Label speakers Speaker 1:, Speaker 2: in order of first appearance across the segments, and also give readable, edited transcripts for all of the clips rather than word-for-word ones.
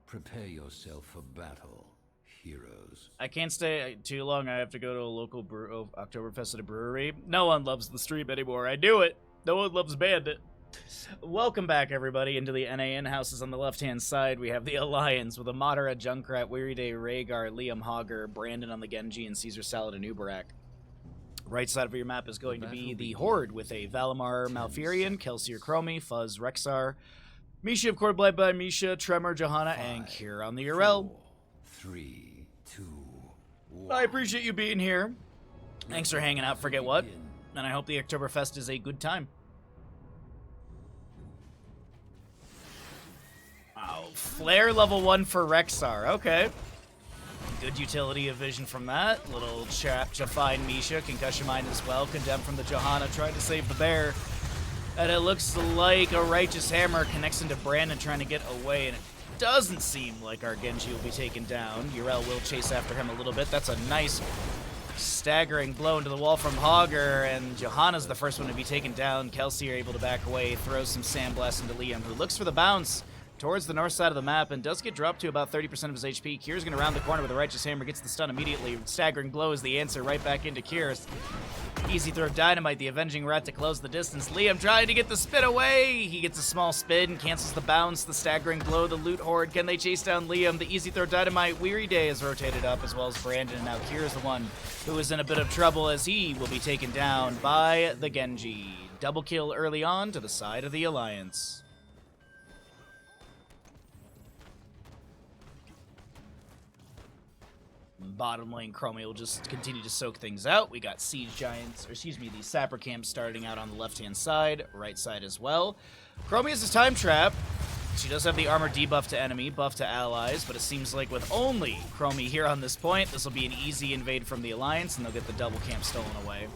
Speaker 1: Prepare yourself for battle, heroes.
Speaker 2: I can't stay too long. I have to go to a local Oktoberfest at a brewery. No one loves the stream anymore. I knew it. No one loves Bandit. Welcome back, everybody, into the NAN houses. On the left-hand side, we have the Alliance with Amadara, Junkrat, Weary Day, Rhaegar, Liam Hogger, Brandon on the Genji, and Caesar Salad and Uberak. Right side of your map is going to be the Horde with a Valimar, Malfurion, Kelsier, Chromie, Fuzz, Rexar, Misha, of course, Bled by Misha, Tremor, Johanna, and Kira on the Urel.
Speaker 1: 3, 2, 1.
Speaker 2: I appreciate you being here. Thanks for hanging out, forget what. And I hope the Oktoberfest is a good time. Oh, Flare level 1 for Rexar. Okay. Good utility of vision from that. Little chap to find Misha. Concussion Mine as well. Condemned from the Johanna, trying to save the bear. And it looks like a Righteous Hammer connects into Brandon, trying to get away. And it doesn't seem like our Genji will be taken down. Urel will chase after him a little bit. That's a nice staggering blow into the wall from Hogger, and Johanna's the first one to be taken down. Kelsey are able to back away, throws some Sandblast into Liam, who looks for the bounce towards the north side of the map and does get dropped to about 30% of his HP. Kier's going to round the corner with a Righteous Hammer, gets the stun immediately. Staggering blow is the answer, right back into Kier. Easy throw Dynamite, the Avenging Rat to close the distance. Liam trying to get the spin away. He gets a small spin, cancels the bounce, the staggering blow, the Loot Horde. Can they chase down Liam? The easy throw Dynamite. Weary Day is rotated up, as well as Brandon. And now Kier is the one who is in a bit of trouble, as he will be taken down by the Genji. Double kill early on to the side of the Alliance. Bottom lane, Chromie will just continue to soak things out. We got Siege Giants, or excuse me, the Sapper Camp starting out on the left-hand side, right side as well. Chromie has his Time Trap. She does have the armor debuff to enemy, buff to allies, but it seems like with only Chromie here on this point, this will be an easy invade from the Alliance, and they'll get the double camp stolen away.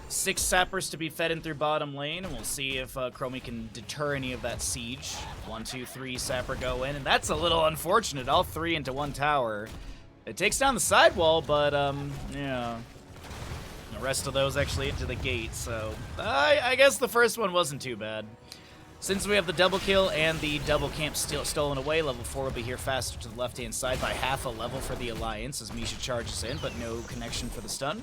Speaker 2: 6 Sappers to be fed in through bottom lane, and we'll see if Chromie can deter any of that siege. 1, 2, 3 Sapper go in, and that's a little unfortunate. All 3 into 1 tower. It takes down the sidewall, but, yeah. The rest of those actually into the gate, so I guess the first one wasn't too bad. Since we have the double kill and the double camp still stolen away, level 4 will be here faster to the left-hand side by half a level for the Alliance as Misha charges in, but no connection for the stun.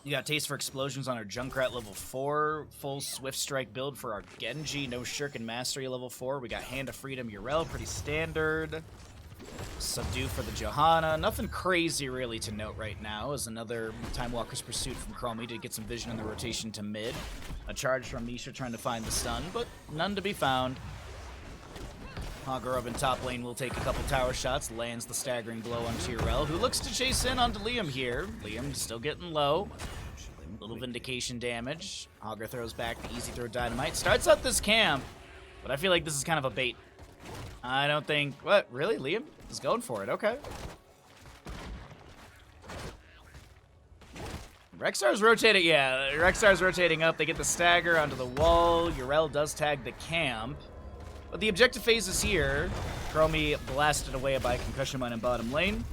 Speaker 2: You got Taste for Explosions on our Junkrat level 4. Full Swift Strike build for our Genji. No Shirk and Mastery level 4. We got Hand of Freedom Urel, pretty standard. Subdue for the Johanna. Nothing crazy really to note right now, as another Time Walker's Pursuit from Chromie to get some vision in the rotation to mid. A charge from Misha trying to find the stun, but none to be found. Hogger up in top lane will take a couple tower shots, lands the staggering blow on Urel, who looks to chase in onto Liam here. Liam still getting low. Little Vindication damage. Hogger throws back the easy throw Dynamite. Starts up this camp, but I feel like this is kind of a bait. I don't think... What? Really? Liam is going for it. Okay. Rexar's rotating... Yeah, Rexar's rotating up. They get the stagger onto the wall. Urel does tag the camp. But the objective phase is here. Chromie blasted away by Concussion Mine in bottom lane.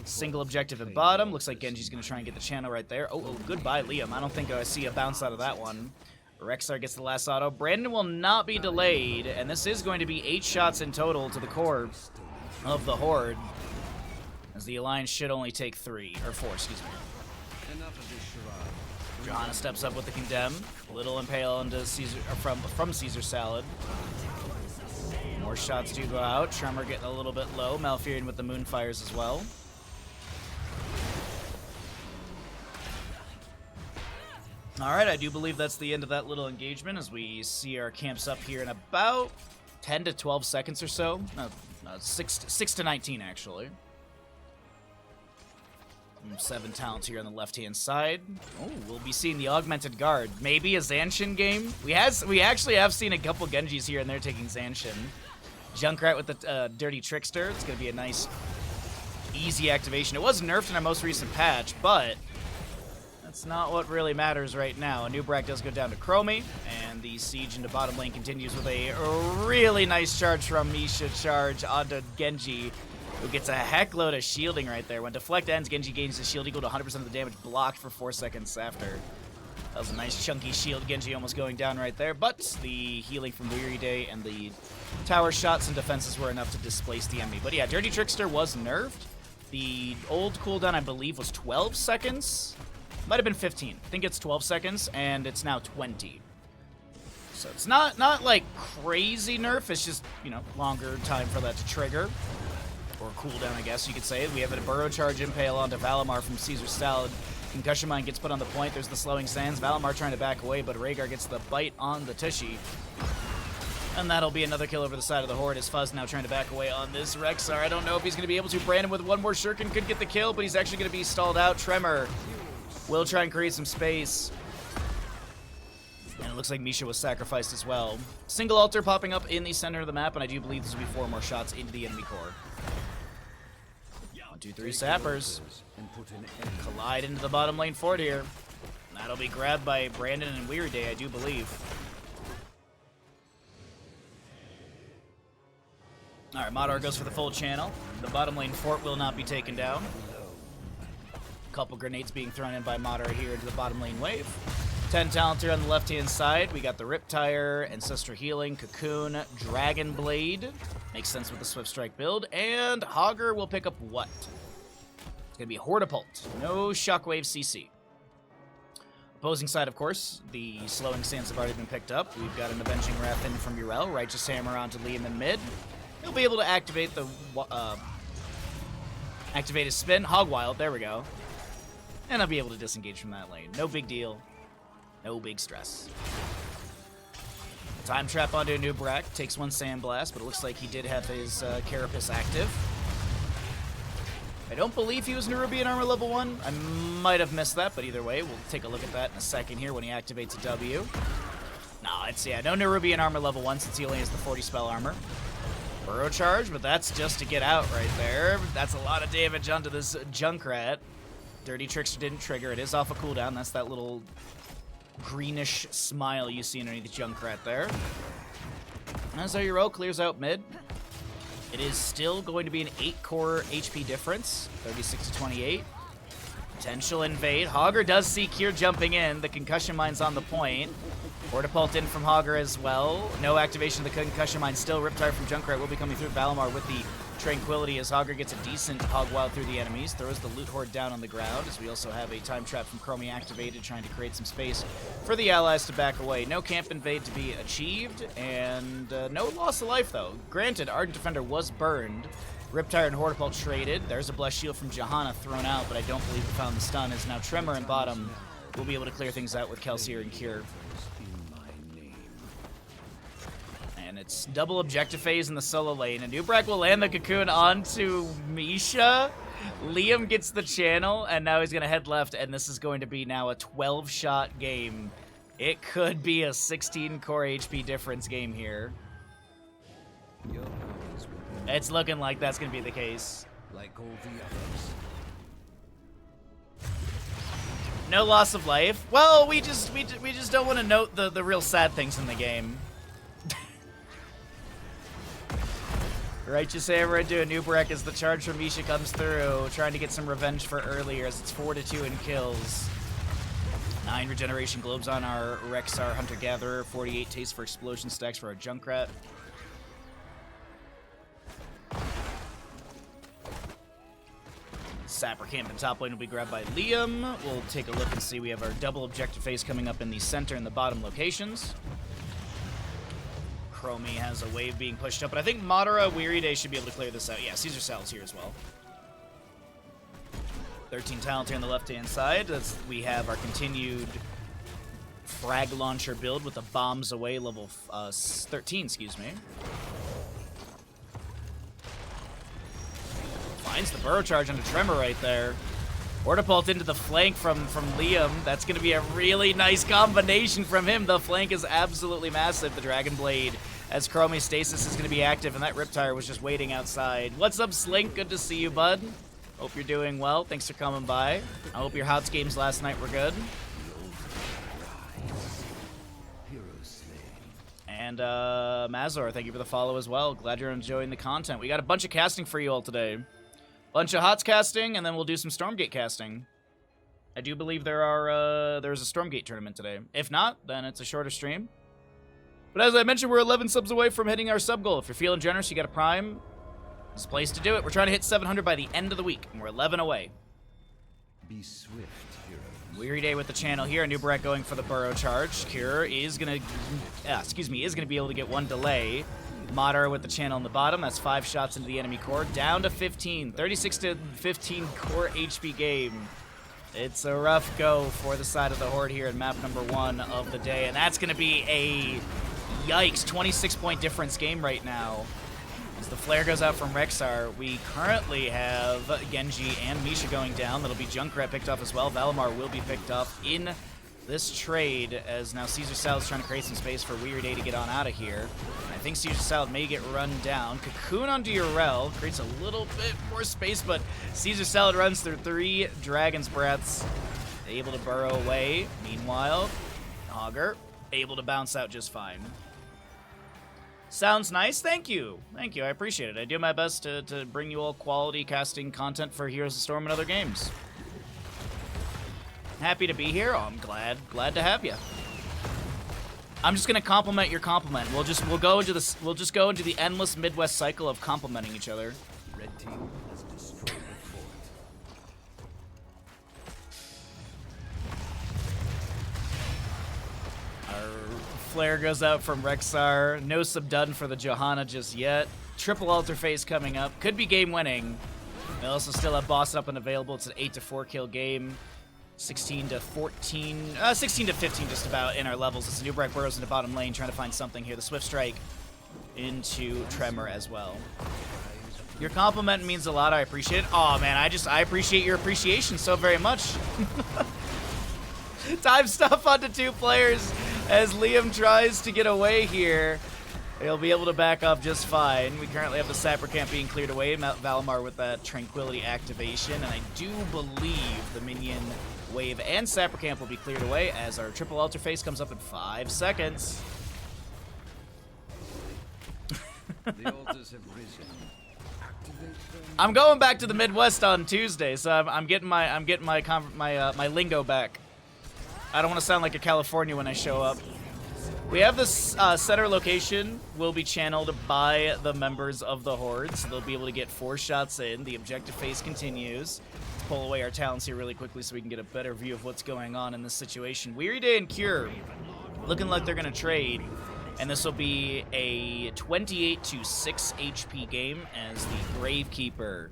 Speaker 2: Single objective at bottom. Looks like Genji's going to try and get the channel right there. Oh, goodbye, Liam. I don't think I see a bounce out of that one. Rexar gets the last auto. Brandon will not be delayed, and this is going to be 8 shots in total to the core of the Horde, as the Alliance should only take 3, or 4, excuse me. Johanna steps up with the Condemn. Little Impale into Caesar, from Caesar Salad. More shots do go out. Tremor getting a little bit low. Malfurion with the Moonfires as well. Alright, I do believe that's the end of that little engagement as we see our camps up here in about 10 to 12 seconds or so. No, 6 to 19 actually. 7 talents here on the left-hand side. Oh, we'll be seeing the Augmented Guard. Maybe a Zanshin game? We actually have seen a couple Genjis here and there taking Zanshin. Junkrat with the Dirty Trickster. It's going to be a nice, easy activation. It was nerfed in our most recent patch, but that's not what really matters right now. A new Brack does go down to Chromie, and the siege into bottom lane continues with a really nice charge from Misha charge onto Genji, who gets a heckload of shielding right there. When deflect ends, Genji gains the shield equal to 100% of the damage blocked for 4 seconds after. That was a nice chunky shield. Genji almost going down right there, but the healing from Weary Day and the tower shots and defenses were enough to displace the enemy. But yeah, Dirty Trickster was nerfed. The old cooldown, I believe, was 12 seconds. Might have been 15. I think it's 12 seconds, and it's now 20. So it's not like crazy nerf. It's just, you know, longer time for that to trigger. Or cooldown, I guess you could say. We have a Burrow Charge Impale onto Valimar from Caesar Salad. Concussion Mine gets put on the point. There's the Slowing Sands. Valimar trying to back away, but Rhaegar gets the bite on the Tushy. And that'll be another kill over the side of the Horde as Fuzz now trying to back away on this Rexar. I don't know if he's going to be able to. Brandon with one more Shuriken could get the kill, but he's actually going to be stalled out. Tremor will try and create some space. And it looks like Misha was sacrificed as well. Single altar popping up in the center of the map, and I do believe this will be 4 more shots into the enemy core. 1, 2, 3 sappers. Collide into the bottom lane fort here. That'll be grabbed by Brandon and Weary Day, I do believe. Alright, Modar goes for the full channel. The bottom lane fort will not be taken down. A couple grenades being thrown in by Modar here into the bottom lane wave. 10 talent here on the left-hand side. We got the Riptire, Ancestral Healing, Cocoon, Dragon Blade. Makes sense with the Swift Strike build. And Hogger will pick up what? It's going to be Hortipult. No Shockwave CC. Opposing side, of course, the Slowing Sands have already been picked up. We've got an Avenging Wrath in from Urel. Righteous Hammer onto Liam in mid. He'll be able to activate the activate his spin. Hogwild, there we go. And I'll be able to disengage from that lane. No big deal. No big stress. Time Trap onto a Nubrak. Takes 1 Sandblast, but it looks like he did have his Carapace active. I don't believe he was Nerubian Armor level 1. I might have missed that, but either way, we'll take a look at that in a second here when he activates a W. No, it's, yeah, no Nerubian Armor level 1 since he only has the 40 spell armor. Burrow Charge, but that's just to get out right there. That's a lot of damage onto this Junkrat. Dirty Trickster didn't trigger. It is off a cooldown. That's that little greenish smile you see underneath the Junkrat there. As our Uro clears out mid. It is still going to be an 8-core HP difference. 36 to 28. Potential invade. Hogger does see Kier jumping in. The Concussion Mine's on the point. Hortipult in from Hogger as well. No activation of the Concussion Mine. Still Riptire from Junkrat will be coming through. Valimar with the Tranquility as Hogger gets a decent Hogwild through the enemies. Throws the Loot Horde down on the ground as we also have a Time Trap from Chromie activated, trying to create some space for the allies to back away. No camp invade to be achieved, and no loss of life though. Granted, Ardent Defender was burned. Riptire and Hortipult traded. There's a Blessed Shield from Johanna thrown out, but I don't believe we found the stun, as now Tremor and bottom will be able to clear things out with Kelsier and Cure. And it's double objective phase in the solo lane, and Nubrak will land the Cocoon onto Misha. Liam gets the channel, and now he's going to head left, and this is going to be now a 12-shot game. It could be a 16-core HP difference game here. It's looking like that's going to be the case.
Speaker 1: Like all the others.
Speaker 2: No loss of life. Well, we just don't want to note the real sad things in the game. Righteous Hammer into a Nubrak as the charge from Misha comes through, trying to get some revenge for earlier as it's 4 to 2 in kills. 9 regeneration globes on our Rexar Hunter-Gatherer, 48 taste for explosion stacks for our Junkrat. Sapper camp in top lane will be grabbed by Liam. We'll take a look and see. We have our double objective phase coming up in the center and the bottom locations. Chromie has a wave being pushed up, but I think Madara Weary Day should be able to clear this out. Yeah, Caesar Salad's here as well. 13 talent here on the left-hand side. We have our continued frag launcher build with the bombs away level 13, excuse me. Finds the Burrow Charge onto Tremor right there. Hortipult into the flank from Liam. That's going to be a really nice combination from him. The flank is absolutely massive. The Dragon Blade as Chromie Stasis is going to be active, and that Riptire was just waiting outside. What's up, Slink? Good to see you, bud. Hope you're doing well. Thanks for coming by. I hope your HOTS games last night were good. And Mazor, thank you for the follow as well. Glad you're enjoying the content. We got a bunch of casting for you all today. Bunch of HOTS casting, and then we'll do some Stormgate casting. I do believe there's a Stormgate tournament today. If not, then it's a shorter stream. But as I mentioned, we're 11 subs away from hitting our sub goal. If you're feeling generous, you got a Prime, this is a place to do it. We're trying to hit 700 by the end of the week, and we're 11 away.
Speaker 1: Be swift, heroes.
Speaker 2: Weary Day with the channel here. New Brett going for the burrow charge. Cure is gonna be able to get one delay. Madara with the channel on the bottom. That's 5 shots into the enemy core. Down to 15. 36 to 15 core HP game. It's a rough go for the side of the Horde here in map number 1 of the day. And that's going to be a, yikes, 26-point difference game right now. As the flare goes out from Rexxar, we currently have Genji and Misha going down. That'll be Junkrat picked up as well. Valimar will be picked up in this trade, as now Caesar Salad's trying to create some space for Weird Day to get on out of here. I think Caesar Salad may get run down. Cocoon onto Urel creates a little bit more space, but Caesar Salad runs through 3 Dragon's Breaths, able to burrow away. Meanwhile, Augur able to bounce out just fine. Sounds nice. Thank you. Thank you. I appreciate it. I do my best to bring you all quality casting content for Heroes of the Storm and other games. Happy to be here. Oh, I'm glad to have you. I'm just gonna compliment your compliment. We'll just go into the endless Midwest cycle of complimenting each other.
Speaker 1: Red team has destroyed the fort.
Speaker 2: Our flare goes out from Rexxar. No subdone for the Johanna just yet. Triple altar phase coming up. Could be game winning. We also still have boss up and available. It's an 8-4 kill game. 16 to 14, 16 to 15 just about in our levels. It's a Nubrak burrows into bottom lane, trying to find something here. The Swift Strike into Tremor as well. Your compliment means a lot. I appreciate it. Oh man, I appreciate your appreciation so very much. Time stuff onto 2 players as Liam tries to get away here. He'll be able to back up just fine. We currently have the Sapper Camp being cleared away. Valimar with that Tranquility activation, and I do believe the minion wave and Sapper Camp will be cleared away as our triple altar face comes up in 5 seconds.
Speaker 1: The altars have risen.
Speaker 2: I'm going back to the Midwest on Tuesday, so I'm getting my lingo back. I don't want to sound like a Californian when I show up. We have this center location will be channeled by the members of the Horde, so they'll be able to get 4 shots in. The objective phase continues. Let's pull away our talents here really quickly so we can get a better view of what's going on in this situation. Weary Day and Cure looking like they're going to trade, and this will be a 28 to 6 HP game as the Gravekeeper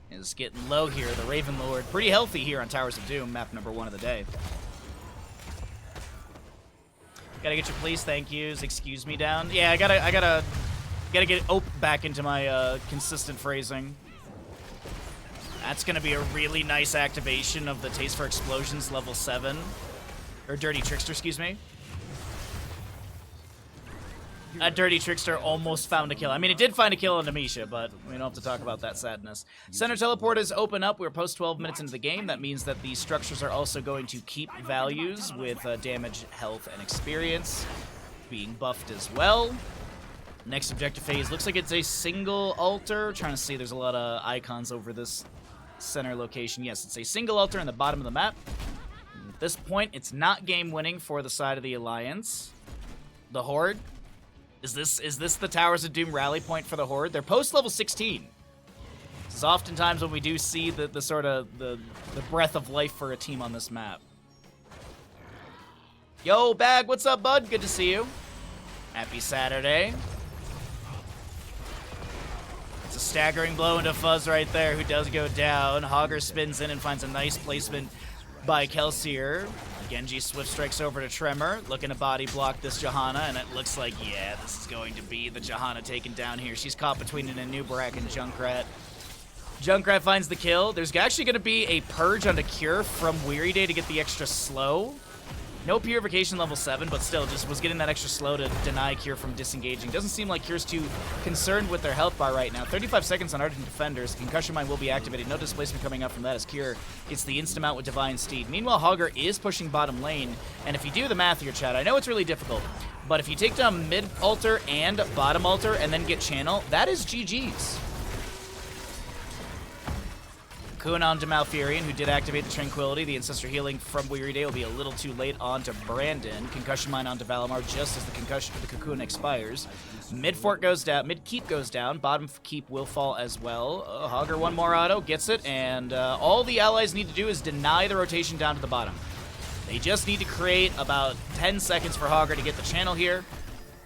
Speaker 2: is getting low here. The Raven Lord pretty healthy here on Towers of Doom, map number 1 of the day. Gotta get your please, thank yous, excuse me down. Yeah, I gotta get Ope back into my consistent phrasing. That's gonna be a really nice activation of the Taste for Explosions level 7. Or Dirty Trickster, excuse me. That Dirty Trickster almost found a kill. I mean, it did find a kill on Misha, but we don't have to talk about that sadness. Center teleport is open up. We're post 12 minutes into the game. That means that the structures are also going to keep values with damage, health, and experience being buffed as well. Next objective phase looks like it's a single altar. Trying to see, there's a lot of icons over this center location. Yes, it's a single altar in the bottom of the map. At this point, it's not game winning for the side of the Alliance. The Horde. Is this the Towers of Doom rally point for the Horde? They're post level 16. This is oftentimes when we do see the sort of the breath of life for a team on this map. Yo, Bag, what's up, bud? Good to see you. Happy Saturday. It's a staggering blow into Fuzz right there, who does go down. Hogger spins in and finds a nice placement by Kelsier. Genji swift strikes over to Tremor, looking to body block this Johanna, and it looks like, yeah, this is going to be the Johanna taken down here. She's caught between an Anubarak and Junkrat. Junkrat finds the kill. There's actually going to be a purge onto Cure from Weary Day to get the extra slow. No purification level 7, but still just was getting that extra slow to deny Cure from disengaging. Doesn't seem like Cure's too concerned with their health bar right now. 35 seconds on Ardent Defenders. Concussion Mine will be activated. No displacement coming up from that as Cure gets the insta-mount with Divine Steed. Meanwhile, Hogger is pushing bottom lane, and if you do the math here, chat, I know it's really difficult, but if you take down mid altar and bottom altar and then get channel, that is GG's. Cocoon onto Malfurion, who did activate the Tranquility. The Ancestor Healing from Weary Day will be a little too late onto Brandon. Concussion Mine onto Valimar just as the Cocoon expires. Mid Fort goes down, mid Keep goes down, bottom Keep will fall as well. Hogger one more auto, gets it, and all the allies need to do is deny the rotation down to the bottom. They just need to create about 10 seconds for Hogger to get the channel here.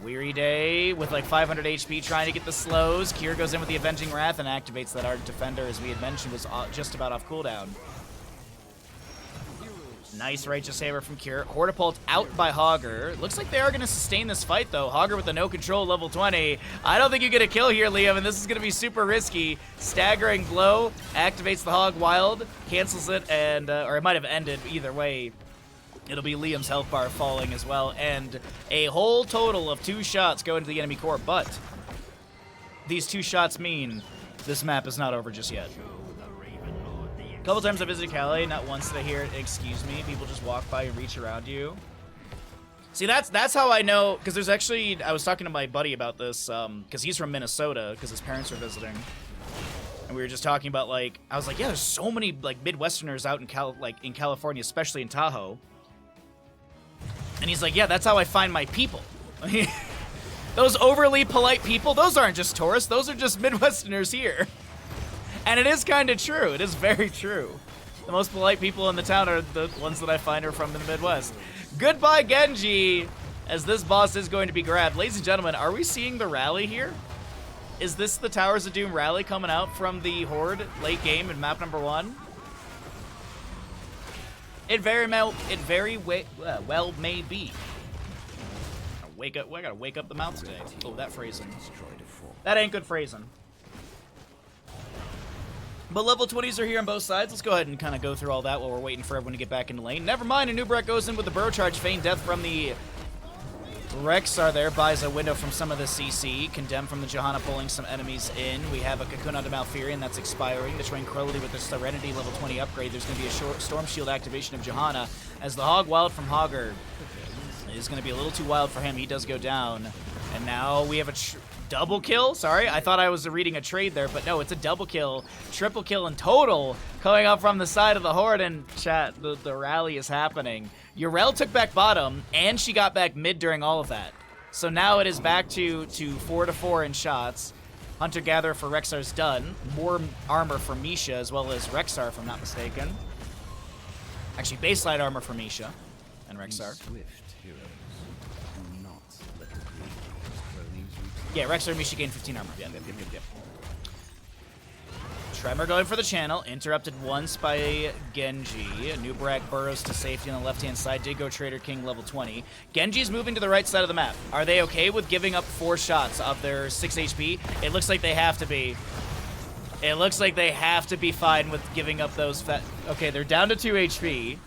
Speaker 2: Weary Day with like 500 HP trying to get the slows. Kier goes in with the Avenging Wrath and activates that Ardent Defender, as we had mentioned, was just about off cooldown. Nice Righteous Saber from Kier. Hortipult out by Hogger. Looks like they are going to sustain this fight, though. Hogger with the no control level 20. I don't think you get a kill here, Liam, and this is going to be super risky. Staggering Blow activates the Hog Wild, cancels it, and or it might have ended either way. It'll be Liam's health bar falling as well, and a whole total of 2 shots go into the enemy core, but these 2 shots mean this map is not over just yet. A couple times I visited Calais, not once did I hear excuse me. People just walk by and reach around you. See, that's how I know, because there's actually, I was talking to my buddy about this, because he's from Minnesota, because his parents are visiting. And we were just talking about, like, I was like, yeah, there's so many, like, Midwesterners out in California, especially in Tahoe. And he's like, yeah, that's how I find my people. Those overly polite people, those aren't just tourists, those are just Midwesterners here. And it is kind of true. It is very true. The most polite people in the town are the ones that I find are from the Midwest. Goodbye, Genji, as this boss is going to be grabbed. Ladies and gentlemen, are we seeing the rally here? Is this the Towers of Doom rally coming out from the Horde late game in map number 1? It very well may be. I gotta wake up the mouth today. Oh, that phrasing. That ain't good phrasing. But level 20s are here on both sides. Let's go ahead and kind of go through all that while we're waiting for everyone to get back into lane. Never mind, a Nubrak goes in with the Burrow Charge. Feign death from the Rexar there. Buys a window from some of the CC. Condemned from the Johanna pulling some enemies in. We have a Cocoon onto Malfurion that's expiring. The Tranquility with the Serenity level 20 upgrade. There's going to be a Storm Shield activation of Johanna as the Hog Wild from Hogger is going to be a little too wild for him. He does go down. And now we have a double kill. Sorry, I thought I was reading a trade there, but no, it's a double kill. Triple kill in total coming up from the side of the Horde. And chat, the rally is happening. Yrel took back bottom, and she got back mid during all of that. So now it is back to 4-4 in shots. Hunter-Gatherer for Rexar's done. More armor for Misha, as well as Rexar, if I'm not mistaken. Actually, baseline armor for Misha and Rexar. Yeah, Rexar and Misha gain 15 armor. Yeah. Tremor going for the channel, interrupted once by Genji. Nubrak burrows to safety on the left-hand side. Did go Trader King level 20. Genji's moving to the right side of the map. Are they okay with giving up 4 shots of their 6 HP? It looks like they have to be. It looks like they have to be fine with giving up those okay, they're down to 2 HP.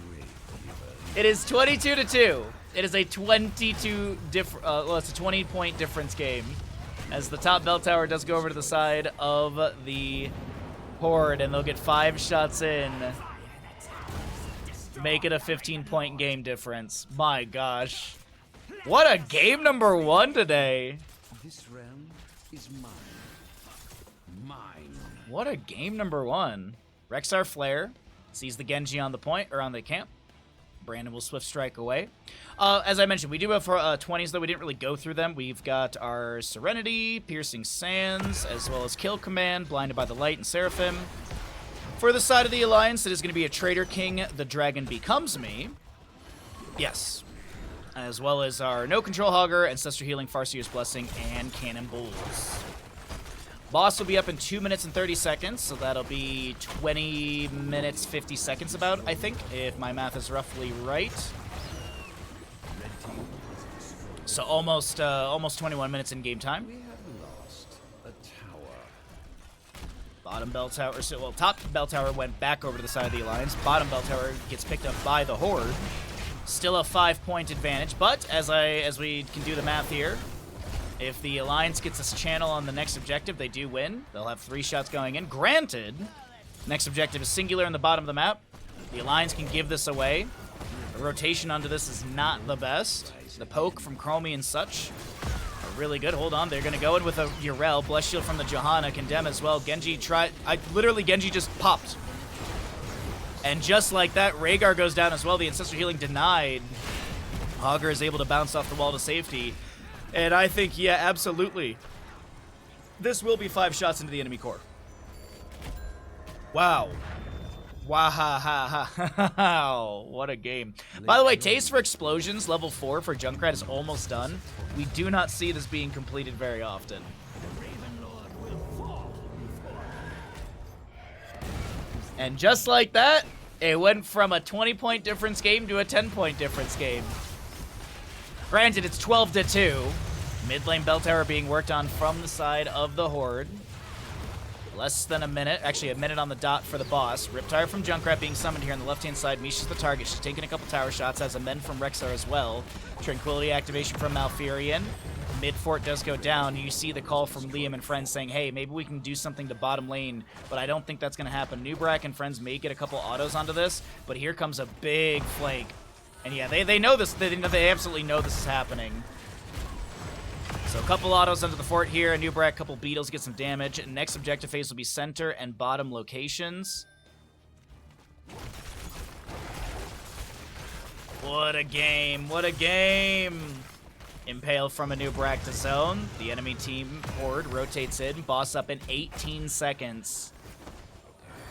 Speaker 2: It is 22-2. It is a 22 well, it's a 20-point difference game, as the top bell tower does go over to the side of the Horde, and they'll get 5 shots in. Make it a 15-point game difference. My gosh. What a game number 1 today.
Speaker 1: This realm is mine. Mine.
Speaker 2: What a game number 1. Rexar Flare sees the Genji on the point, or on the camp. Brandon will Swift Strike away. As I mentioned, we do have 20s, though we didn't really go through them. We've got our Serenity, Piercing Sands, as well as Kill Command, Blinded by the Light, and Seraphim. For the side of the Alliance, it is going to be a Trader King, The Dragon Becomes Me. Yes. As well as our No Control Hogger, Ancestor Healing, Farseer's Blessing, and Cannon Bulls. Boss will be up in 2 minutes and 30 seconds, so that'll be 20 minutes, 50 seconds about, I think, if my math is roughly right. So almost 21 minutes in game time.
Speaker 1: We have lost a tower.
Speaker 2: Bottom bell tower, well, top bell tower went back over to the side of the Alliance. Bottom bell tower gets picked up by the Horde. Still a 5-point advantage, but as we can do the math here, if the Alliance gets this channel on the next objective, they do win. They'll have 3 shots going in. Granted, next objective is singular in the bottom of the map. The Alliance can give this away. The rotation onto this is not the best. The poke from Chromie and such are really good. Hold on, they're going to go in with a Yrel. Bless Shield from the Johanna. Condemn as well. Genji just popped. And just like that, Rhaegar goes down as well. The Ancestral Healing denied. Hogger is able to bounce off the wall to safety. And I think, yeah, absolutely. This will be 5 shots into the enemy core. Wow. Wow. What a game. By the way, Taste for Explosions, level 4 for Junkrat is almost done. We do not see this being completed very often. And just like that, it went from a 20-point difference game to a 10-point difference game. Granted, it's 12-2. Mid lane bell tower being worked on from the side of the Horde. Less than a minute, actually a minute on the dot for the boss. Riptire from Junkrat being summoned here on the left-hand side. Misha's the target. She's taking a couple tower shots, has a men from Rexxar as well. Tranquility activation from Malfurion. Mid fort does go down. You see the call from Liam and friends saying, hey, maybe we can do something to bottom lane, but I don't think that's going to happen. Nubrak and friends may get a couple autos onto this, but here comes a big flank. And yeah, they know this. They absolutely know this is happening. So a couple autos under the fort here. A Nubrak, a couple beetles get some damage. Next objective phase will be center and bottom locations. What a game. What a game. Impale from a Nubrak to zone. The enemy team Horde rotates in. Boss up in 18 seconds.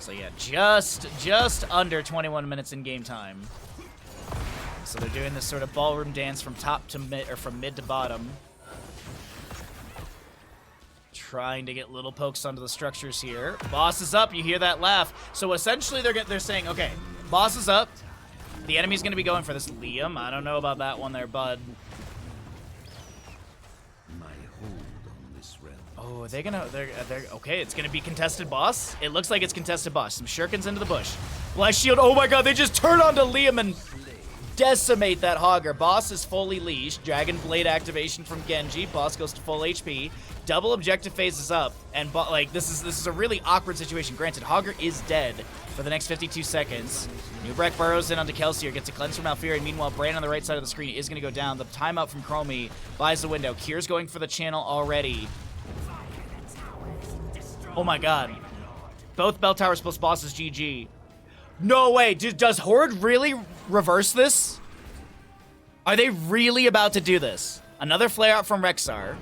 Speaker 2: So yeah, just under 21 minutes in game time. So they're doing this sort of ballroom dance from top to mid, or from mid to bottom. Trying to get little pokes onto the structures here. Boss is up. You hear that laugh. So essentially, they're saying, okay, boss is up. The enemy's going to be going for this. Liam, I don't know about that one there, bud.
Speaker 1: My hold on this realm.
Speaker 2: Oh, are they gonna? They're okay. It's gonna be contested boss. It looks like it's contested boss. Some shurikens into the bush. Blast shield. Oh my god! They just turn onto Liam and decimate that Hogger. Boss is fully leashed. Dragon Blade activation from Genji. Boss goes to full HP. Double objective phase is up, and like this is a really awkward situation. Granted, Hogger is dead for the next 52 seconds. Nubrak burrows in onto Kelsier, gets a cleanse from Alfira. Meanwhile, Bran on the right side of the screen is going to go down. The timeout from Chromie buys the window. Kier's going for the channel already. Oh my god. Both bell towers plus bosses GG. No way. Does Horde really reverse this? Are they really about to do this? Another flare out from Rexxar.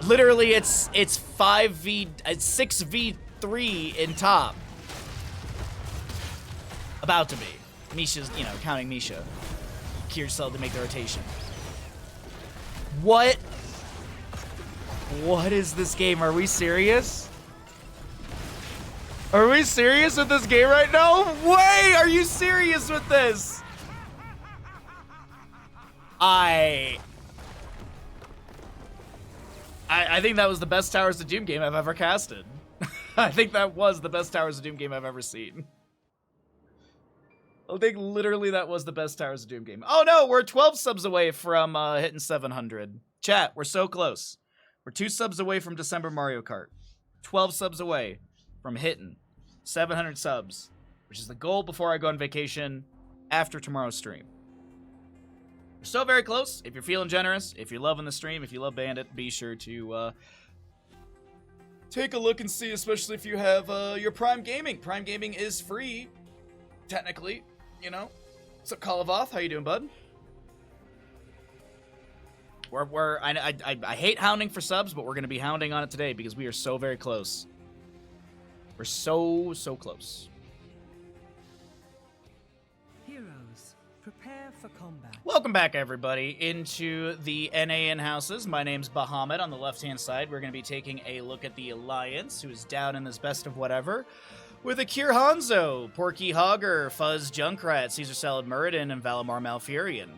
Speaker 2: Literally, it's 6v3 in top. About to be. Misha's, you know, counting Misha. Kier still to make the rotation. What? What is this game? Are we serious? Are we serious with this game right now? Way! Are you serious with this? I think that was the best Towers of Doom game I've ever casted. I think that was the best Towers of Doom game I've ever seen. I think literally that was the best Towers of Doom game. Oh no, we're 12 subs away from hitting 700. Chat, we're so close. We're 2 subs away from December Mario Kart. 12 subs away from hitting 700 subs, which is the goal before I go on vacation after tomorrow's stream. We're so very close. If you're feeling generous, if you're loving the stream, if you love Bandit, be sure to take a look and see, especially if you have your Prime Gaming. Prime Gaming is free, technically, you know. What's up, Kalavoth? How you doing, bud? I hate hounding for subs, but we're going to be hounding on it today because we are so very close. We're so close.
Speaker 3: Heroes, prepare for combat.
Speaker 2: Welcome back, everybody, into the NA in-houses. My name's Bahamut. On the left-hand side, we're going to be taking a look at the Alliance, who is down in this best of whatever, with Akir Hanzo, Porky Hogger, Fuzz Junkrat, Caesar Salad Muradin, and Valimar Malfurion.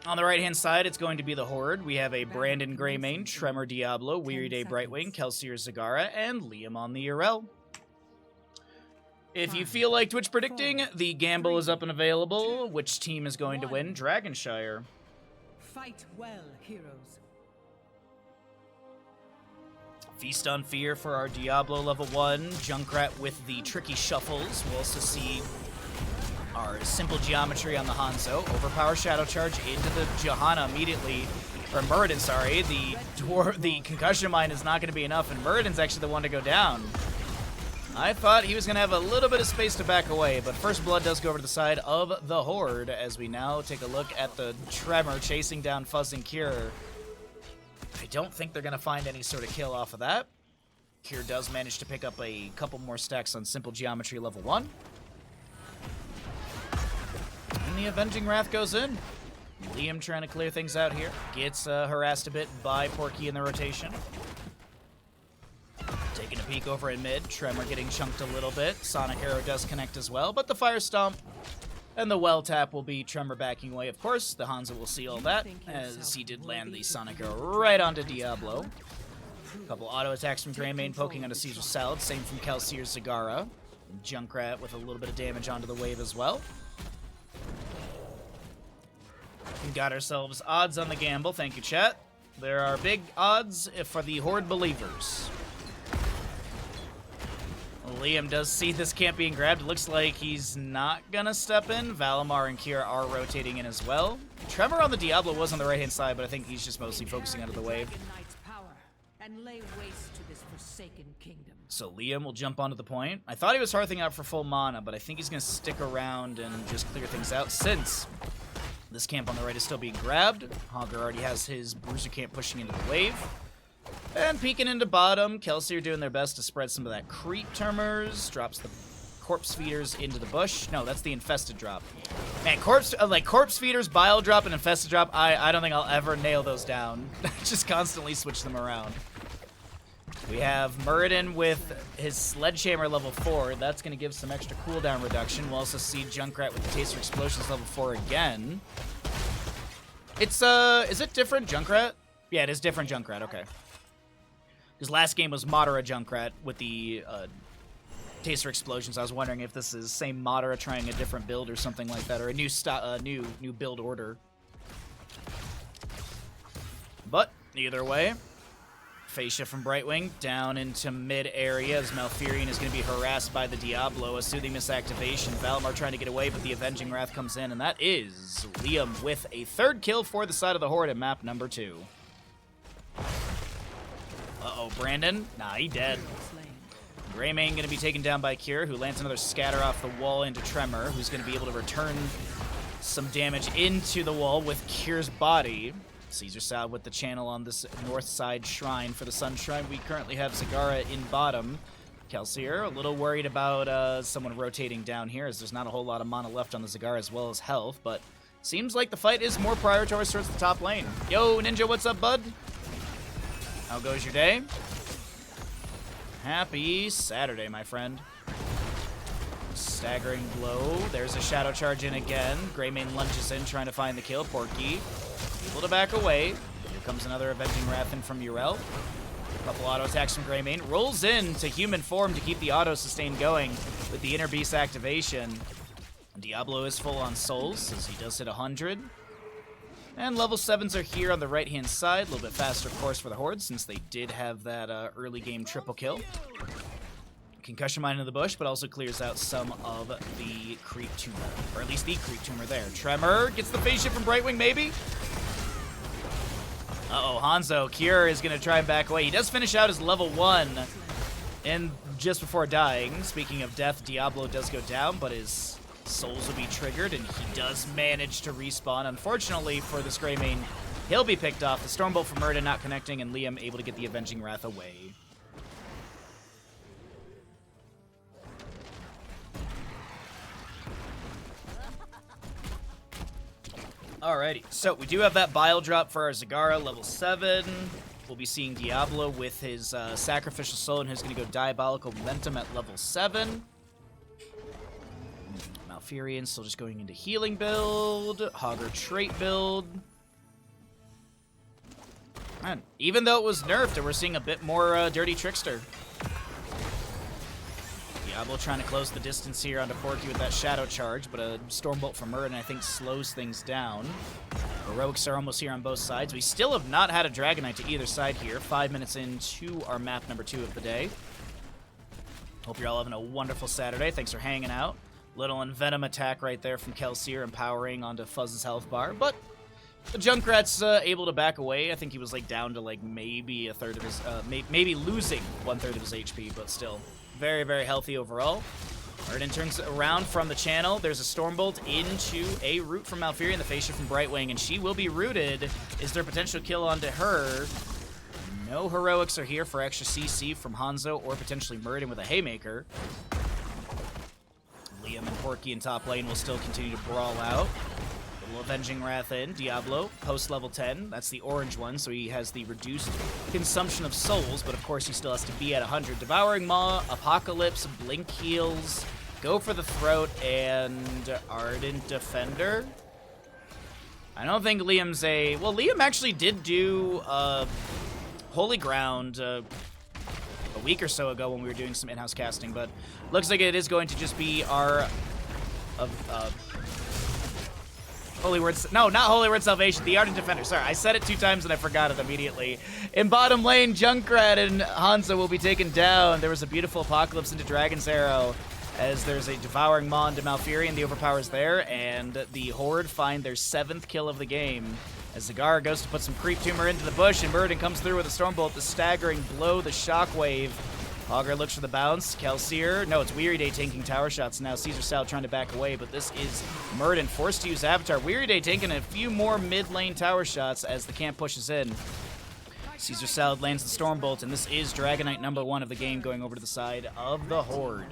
Speaker 2: On the right-hand side, it's going to be the Horde. We have a Brandon Greymane, Tremor Diablo, Weary Day Brightwing, Kelsier Zagara, and Liam on the URL. If you feel like Twitch predicting, the gamble is up and available. Which team is going to win? Dragonshire.
Speaker 3: Fight well, heroes.
Speaker 2: Feast on Fear for our Diablo level 1. Junkrat with the tricky shuffles. We'll also see our simple geometry on the Hanzo. Overpower Shadow Charge into the Johanna immediately. Or Muradin, sorry. The Concussion Mine is not going to be enough, and Muradin's actually the one to go down. I thought he was going to have a little bit of space to back away, but First Blood does go over to the side of the Horde as we now take a look at the Tremor chasing down Fuzz and Cure. I don't think they're going to find any sort of kill off of that. Cure does manage to pick up a couple more stacks on Simple Geometry level 1. And the Avenging Wrath goes in. Liam trying to clear things out here. Gets harassed a bit by Porky in the rotation. Taking a peek over in mid. Tremor getting chunked a little bit. Sonic Arrow does connect as well, but the Fire Stomp and the Well Tap will be Tremor backing away, of course. The Hanzo will see all that, as he did land the Sonic Arrow right onto Diablo. A couple auto attacks from Greymane poking onto Caesar Salad. Same from Kelsier Zagara. Junkrat with a little bit of damage onto the wave as well. We got ourselves odds on the gamble. Thank you, chat. There are big odds for the Horde believers. Liam does see this camp being grabbed. It looks like he's not gonna step in. Valimar and Kira are rotating in as well. Tremor on the Diablo was on the right-hand side, but I think he's just mostly focusing onto the wave. So Liam will jump onto the point. I thought he was hearthing out for full mana, but I think he's gonna stick around and just clear things out since this camp on the right is still being grabbed. Hogger already has his Bruiser camp pushing into the wave. And peeking into bottom, Kelsey are doing their best to spread some of that creep termers. Drops the corpse feeders into the bush. No, that's the infested drop. Man, corpse feeders, bile drop, and infested drop. I don't think I'll ever nail those down. Just constantly switch them around. We have Muradin with his Sledgehammer level 4. That's going to give some extra cooldown reduction. We'll also see Junkrat with the Taster Explosions level 4 again. It's, is it different Junkrat? Yeah, it is different Junkrat, okay. Because last game was Madara Junkrat with the Taster Explosions. I was wondering if this is same Madara trying a different build or something like that, or a new build order. But either way, Fascia from Brightwing down into mid area as Malfurion is going to be harassed by the Diablo. A Soothing Misactivation. Valimar trying to get away, but the Avenging Wrath comes in, and that is Liam with a third kill for the side of the Horde at map number 2. Uh-oh, Brandon? Nah, he dead. Greymane going to be taken down by Cure, who lands another scatter off the wall into Tremor, who's going to be able to return some damage into the wall with Cure's body. Caesar Salad with the channel on this north side shrine for the Sun Shrine. We currently have Zagara in bottom. Kelsier, a little worried about someone rotating down here, as there's not a whole lot of mana left on the Zagara as well as health, but seems like the fight is more prioritized towards the top lane. Yo, Ninja, what's up, bud? How goes your day? Happy Saturday, my friend. Staggering blow. There's a Shadow Charge in again. Greymane lunges in, trying to find the kill. Porky able to back away. Here comes another Avenging Wrath in from Urel. A couple auto attacks from Greymane. Rolls in to human form to keep the auto sustain going with the Inner Beast activation. Diablo is full on souls, as he does hit 100. And level 7s are here on the right-hand side. A little bit faster, of course, for the Horde, since they did have that early game triple kill. Concussion Mine in the bush, but also clears out some of the creep tumor. Or at least the creep tumor there. Tremor gets the phase shift from Brightwing, maybe? Uh-oh, Hanzo. Cure is going to try and back away. He does finish out his level 1 and just before dying. Speaking of death, Diablo does go down, but his souls will be triggered, and he does manage to respawn. Unfortunately for this Greymane, he'll be picked off. The Stormbolt from Murda not connecting, and Liam able to get the Avenging Wrath away. Alrighty, so we do have that Bile Drop for our Zagara, level 7. We'll be seeing Diablo with his Sacrificial Soul, and who's going to go Diabolical Momentum at level 7. Malfurion still just going into healing build. Hogger trait build. Man, even though it was nerfed, we're seeing a bit more Dirty Trickster. Diablo trying to close the distance here onto Porky with that Shadow Charge, but a Stormbolt from Muradin, I think, slows things down. Heroics are almost here on both sides. We still have not had a Dragonite to either side here. 5 minutes into our map number 2 of the day. Hope you're all having a wonderful Saturday. Thanks for hanging out. Little Envenom attack right there from Kelsier, empowering onto Fuzz's health bar, but the Junkrat's able to back away. I think he was like down to like maybe a third of his, maybe losing 1/3 of his HP, but still Very, very healthy overall. Arden turns around from the channel. There's a Stormbolt into a root from Malfurion, the Face Shift from Brightwing, and she will be rooted. Is there potential kill onto her? No heroics are here for extra CC from Hanzo or potentially Muradin with a Haymaker. Liam and Porky in top lane will still continue to brawl out. Little Avenging Wrath in. Diablo, post level 10. That's the orange one, so he has the reduced consumption of souls, but of course he still has to be at 100. Devouring Maw, Apocalypse, Blink heals, go for the throat, and Ardent Defender. I don't think Liam's a... Well, Liam actually did do Holy Ground a week or so ago when we were doing some in-house casting, but looks like it is going to just be our... Holy Word... No, not Holy Word Salvation, the Ardent Defender. Sorry, I said it 2 times and I forgot it immediately. In bottom lane, Junkrat and Hanzo will be taken down. There was a beautiful Apocalypse into Dragon's Arrow, as there's a Devouring Maw into Malfurion. The overpower's there, and the Horde find their 7th kill of the game. As Zagara goes to put some Creep Tumor into the bush, and Muradin comes through with a Stormbolt, the staggering blow, the Shockwave. Augur looks for the bounce. Kelsier. No, it's Weary Day tanking tower shots now. Caesar Sal trying to back away, but this is Muradin forced to use Avatar. Weary Day taking a few more mid-lane tower shots as the camp pushes in. Caesar Salad lands the Stormbolt, and this is Dragonite #1 of the game going over to the side of the Horde.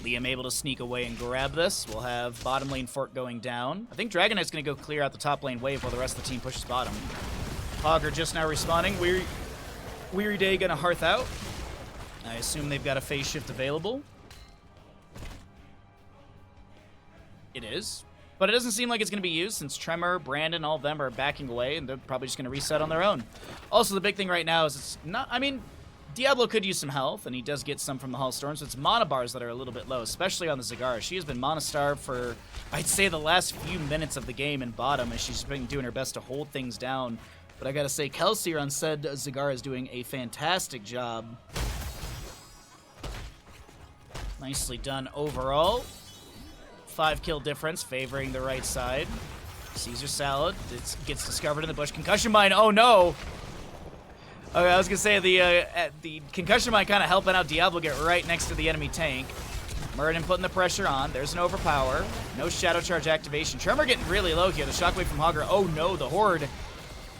Speaker 2: Liam able to sneak away and grab this. We'll have bottom lane fort going down. I think Dragonite's going to go clear out the top lane wave while the rest of the team pushes bottom. Augur just now respawning. Weary Day going to Hearth out. I assume they've got a phase shift available. It is. But it doesn't seem like it's going to be used since Tremor, Brandon, all of them are backing away, and they're probably just going to reset on their own. Also, the big thing right now is it's not... I mean, Diablo could use some health, and he does get some from the Hall of Storm, so it's mana bars that are a little bit low, especially on the Zagara. She has been mana starved for, I'd say, the last few minutes of the game in bottom, and she's been doing her best to hold things down. But I gotta say, Kelsier on said Zagara is doing a fantastic job. Nicely done overall. 5 kill difference, favoring the right side. Caesar Salad gets discovered in the bush. Concussion Mine, oh no! Okay, I was gonna say the Concussion Mine kind of helping out Diablo get right next to the enemy tank. Muradin putting the pressure on. There's an overpower. No Shadow Charge activation. Tremor getting really low here. The Shockwave from Augur. Oh no, the Horde.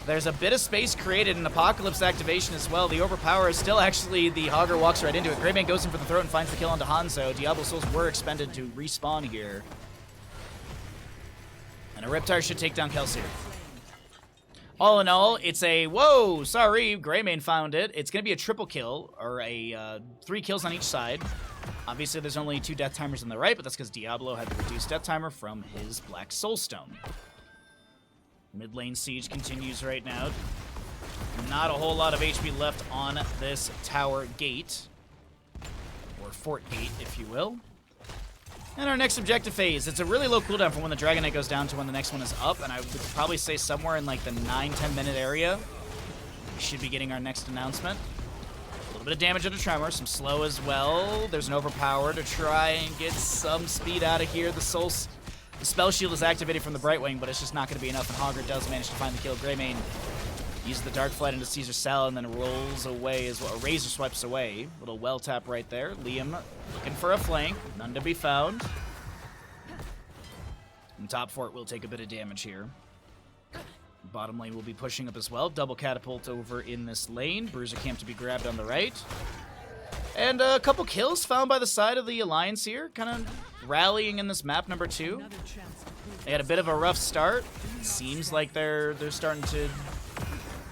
Speaker 2: There's a bit of space created in Apocalypse activation as well. The overpower is still actually, the Augur walks right into it. Greymane goes in for the throat and finds the kill onto Hanzo. Diablo Souls were expended to respawn here. And a Riptire should take down Kelsier. All in all, it's a, whoa, sorry, Greymane found it. It's going to be a triple kill, or a 3 kills on each side. Obviously, there's only 2 death timers on the right, but that's because Diablo had the reduced death timer from his Black Soulstone. Mid lane siege continues right now. Not a whole lot of HP left on this tower gate. Or fort gate, if you will. And our next objective phase. It's a really low cooldown from when the Dragonite goes down to when the next one is up. And I would probably say somewhere in like the 9-10 minute area. We should be getting our next announcement. A little bit of damage onto Tremor. Some slow as well. There's an overpower to try and get some speed out of here. The Spell Shield is activated from the Brightwing, but it's just not going to be enough, and Augur does manage to find the kill. Greymane uses the Dark Flight into Caesar Salad and then rolls away as well. A Razor swipes away. Little well tap right there. Liam looking for a flank. None to be found. And top fort will take a bit of damage here. Bottom lane will be pushing up as well. Double catapult over in this lane. Bruiser camp to be grabbed on the right. And a couple kills found by the side of the Alliance here. Kind of rallying in this map #2. They had a bit of a rough start. It seems like they're starting to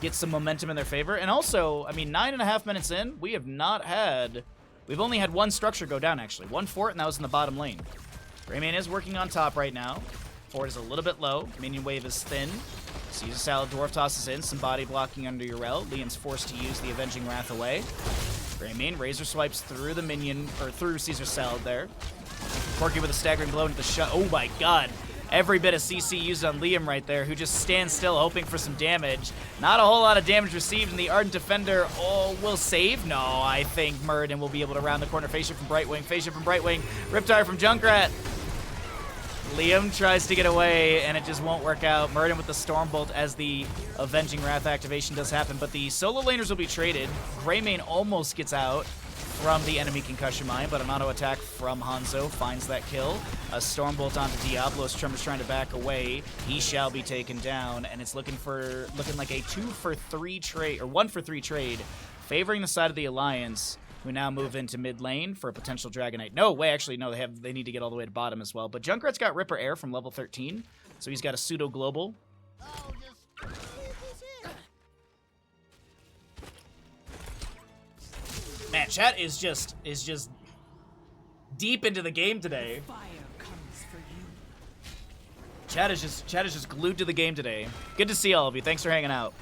Speaker 2: get some momentum in their favor. And also, I mean, 9.5 minutes in, we've only had 1 structure go down, actually. 1 fort, and that was in the bottom lane. Greymane is working on top right now. Fort is a little bit low. Minion wave is thin. Caesar Salad Dwarf tosses in. Some body blocking under Urel. Liam's forced to use the Avenging Wrath away. Greymane Razor swipes through the minion, or through Caesar Salad there. Porky with a staggering blow into the shot. Oh my god. Every bit of CC used on Liam right there, who just stands still hoping for some damage. Not a whole lot of damage received, and the Ardent Defender, will save? No, I think Muradin will be able to round the corner. Face Shift from Brightwing, Face Shift from Brightwing, Riptire from Junkrat. Liam tries to get away, and it just won't work out. Muradin with the Stormbolt as the Avenging Wrath activation does happen, but the solo laners will be traded. Greymane almost gets out. from the enemy concussion mine, but an auto attack from Hanzo finds that kill. A Stormbolt onto Diablo as Tremor's trying to back away. He shall be taken down, and it's looking like a 2-for-3 trade, or 1-for-3 trade, favoring the side of the Alliance, who now move into mid lane for a potential Dragonite. No, wait, actually, no, they need to get all the way to bottom as well. But Junkrat's got Ripper Air from level 13, so he's got a pseudo-global. Man, chat is just deep into the game today.
Speaker 3: Fire comes for you.
Speaker 2: Chat is just glued to the game today. Good to see all of you. Thanks for hanging out.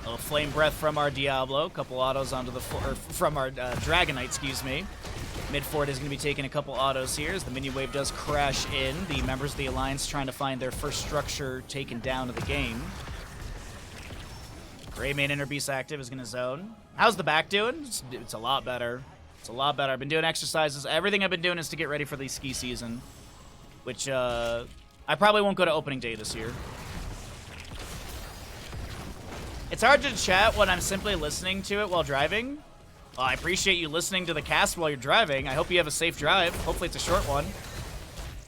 Speaker 2: A little Flame Breath from our Diablo. A couple autos onto the from our Dragonite, excuse me. Mid Fort is going to be taking a couple autos here as the minion wave does crash in. The members of the Alliance trying to find their first structure taken down of the game. Gray main Inner Beast active is going to zone. How's the back doing? It's a lot better. It's a lot better. I've been doing exercises. Everything I've been doing is to get ready for the ski season, which I probably won't go to opening day this year. It's hard to chat when I'm simply listening to it while driving. Well, I appreciate you listening to the cast while you're driving. I hope you have a safe drive. Hopefully it's a short one.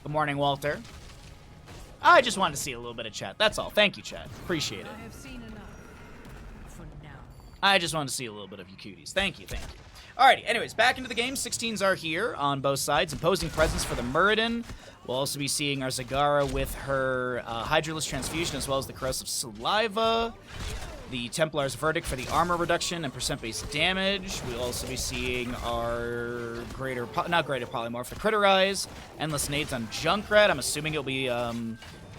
Speaker 2: Good morning, Walter. I just wanted to see a little bit of chat. That's all. Thank you, chat. Appreciate it.
Speaker 3: I have seen enough. For now.
Speaker 2: I just wanted to see a little bit of you cuties. Thank you, thank you. Alrighty, anyways, back into the game. 16s are here on both sides. Imposing presence for the Muradin. We'll also be seeing our Zagara with her Hydraless Transfusion, as well as the Corrosive Saliva. The Templar's Verdict for the armor reduction and percent-based damage. We'll also be seeing our not greater polymorph, the Critterize. Endless Nades on Junkrat. I'm assuming it'll be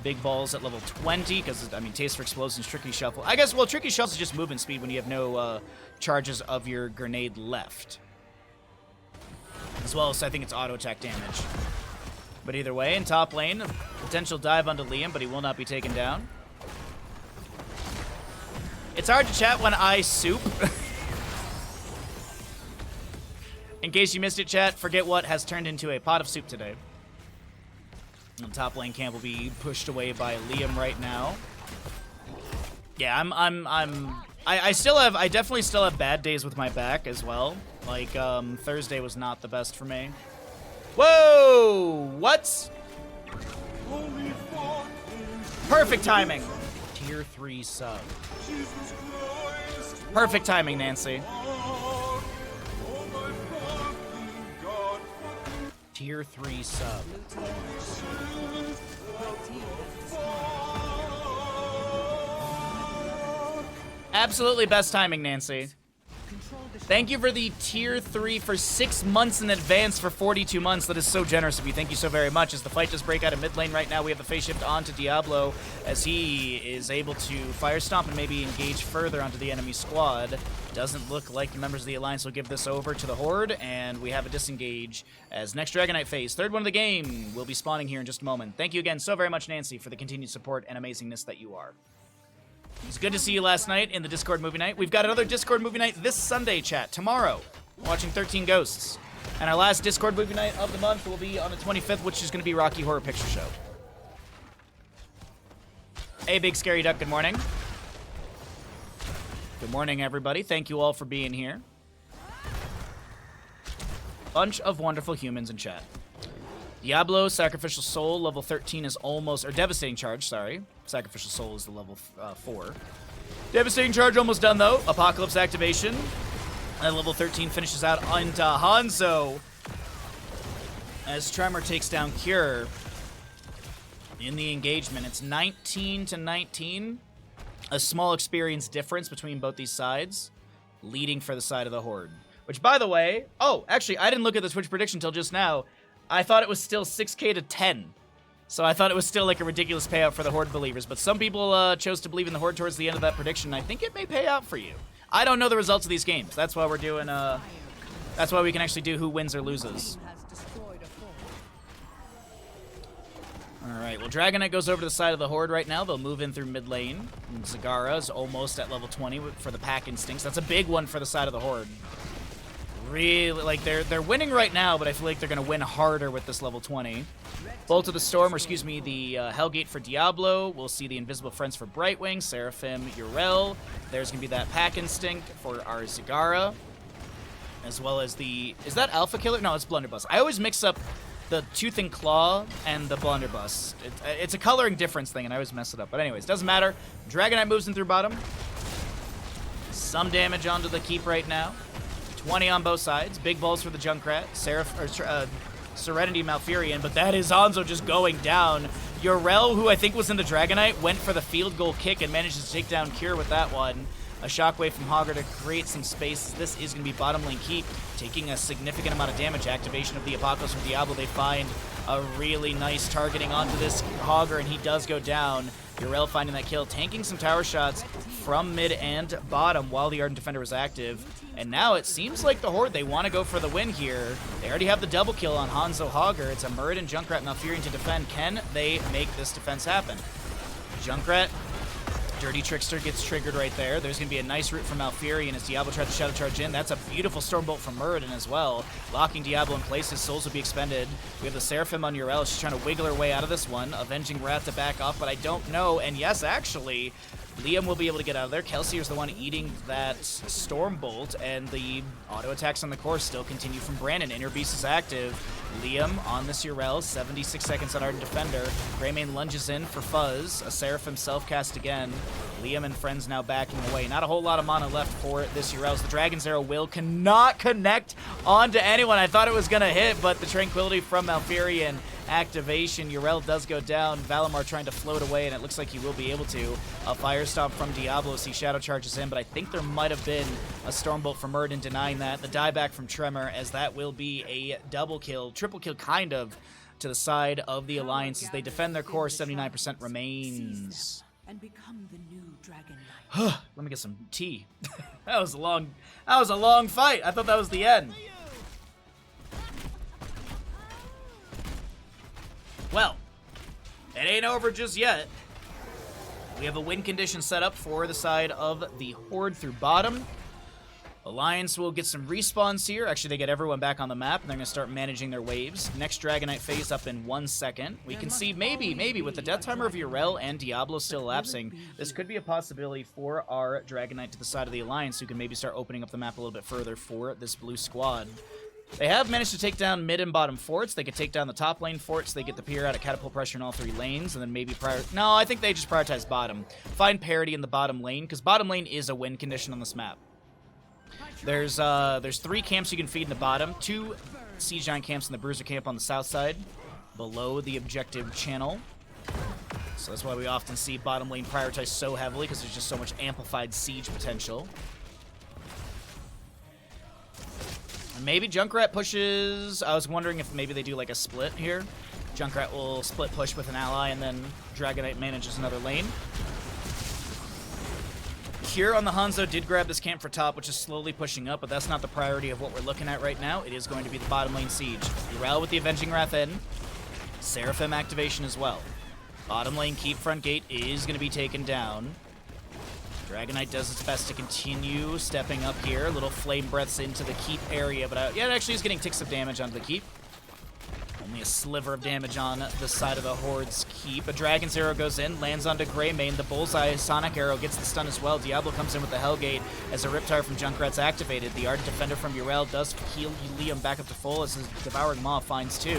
Speaker 2: Big Balls at level 20, because, I mean, Taste for Explosions, Tricky Shuffle. I guess, well, Tricky Shuffle is just movement speed when you have no charges of your grenade left. As well as, I think it's auto attack damage. But either way, in top lane, potential dive onto Liam, but he will not be taken down. It's hard to chat when I soup. In case you missed it, chat, forget what has turned into a pot of soup today. And top lane camp will be pushed away by Liam right now. Yeah, I definitely still have bad days with my back as well. Like, Thursday was not the best for me. Whoa! What? Perfect timing. Tier 3 sub. Perfect timing, Nancy. Tier 3 sub. Absolutely best timing, Nancy. Thank you for the tier 3 for 6 months in advance for 42 months. That is so generous of you. Thank you so very much. As the fight does break out of mid lane right now, we have the phase shift onto Diablo as he is able to fire stomp and maybe engage further onto the enemy squad. Doesn't look like the members of the Alliance will give this over to the Horde, and we have a disengage as next Dragonite phase, third one of the game, will be spawning here in just a moment. Thank you again so very much, Nancy, for the continued support and amazingness that you are. It's good to see you last night in the Discord movie night. We've got another Discord movie night this Sunday, chat. Tomorrow, watching 13 Ghosts. And our last Discord movie night of the month will be on the 25th, which is going to be Rocky Horror Picture Show. Hey, Big Scary Duck, good morning. Good morning, everybody. Thank you all for being here. Bunch of wonderful humans in chat. Diablo, Sacrificial Soul, level 13 is almost, or Devastating Charge, sorry. Sacrificial Soul is the level 4. Devastating Charge almost done, though. Apocalypse activation. And level 13 finishes out onto Hanzo. As Tremor takes down Cure. In the engagement, it's 19 to 19. A small experience difference between both these sides. Leading for the side of the Horde. Which, by the way, oh, actually, I didn't look at the Twitch prediction until just now. I thought it was still 6k to 10. So I thought it was still like a ridiculous payout for the Horde believers. But some people chose to believe in the Horde towards the end of that prediction. I think it may pay out for you. I don't know the results of these games. That's why we're doing, that's why we can actually do who wins or loses. Alright, well, Dragonite goes over to the side of the Horde right now. They'll move in through mid lane. And Zagara is almost at level 20 for the Pack Instincts. That's a big one for the side of the Horde. Really, like, they're winning right now, but I feel like they're going to win harder with this level 20. Bolt of the Storm, or excuse me, the Hellgate for Diablo. We'll see the Invisible Friends for Brightwing, Seraphim, Urel. There's going to be that Pack Instinct for our Zagara. as well as the... Is that Alpha Killer? No, it's Blunderbuss. I always mix up the Tooth and Claw and the Blunderbuss. It's a coloring difference thing, and I always mess it up. But anyways, doesn't matter. Dragonite moves in through bottom. Some damage onto the keep right now. 20 on both sides. Big balls for the Junkrat. Serenity Malfurion, but that is Hanzo just going down. Yorel, who I think was in the Dragonite, went for the field goal kick and managed to take down Cure with that one. A shockwave from Hogger to create some space. This is going to be bottom lane keep, taking a significant amount of damage. Activation of the Apocalypse from Diablo. They find a really nice targeting onto this Hogger, and he does go down. Yorel finding that kill, tanking some tower shots from mid and bottom while the Ardent Defender was active. And now it seems like the Horde, they want to go for the win here. They already have the double kill on Hanzo Hogger. It's a Muradin, Junkrat, Malfurion to defend. Can they make this defense happen? Junkrat, Dirty Trickster gets triggered right there. There's going to be a nice route from Malfurion as Diablo tries to Shadow Charge in. That's a beautiful Stormbolt from Muradin as well. Locking Diablo in place, his souls will be expended. We have the Seraphim on Yorel. She's trying to wiggle her way out of this one. Avenging Wrath to back off, but I don't know. And yes, actually, Liam will be able to get out of there. Kelsier's the one eating that Stormbolt, and the auto attacks on the core still continue from Brandon. Inner Beast is active. Liam on this Yorel, 76 seconds on Ardent Defender. Greymane lunges in for Fuzz. A Seraphim self-cast again. Liam and friends now backing away. Not a whole lot of mana left for this Yorel. The Dragon's Arrow will cannot connect onto anyone. I thought it was going to hit, but the Tranquility from Malfurion activation. Yorel does go down. Valimar trying to float away, and it looks like he will be able to. A Fire Stomp from Diablo. He Shadow Charges in, but I think there might have been a Stormbolt from Muradin denying that. The dieback from Tremor, as that will be a double kill, triple kill kind of, to the side of the Alliance as they defend their core. 79% remains.
Speaker 3: And become the new Dragon Knight.
Speaker 2: Let me get some tea. That was a long fight. I thought that was the end. Well, it ain't over just yet. We have a win condition set up for the side of the Horde through bottom. Alliance will get some respawns here. Actually, they get everyone back on the map, and they're going to start managing their waves. Next Dragonite phase up in 1 second. We can see maybe with the death timer of Yorel and Diablo still elapsing, this could be a possibility for our Dragonite to the side of the Alliance, who can maybe start opening up the map a little bit further for this blue squad. They have managed to take down mid and bottom forts. They could take down the top lane forts. They get the periodic catapult pressure in all 3 lanes, and then maybe No, I think they just prioritize bottom. Find parity in the bottom lane, because bottom lane is a win condition on this map. There's 3 camps you can feed in the bottom, 2 Siege Giant camps in the Bruiser camp on the south side, below the objective channel. So that's why we often see bottom lane prioritized so heavily, because there's just so much amplified siege potential. Maybe Junkrat pushes... I was wondering if maybe they do like a split here. Junkrat will split push with an ally, and then Dragonite manages another lane. Cure on the Hanzo did grab this camp for top, which is slowly pushing up, but that's not the priority of what we're looking at right now. It is going to be the bottom lane siege. Yorel with the Avenging Wrath in. Seraphim activation as well. Bottom lane keep front gate is going to be taken down. Dragonite does its best to continue stepping up here. Little flame breaths into the keep area, but yeah, it actually is getting ticks of damage onto the keep. Only a sliver of damage on the side of the Horde's keep. A Dragon's Arrow goes in, lands onto Greymane. The Bullseye Sonic Arrow gets the stun as well. Diablo comes in with the Hellgate as a Riptire from Junkrat's activated. The Ardent Defender from Yorel does heal Liam back up to full as his Devouring Maw finds 2.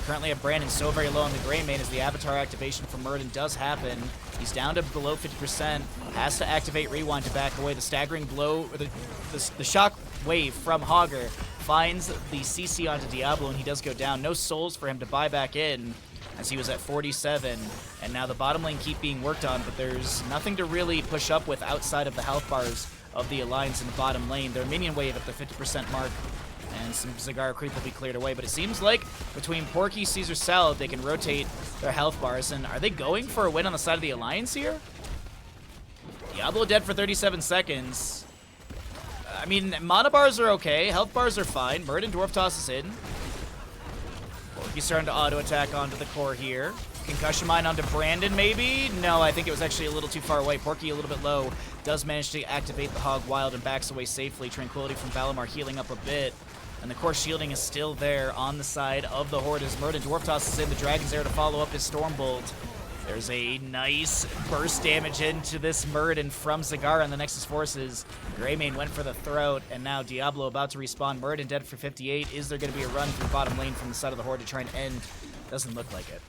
Speaker 2: Currently have Brandon so very low on the Greymane as the Avatar activation from Muradin does happen. He's down to below 50%. Has to activate Rewind to back away. The staggering blow, the shock wave from Hogger finds the CC onto Diablo, and he does go down. No souls for him to buy back in, as he was at 47. And now the bottom lane keep being worked on, but there's nothing to really push up with outside of the health bars of the Alliance in the bottom lane. Their minion wave at the 50% mark, and some Zagara creep will be cleared away. But it seems like between Porky, Caesar Salad, they can rotate their health bars. And are they going for a win on the side of the Alliance here? Diablo dead for 37 seconds. I mean, mana bars are okay. Health bars are fine. Muradin Dwarf tosses in. Porky's starting to auto-attack onto the core here. Concussion Mine onto Brandon, maybe? No, I think it was actually a little too far away. Porky a little bit low. Does manage to activate the Hog Wild and backs away safely. Tranquility from Valimar healing up a bit. And the core shielding is still there on the side of the Horde as Muradin Dwarf tosses in the Dragon's Air to follow up his Stormbolt. There's a nice burst damage into this Muradin from Zagara and the Nexus Forces. Greymane went for the throat, and now Diablo about to respawn. Muradin dead for 58. Is there going to be a run through bottom lane from the side of the Horde to try and end? Doesn't look like it.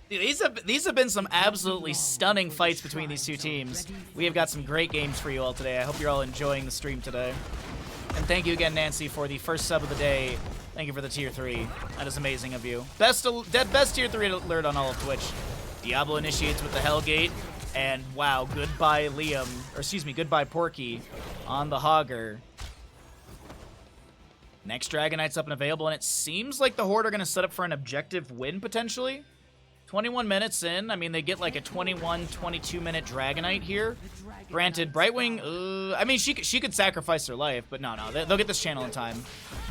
Speaker 2: These have been some absolutely stunning fights between these two teams. We have got some great games for you all today. I hope you're all enjoying the stream today. And thank you again, Nancy, for the first sub of the day. Thank you for the tier 3. That is amazing of you. Best tier 3 alert on all of Twitch. Diablo initiates with the Hellgate. And wow, goodbye Liam. Or excuse me, goodbye Porky on the Hogger. Next Dragon Knight's up and available, and it seems like the Horde are going to set up for an objective win, potentially. 21 minutes in. I mean, they get like a 21, 22-minute Dragon Knight here. Granted, Brightwing, I mean, she could sacrifice her life, but no, they'll get this channel in time.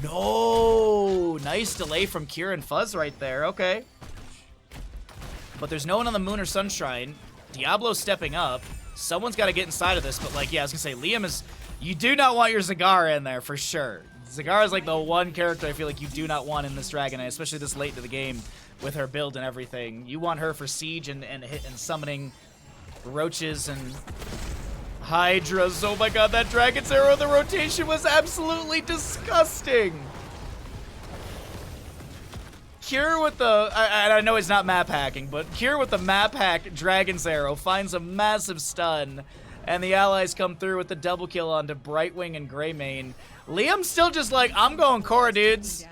Speaker 2: No! Nice delay from Kira and Fuzz right there. Okay. But there's no one on the Moon or Sunshrine. Diablo's stepping up. Someone's got to get inside of this, but like, yeah, I was going to say, Liam is... You do not want your Zagara in there, for sure. Zagara is like the one character I feel like you do not want in this Dragon Knight, especially this late into the game with her build and everything. You want her for siege and summoning roaches and hydras. Oh my god, that Dragon's Arrow, the rotation was absolutely disgusting. Cure with the, I know he's not map hacking, but Cure with the map hack Dragon's Arrow finds a massive stun, and the allies come through with the double kill onto Brightwing and Greymane. Liam's still just like, I'm going core, dudes.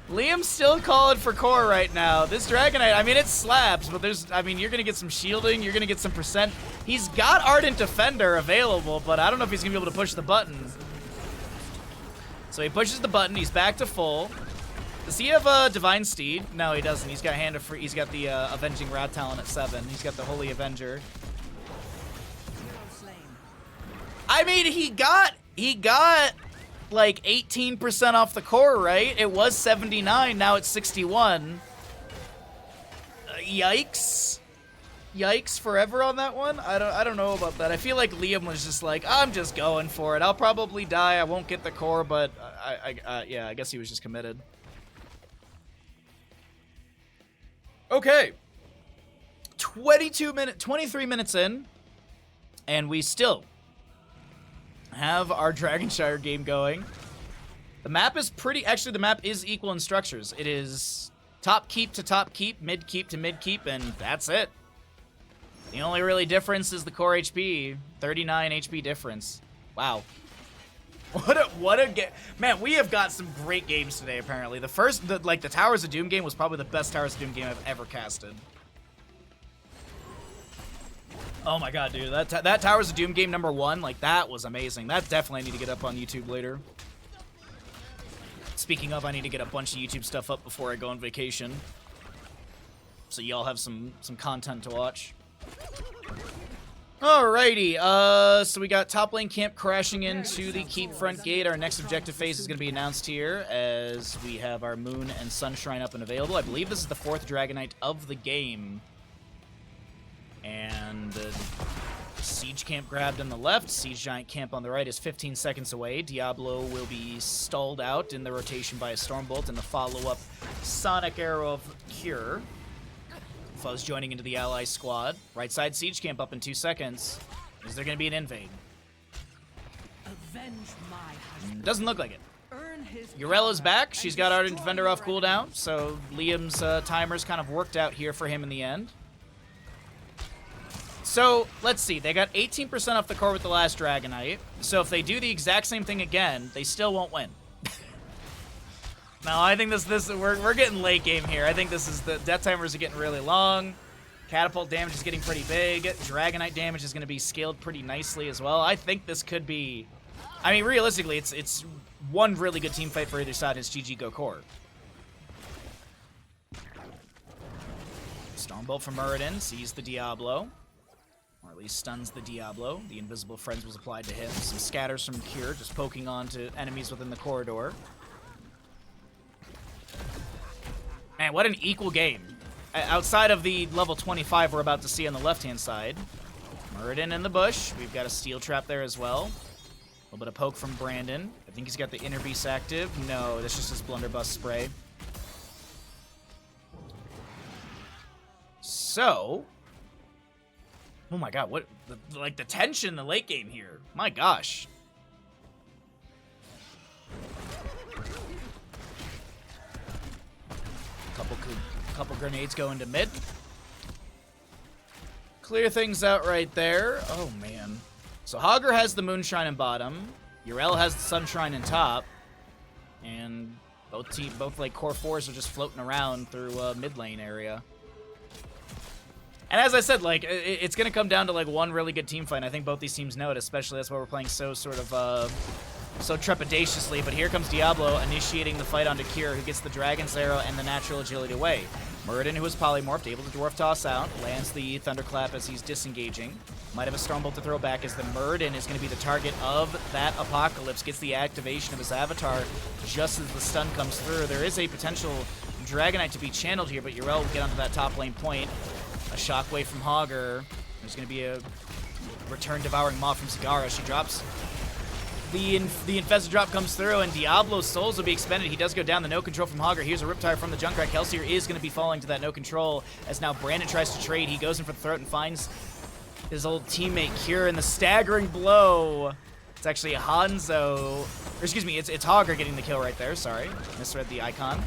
Speaker 2: Liam's still calling for core right now. This Dragon Knight, I mean, it slaps, but there's, I mean, you're going to get some shielding, you're going to get some percent. He's got Ardent Defender available, but I don't know if he's going to be able to push the button. So he pushes the button, he's back to full. Does he have a Divine Steed? No, he doesn't. He's got Hand of Free, he's got the Avenging Rat Talon at 7. He's got the Holy Avenger. I mean, he got like 18% off the core, right? It was 79, now it's 61. Yikes. Yikes forever on that one? I don't know about that. I feel like Liam was just like, I'm just going for it. I'll probably die. I won't get the core, but yeah, I guess he was just committed. Okay. 23 minutes in, and we still have our Dragonshire game going. The map is actually the map is equal in structures. It is top keep to top keep, mid keep to mid keep, and that's it. The only really difference is the core HP, 39 HP difference. Wow. What a game. Man, we have got some great games today, apparently. The Towers of Doom game was probably the best Towers of Doom game I've ever casted. Oh my god, dude. That Towers of Doom game #1, like, that was amazing. That definitely I need to get up on YouTube later. Speaking of, I need to get a bunch of YouTube stuff up before I go on vacation. So y'all have some content to watch. Alrighty, so we got top lane camp crashing into the keep front gate. Our next objective phase is going to be announced here as we have our Moon and Sunshrine up and available. I believe this is the 4th Dragon Knight of the game. And Siege Camp grabbed on the left. Siege Giant Camp on the right is 15 seconds away. Diablo will be stalled out in the rotation by a Stormbolt and the follow-up Sonic Arrow of Cure. Fuzz joining into the ally squad. Right side Siege Camp up in 2 seconds. Is there going to be an invade? Doesn't look like it. Urella's back. She's got Ardent Defender off cooldown, so Liam's timer's kind of worked out here for him in the end. So, let's see. They got 18% off the core with the last Dragon Knight. So if they do the exact same thing again, they still won't win. No, I think we're getting late game here. I think this is the death timers are getting really long. Catapult damage is getting pretty big. Dragon Knight damage is going to be scaled pretty nicely as well. I think this could be, I mean, realistically, it's one really good team fight for either side. It's GG go core. Stormbolt from Muradin sees the Diablo. Or at least stuns the Diablo. The Invisible Friends was applied to him. Some scatters from Cure, just poking on to enemies within the corridor. Man, what an equal game. Outside of the level 25 we're about to see on the left-hand side. Muradin in the bush. We've got a steel trap there as well. A little bit of poke from Brandon. I think he's got the Inner Beast active. No, that's just his Blunderbuss spray. So... Oh my god, what... like, the tension in the late game here. My gosh. Couple grenades go into mid. Clear things out right there. Oh, man. So Hogger has the Moonshine in bottom. Yrel has the Sunshrine in top. And both like core 4s are just floating around through mid lane area. And as I said, like, it's going to come down to like one really good team fight. I think both these teams know it, especially that's why we're playing so sort of so trepidatiously. But here comes Diablo initiating the fight onto Kira, who gets the Dragon's Arrow and the Natural Agility away. Muradin, who is polymorphed, able to Dwarf Toss out, lands the Thunderclap as he's disengaging. Might have a Stormbolt to throw back as the Muradin is going to be the target of that Apocalypse. Gets the activation of his avatar just as the stun comes through. There is a potential Dragonite to be channeled here, but Yrel will get onto that top lane point. A Shockwave from Hogger. There's going to be a Return Devouring Maw from Zagara. She drops. The Infested Drop comes through, and Diablo's souls will be expended. He does go down. The no control from Hogger. Here's a Riptire from the Junkrat. Kelsier is going to be falling to that no control, as now Brandon tries to trade. He goes in for the throat and finds his old teammate Kira in the staggering blow. It's actually Hanzo. Or excuse me, it's Hogger getting the kill right there. Sorry. Misread the icon.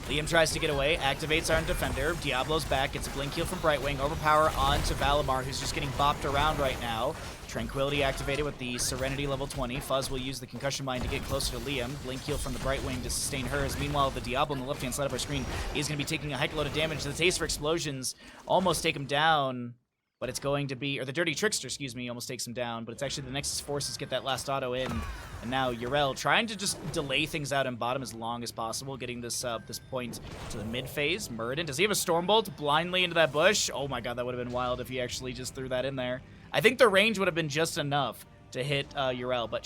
Speaker 2: Liam tries to get away, activates Iron Defender. Diablo's back, gets a Blink Heal from Brightwing. Overpower onto Valimar, who's just getting bopped around right now. Tranquility activated with the Serenity level 20. Fuzz will use the Concussion Mine to get closer to Liam. Blink Heal from the Brightwing to sustain hers. Meanwhile, the Diablo on the left-hand side of our screen is going to be taking a hike load of damage. The Taste for Explosions almost take him down, but it's going to be... Or the Dirty Trickster, excuse me, almost takes him down, but it's actually the Nexus Forces get that last auto in. And now Yrel trying to just delay things out in bottom as long as possible, getting this this point to the mid phase. Muradin, does he have a Stormbolt blindly into that bush? Oh my god, that would have been wild if he actually just threw that in there. I think the range would have been just enough to hit Yrel, but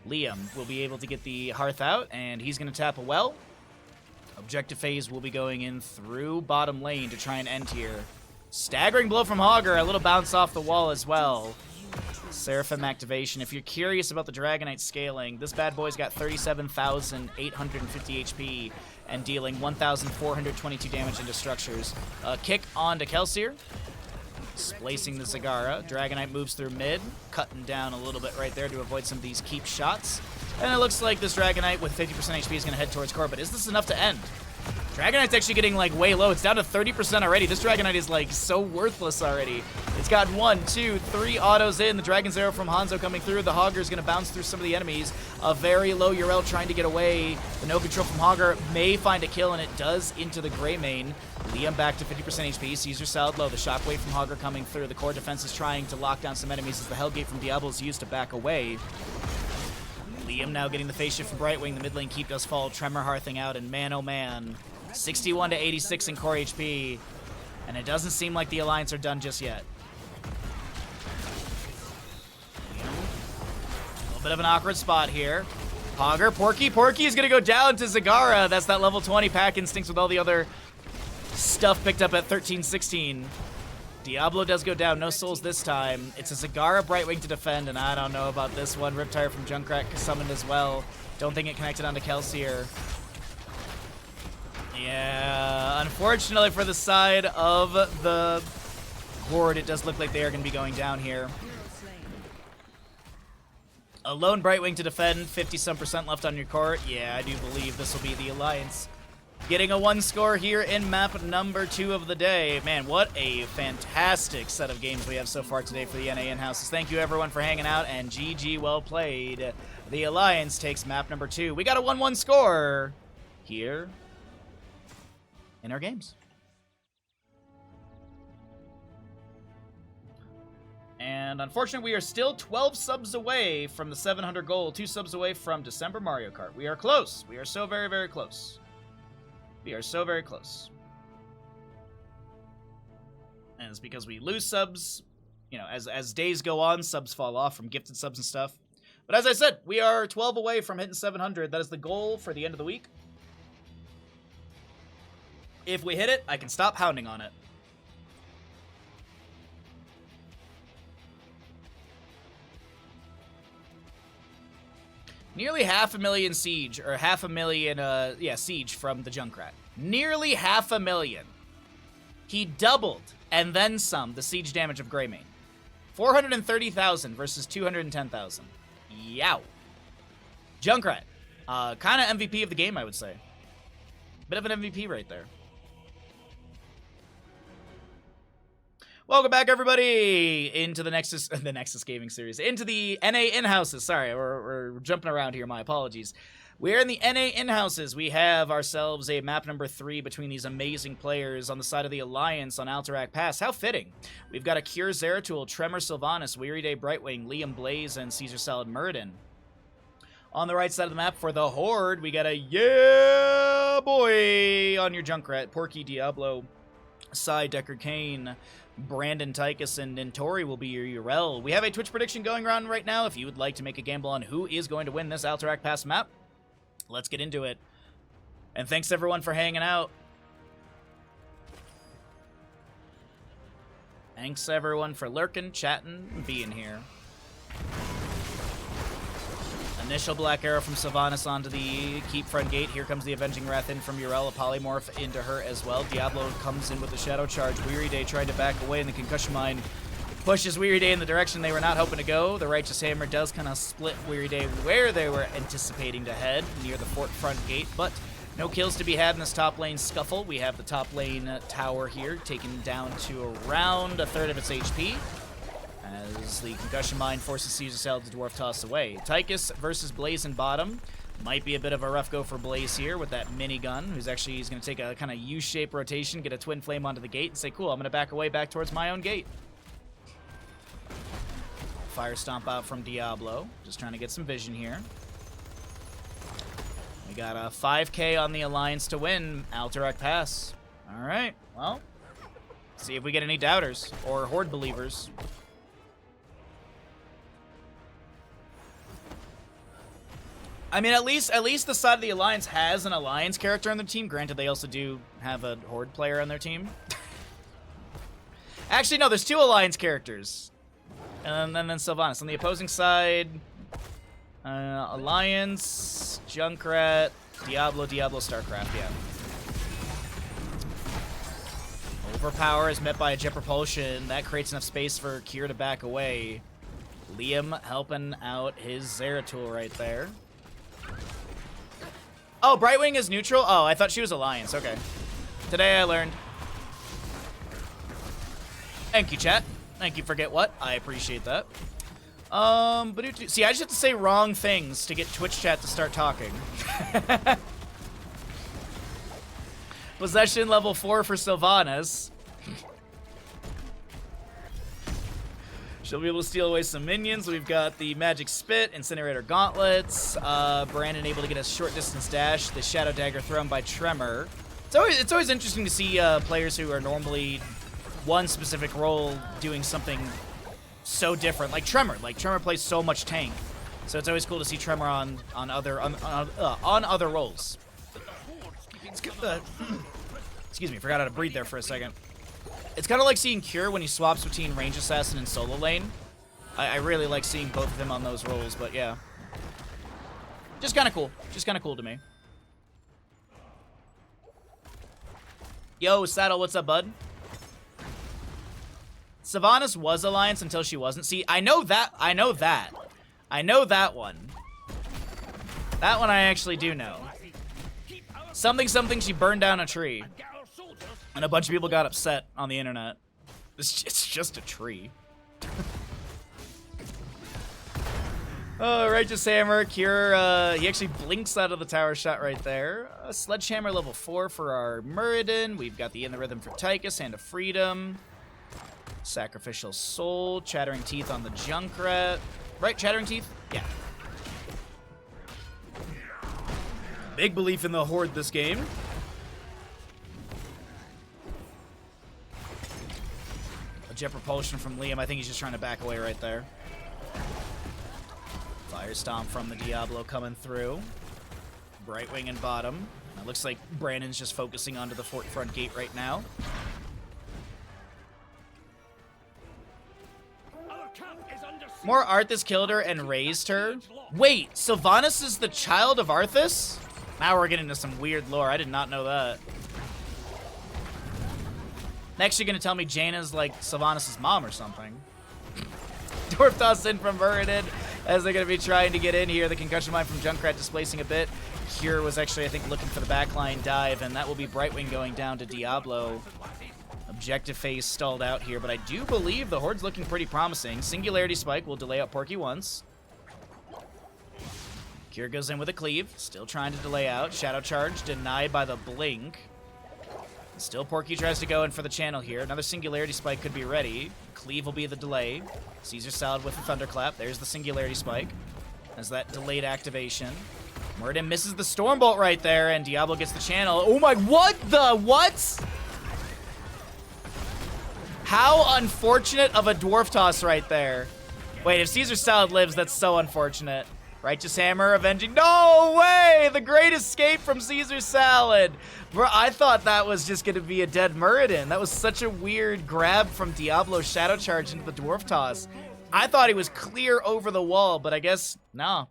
Speaker 2: Liam, will be able to get the Hearth out, and he's going to tap a well. Objective phase will be going in through bottom lane to try and end here. Staggering blow from Hogger, a little bounce off the wall as well. Seraphim activation. If you're curious about the Dragonite scaling, this bad boy's got 37,850 HP and dealing 1,422 damage into structures. Kick on to Kelsier. Displacing the Zagara. Dragonite moves through mid, cutting down a little bit right there to avoid some of these keep shots. And it looks like this Dragonite with 50% HP is going to head towards core, but is this enough to end? Dragonite's actually getting, like, way low. It's down to 30% already. This Dragonite is, like, so worthless already. It's got 1, 2, 3 autos in. The Dragon's Arrow from Hanzo coming through. The Hogger's going to bounce through some of the enemies. A very low Yrel trying to get away. The no control from Hogger may find a kill, and it does into the Greymane. Liam back to 50% HP. Caesar salad low. The Shockwave from Hogger coming through. The core defense is trying to lock down some enemies as the Hellgate from Diablo is used to back away. Liam now getting the face shift from Brightwing. The mid lane keep does fall. Tremor hearthing out, and man, oh man. 61 to 86 in core HP, and it doesn't seem like the Alliance are done just yet. A little bit of an awkward spot here. Hogger, Porky is gonna go down to Zagara. That's that level 20 pack instincts with all the other stuff picked up at 13-16. Diablo does go down, no souls this time. It's a Zagara Brightwing to defend, and I don't know about this one. Riptire from Junkrat summoned as well. Don't think it connected onto Kelsier. Yeah, unfortunately for the side of the Horde, it does look like they are going to be going down here. A lone Brightwing to defend, 50-some% left on your court. Yeah, I do believe this will be the Alliance. Getting a 1 score here in map number 2 of the day. Man, what a fantastic set of games we have so far today for the NA in-houses. Thank you everyone for hanging out, and GG, well played. The Alliance takes map number 2. We got a 1-1 score here in our games. And unfortunately, we are still 12 subs away from the 700 goal, 2 subs away from December Mario Kart. We are close. We are so very, very close. We are so very close. And it's because we lose subs. You know, as days go on, subs fall off from gifted subs and stuff. But as I said, we are 12 away from hitting 700. That is the goal for the end of the week. If we hit it, I can stop hounding on it. Nearly 500,000 siege, or 500,000, siege from the Junkrat. Nearly 500,000. He doubled, and then some, the siege damage of Greymane. 430,000 versus 210,000. Yow. Junkrat. Kind of MVP of the game, I would say. Bit of an MVP right there. Welcome back, everybody, into the Nexus Gaming Series, into the NA in-houses. Sorry, we're jumping around here. My apologies. We're in the NA in-houses. We have ourselves a map number 3 between these amazing players on the side of the Alliance on Alterac Pass. How fitting. We've got a Cure Zeratul, Tremor Sylvanas, Weary Day Brightwing, Liam Blaze, and Caesar Salad Muradin. On the right side of the map for the Horde, we got a yeah boy on your Junkrat, Porky Diablo, Psy Decker Kane, Brandon Tychus, and Nintori will be your URL. We have a Twitch prediction going around right now. If you would like to make a gamble on who is going to win this Alterac Pass map, let's get into it. And thanks everyone for hanging out. Thanks everyone for lurking, chatting, and being here. Initial black arrow from Sylvanas onto the keep front gate. Here comes the Avenging Wrath in from Urel, a polymorph into her as well. Diablo comes in with the Shadow Charge. Weary Day tried to back away, and the Concussion Mine pushes Weary Day in the direction they were not hoping to go. The Righteous Hammer does kind of split Weary Day where they were anticipating to head, near the fort front gate, but no kills to be had in this top lane scuffle. We have the top lane tower here, taken down to around a third of its HP. As the Concussion Mine forces Caesar Salad to Dwarf toss away. Tychus versus Blaze in bottom. Might be a bit of a rough go for Blaze here with that minigun, he's going to take a kind of U-shaped rotation, get a Twin Flame onto the gate, and say, cool, I'm going to back away back towards my own gate. Fire Stomp out from Diablo. Just trying to get some vision here. We got a 5K on the Alliance to win Alterac Pass. Alright, well, see if we get any doubters or Horde believers. I mean, at least the side of the Alliance has an Alliance character on their team. Granted, they also do have a Horde player on their team. Actually, no, there's 2 Alliance characters. And then Sylvanas. On the opposing side, Alliance, Junkrat, Diablo, StarCraft, yeah. Overpower is met by a Jet Propulsion. That creates enough space for Kier to back away. Liam helping out his Zeratul right there. Oh, Brightwing is neutral? Oh, I thought she was Alliance. Okay. Today I learned. Thank you, chat. Thank you for get what? I appreciate that. See, I just have to say wrong things to get Twitch chat to start talking. Possession level 4 for Sylvanas. She'll be able to steal away some minions. We've got the Magic Spit, Incinerator Gauntlets, Brandon able to get a short distance dash, the Shadow Dagger thrown by Tremor. It's always interesting to see players who are normally one specific role doing something so different. Like Tremor. Like Tremor plays so much tank. So it's always cool to see Tremor on other roles. Excuse me, forgot how to breathe there for a second. It's kind of like seeing Cure when he swaps between Range Assassin and Solo Lane. I really like seeing both of them on those roles, but yeah. Just kind of cool. Just kind of cool to me. Yo, Saddle, what's up, bud? Sylvanas was Alliance until she wasn't. See, I know that. I know that one. That one I actually do know. Something, she burned down a tree. And a bunch of people got upset on the internet. It's just a tree. Oh, Righteous Hammer, Cure, he actually blinks out of the tower shot right there. Sledgehammer level 4 for our Muradin. We've got the In the Rhythm for Tychus, Hand of Freedom. Sacrificial Soul, Chattering Teeth on the Junkrat. Right, Chattering Teeth? Yeah. Big belief in the Horde this game. Jet Propulsion from Liam. I think he's just trying to back away right there. Fire Stomp from the Diablo coming through. Brightwing in bottom. It looks like Brandon's just focusing onto the fort front gate right now. More Arthas killed her and raised her. Wait, Sylvanas is the child of Arthas? Now we're getting into some weird lore. I did not know that. Next, you're gonna tell me Jaina's like Sylvanas' mom or something. Dwarf toss in from Muradin as they're gonna be trying to get in here. The concussion mine from Junkrat displacing a bit. Cure was actually, I think, looking for the backline dive, and that will be Brightwing going down to Diablo. Objective phase stalled out here, but I do believe the Horde's looking pretty promising. Singularity Spike will delay out Porky once. Cure goes in with a cleave, still trying to delay out. Shadow Charge denied by the blink. Still Porky tries to go in for the channel here. Another Singularity Spike could be ready. Cleave will be the delay. Caesar Salad with the Thunderclap. There's the Singularity Spike as that delayed activation. Muradin misses the Stormbolt right there, and Diablo gets the channel. Oh my, what? How unfortunate of a Dwarf Toss right there. Wait, if Caesar Salad lives, that's so unfortunate. Righteous Hammer avenging. No way! The great escape from Caesar Salad. Bro, I thought that was just going to be a dead Muradin. That was such a weird grab from Diablo Shadow Charge into the Dwarf Toss. I thought he was clear over the wall, but I guess, no.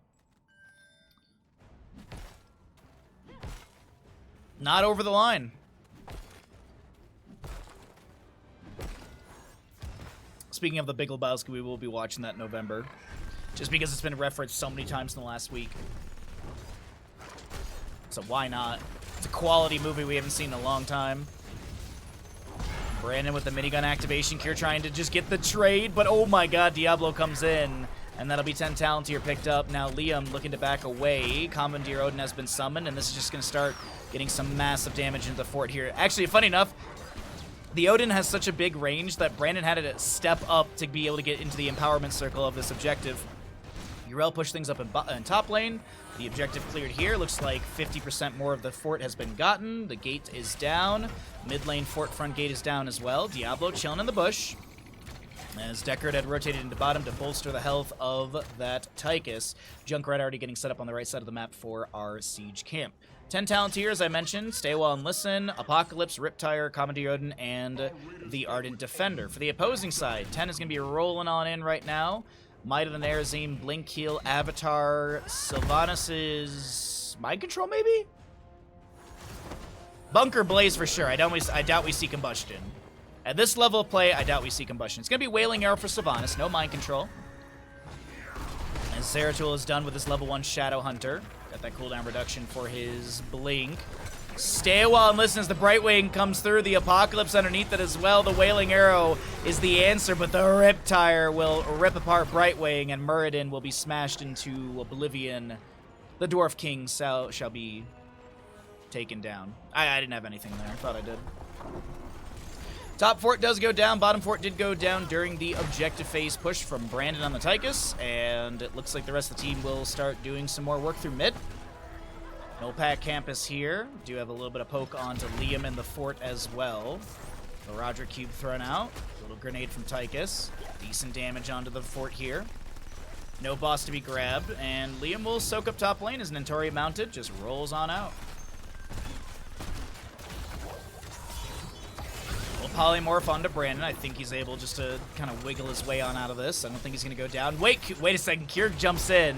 Speaker 2: Not over the line. Speaking of the Big Lebowski, we will be watching that in November. Just because it's been referenced so many times in the last week. So why not? It's a quality movie we haven't seen in a long time. Brandon with the minigun activation. Cure trying to just get the trade, but oh my god, Diablo comes in. And that'll be 10 talent here picked up. Now Liam looking to back away. Commandeer Odin has been summoned, and this is just going to start getting some massive damage into the fort here. Actually, funny enough, the Odin has such a big range that Brandon had to step up to be able to get into the empowerment circle of this objective. Yrel pushed things up in top lane. The objective cleared here. Looks like 50% more of the fort has been gotten. The gate is down. Mid lane fort front gate is down as well. Diablo chilling in the bush, as Deckard had rotated into bottom to bolster the health of that Tychus. Junkrat already getting set up on the right side of the map for our siege camp. 10 talent here, as I mentioned. Stay Well and Listen, Apocalypse, Riptire, Commandeer Odin, and the Ardent Defender. For the opposing side, 10 is going to be rolling on in right now. Might of the Nerazim, Blink Heal, Avatar, Sylvanas' Mind Control, maybe? Bunker Blaze for sure. I doubt we see Combustion. At this level of play, I doubt we see Combustion. It's going to be Wailing Arrow for Sylvanas, no Mind Control. And Zeratul is done with his level 1 Shadow Hunter. Got that cooldown reduction for his Blink. Stay a while and listen as the Brightwing comes through. The Apocalypse underneath it as well. The Wailing Arrow is the answer, but the Riptire will rip apart Brightwing, and Muradin will be smashed into oblivion. The Dwarf King shall be taken down. I didn't have anything there. I thought I did. Top fort does go down. Bottom fort did go down during the objective phase push from Brandon on the Tychus, and it looks like the rest of the team will start doing some more work through mid. No pack campus here. Do have a little bit of poke onto Liam in the fort as well. The Roderick Cube thrown out. A little grenade from Tychus. Decent damage onto the fort here. No boss to be grabbed, and Liam will soak up top lane as Nentori mounted just rolls on out. We'll polymorph onto Brandon. I think he's able just to kind of wiggle his way on out of this. I don't think he's going to go down. Wait a second. Cure jumps in.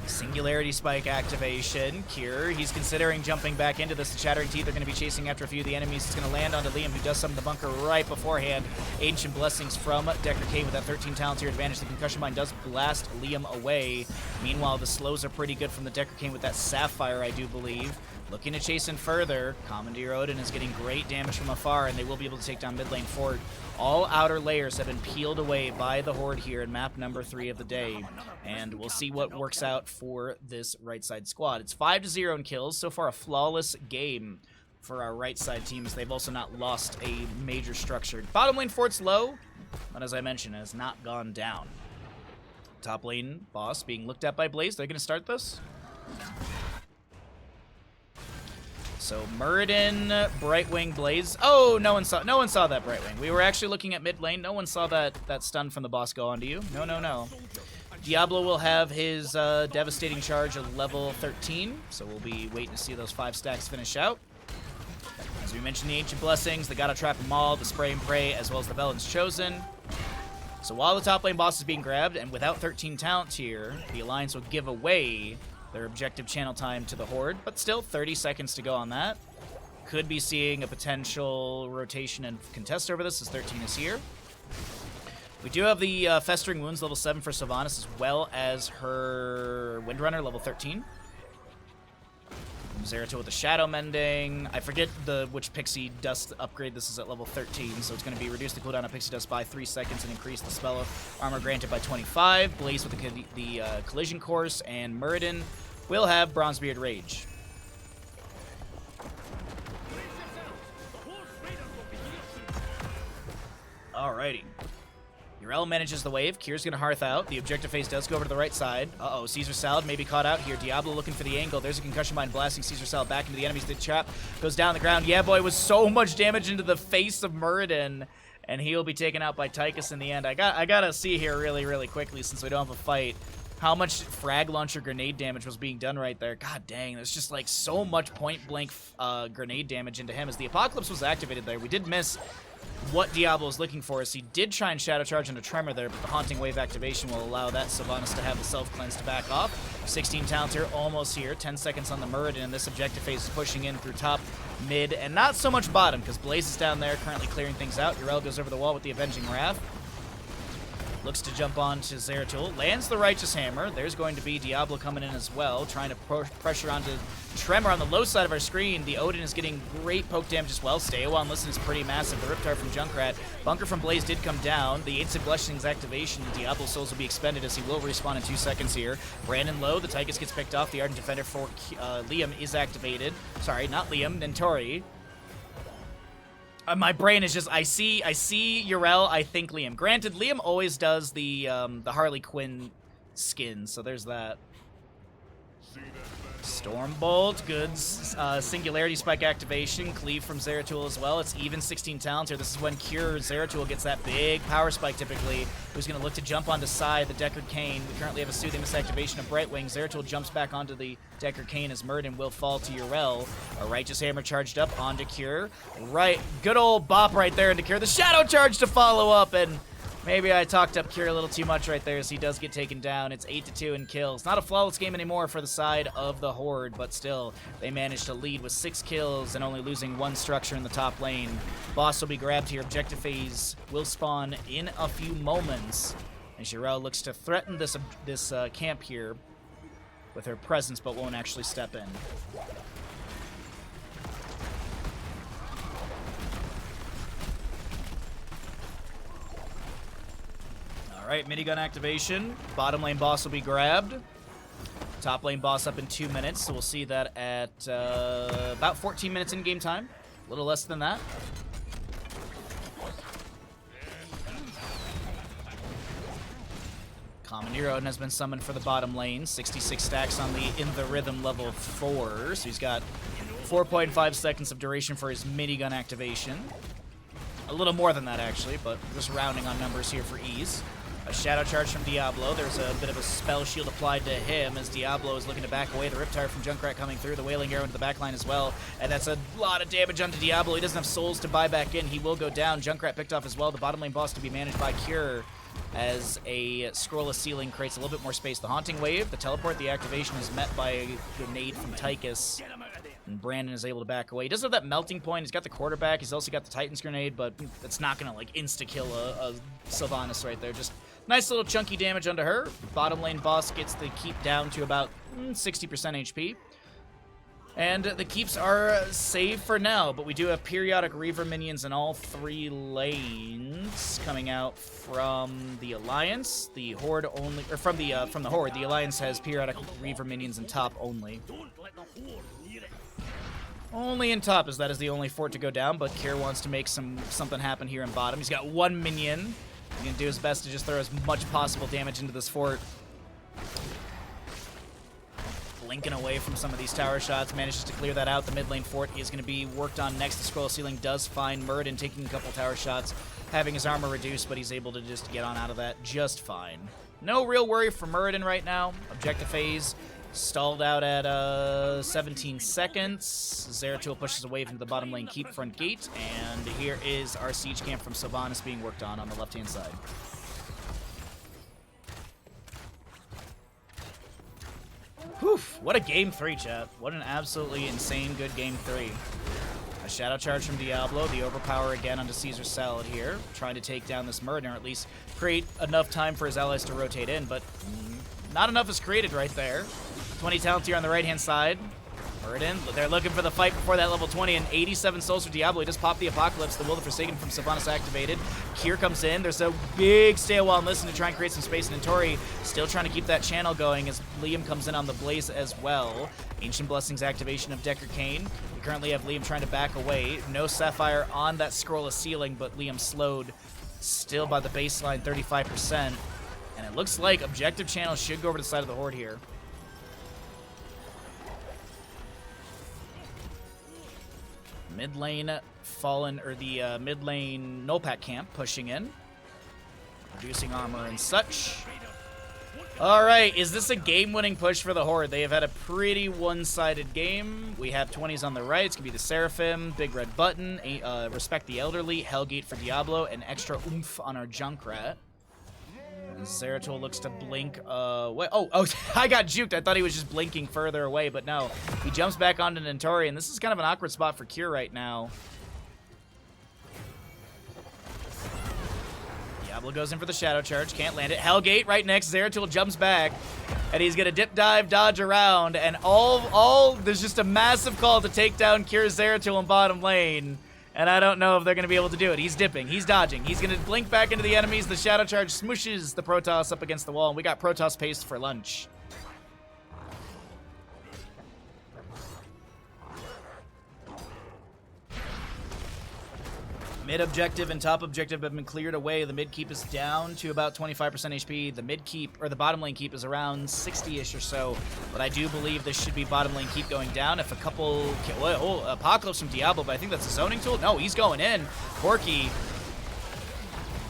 Speaker 2: Singularity Spike activation. Cure, he's considering jumping back into this. The Chattering Teeth are going to be chasing after a few of the enemies. It's going to land onto Liam, who does summon the bunker right beforehand. Ancient Blessings from Decker K with that 13 talent tier advantage. The Concussion Mine does blast Liam away. Meanwhile, the slows are pretty good from the Decker King with that Sapphire, I do believe. Looking to chase in further. Commandeer Odin is getting great damage from afar, and they will be able to take down mid lane fort. All outer layers have been peeled away by the Horde here in map number 3 of the day, and we'll see what works out for this right side squad. It's 5-0 in kills. So far, a flawless game for our right side teams. They've also not lost a major structure. Bottom lane fort's low, but as I mentioned, has not gone down. Top lane boss being looked at by Blaze. They're going to start this. So Muradin, Brightwing, Blaze. Oh, no one saw that Brightwing. We were actually looking at mid lane. No one saw that stun from the boss go onto you. No. Diablo will have his devastating charge at level 13, so we'll be waiting to see those 5 stacks finish out. As we mentioned, the Ancient Blessings, the Gotta Trap them all, the Spray and Pray, as well as the Velen's Chosen. So while the top lane boss is being grabbed, and without 13 talent tier, the Alliance will give away their objective channel time to the Horde, but still 30 seconds to go on that. Could be seeing a potential rotation and contest over this as 13 is here. We do have the Festering Wounds level 7 for Sylvanas, as well as her Windrunner level 13. Zeratul with the Shadow Mending. I forget which Pixie Dust upgrade this is at level 13, so it's going to be reduce the cooldown of Pixie Dust by 3 seconds and increase the spell armor granted by 25. Blaze with the Collision Course, and Muradin will have Bronzebeard Rage. Alrighty. Yrel manages the wave. Kyr's going to Hearth out. The objective phase does go over to the right side. Uh-oh, Caesar Salad may be caught out here. Diablo looking for the angle. There's a Concussion Mine blasting Caesar Salad back into the enemies. The trap goes down the ground. Yeah, boy, was so much damage into the face of Muradin, and he'll be taken out by Tychus in the end. I gotta see here really, really quickly, since we don't have a fight, how much frag launcher grenade damage was being done right there. God dang, there's just like so much point-blank grenade damage into him as the Apocalypse was activated there. We did miss what Diablo is looking for, is he did try and Shadow Charge into Tremor there, but the Haunting Wave activation will allow that Sylvanas to have the self-cleanse to back off. 16 talents here, almost here. 10 seconds on the Muradin, and this objective phase is pushing in through top, mid, and not so much bottom, because Blaze is down there currently clearing things out. Yrel goes over the wall with the Avenging Wrath. Looks to jump on to Zeratul. Lands the Righteous Hammer. There's going to be Diablo coming in as well, trying to pressure onto Tremor on the low side of our screen. The Odin is getting great poke damage as well. Stay While and Listen is pretty massive. The Riptide from Junkrat. Bunker from Blaze did come down. The Aids of Blessing's activation. Diablo's souls will be expended as he will respawn in 2 seconds here. Brandon low. The Tychus gets picked off. The Ardent Defender for Liam is activated. Sorry, not Liam. Nentori. My brain is just, I see Yrel, I think Liam. Granted, Liam always does the Harley Quinn skin, so there's that. Stormbolt, good Singularity Spike activation. Cleave from Zeratul as well. It's even 16 talents here. This is when Cure Zeratul gets that big power spike typically. Who's going to look to jump onto Sai, the Deckard Cain. We currently have a Soothing Mist activation of Brightwing. Zeratul jumps back onto the Deckard Cain as Muradin will fall to Yrel. A Righteous Hammer charged up onto Cure. Right, good old bop right there into Cure. The Shadow Charge to follow up, and maybe I talked up Cure a little too much right there as he does get taken down. It's 8-2 in kills. Not a flawless game anymore for the side of the Horde, but still, they managed to lead with 6 kills and only losing 1 structure in the top lane. Boss will be grabbed here. Objective phase will spawn in a few moments. And Yrel looks to threaten this camp here with her presence, but won't actually step in. Alright, minigun activation. Bottom lane boss will be grabbed. Top lane boss up in 2 minutes, so we'll see that at about 14 minutes in game time. A little less than that. Common Hero has been summoned for the bottom lane. 66 stacks on the In the Rhythm level 4, so he's got 4.5 seconds of duration for his minigun activation. A little more than that, actually, but just rounding on numbers here for ease. A Shadow Charge from Diablo. There's a bit of a spell shield applied to him as Diablo is looking to back away. The Riptide from Junkrat coming through. The Wailing Arrow into the backline as well. And that's a lot of damage onto Diablo. He doesn't have souls to buy back in. He will go down. Junkrat picked off as well. The bottom lane boss to be managed by Cure as a Scrollless Ceiling creates a little bit more space. The Haunting Wave, the Teleport, the activation is met by a grenade from Tychus. And Brandon is able to back away. He does have that Melting Point. He's got the quarterback. He's also got the Titan's Grenade, but it's not going to, like, insta-kill a Sylvanas right there. Just nice little chunky damage onto her. Bottom lane boss gets the keep down to about 60% HP. And the keeps are safe for now, but we do have periodic Reaver minions in all 3 lanes coming out from the Alliance. The Horde only, or from the Horde. The Alliance has periodic Reaver minions in top only. Only in top, as that is the only fort to go down, but Kier wants to make something happen here in bottom. He's got 1 minion. He's going to do his best to just throw as much possible damage into this fort. Blinking away from some of these tower shots, manages to clear that out. The mid lane fort is going to be worked on next. The Scroll Ceiling does find Muradin taking a couple tower shots, having his armor reduced, but he's able to just get on out of that just fine. No real worry for Muradin right now. Objective phase stalled out at 17 seconds. Zeratul pushes a wave into the bottom lane keep front gate, and here is our siege camp from Sylvanas being worked on the left-hand side. Whew, what a game 3, chat. What an absolutely insane good game 3. A Shadow Charge from Diablo, the overpower again onto Caesar Salad here, trying to take down this Murden, or at least create enough time for his allies to rotate in, but not enough is created right there. 20 talents here on the right-hand side. Murden, they're looking for the fight before that level 20, and 87 souls for Diablo. He just popped the Apocalypse, the Will of the Forsaken from Sylvanas activated. Kier comes in. There's a big stay a while and listen to try and create some space, and Tori still trying to keep that channel going as Liam comes in on the Blaze as well. Ancient Blessings activation of Decker Kane. We currently have Liam trying to back away. No Sapphire on that scroll of ceiling, but Liam slowed still by the baseline 35%. And it looks like objective channel should go over to the side of the Horde here. Mid lane Fallen, or the mid lane Nullpack camp pushing in. Reducing armor and such. Alright, is this a game-winning push for the Horde? They have had a pretty one-sided game. We have 20s on the right. It's going to be the Seraphim, Big Red Button, Respect the Elderly, Hellgate for Diablo, and extra oomph on our Junkrat. Zeratul looks to blink. Wait, oh, I got juked. I thought he was just blinking further away, but no. He jumps back onto Nentori, and this is kind of an awkward spot for Cure right now. Diablo goes in for the Shadow Charge, can't land it. Hellgate right next. Zeratul jumps back, and he's gonna dip, dive, dodge around, and there's just a massive call to take down Cure Zeratul in bottom lane. And I don't know if they're going to be able to do it. He's dipping. He's dodging. He's going to blink back into the enemies. The Shadow Charge smooshes the Protoss up against the wall. And we got Protoss paste for lunch. Mid objective and top objective have been cleared away. The mid keep is down to about 25% HP. The mid keep, or the bottom lane keep, is around 60-ish or so. But I do believe this should be bottom lane keep going down. If a couple... Apocalypse from Diablo, but I think that's a zoning tool. No, he's going in. Corki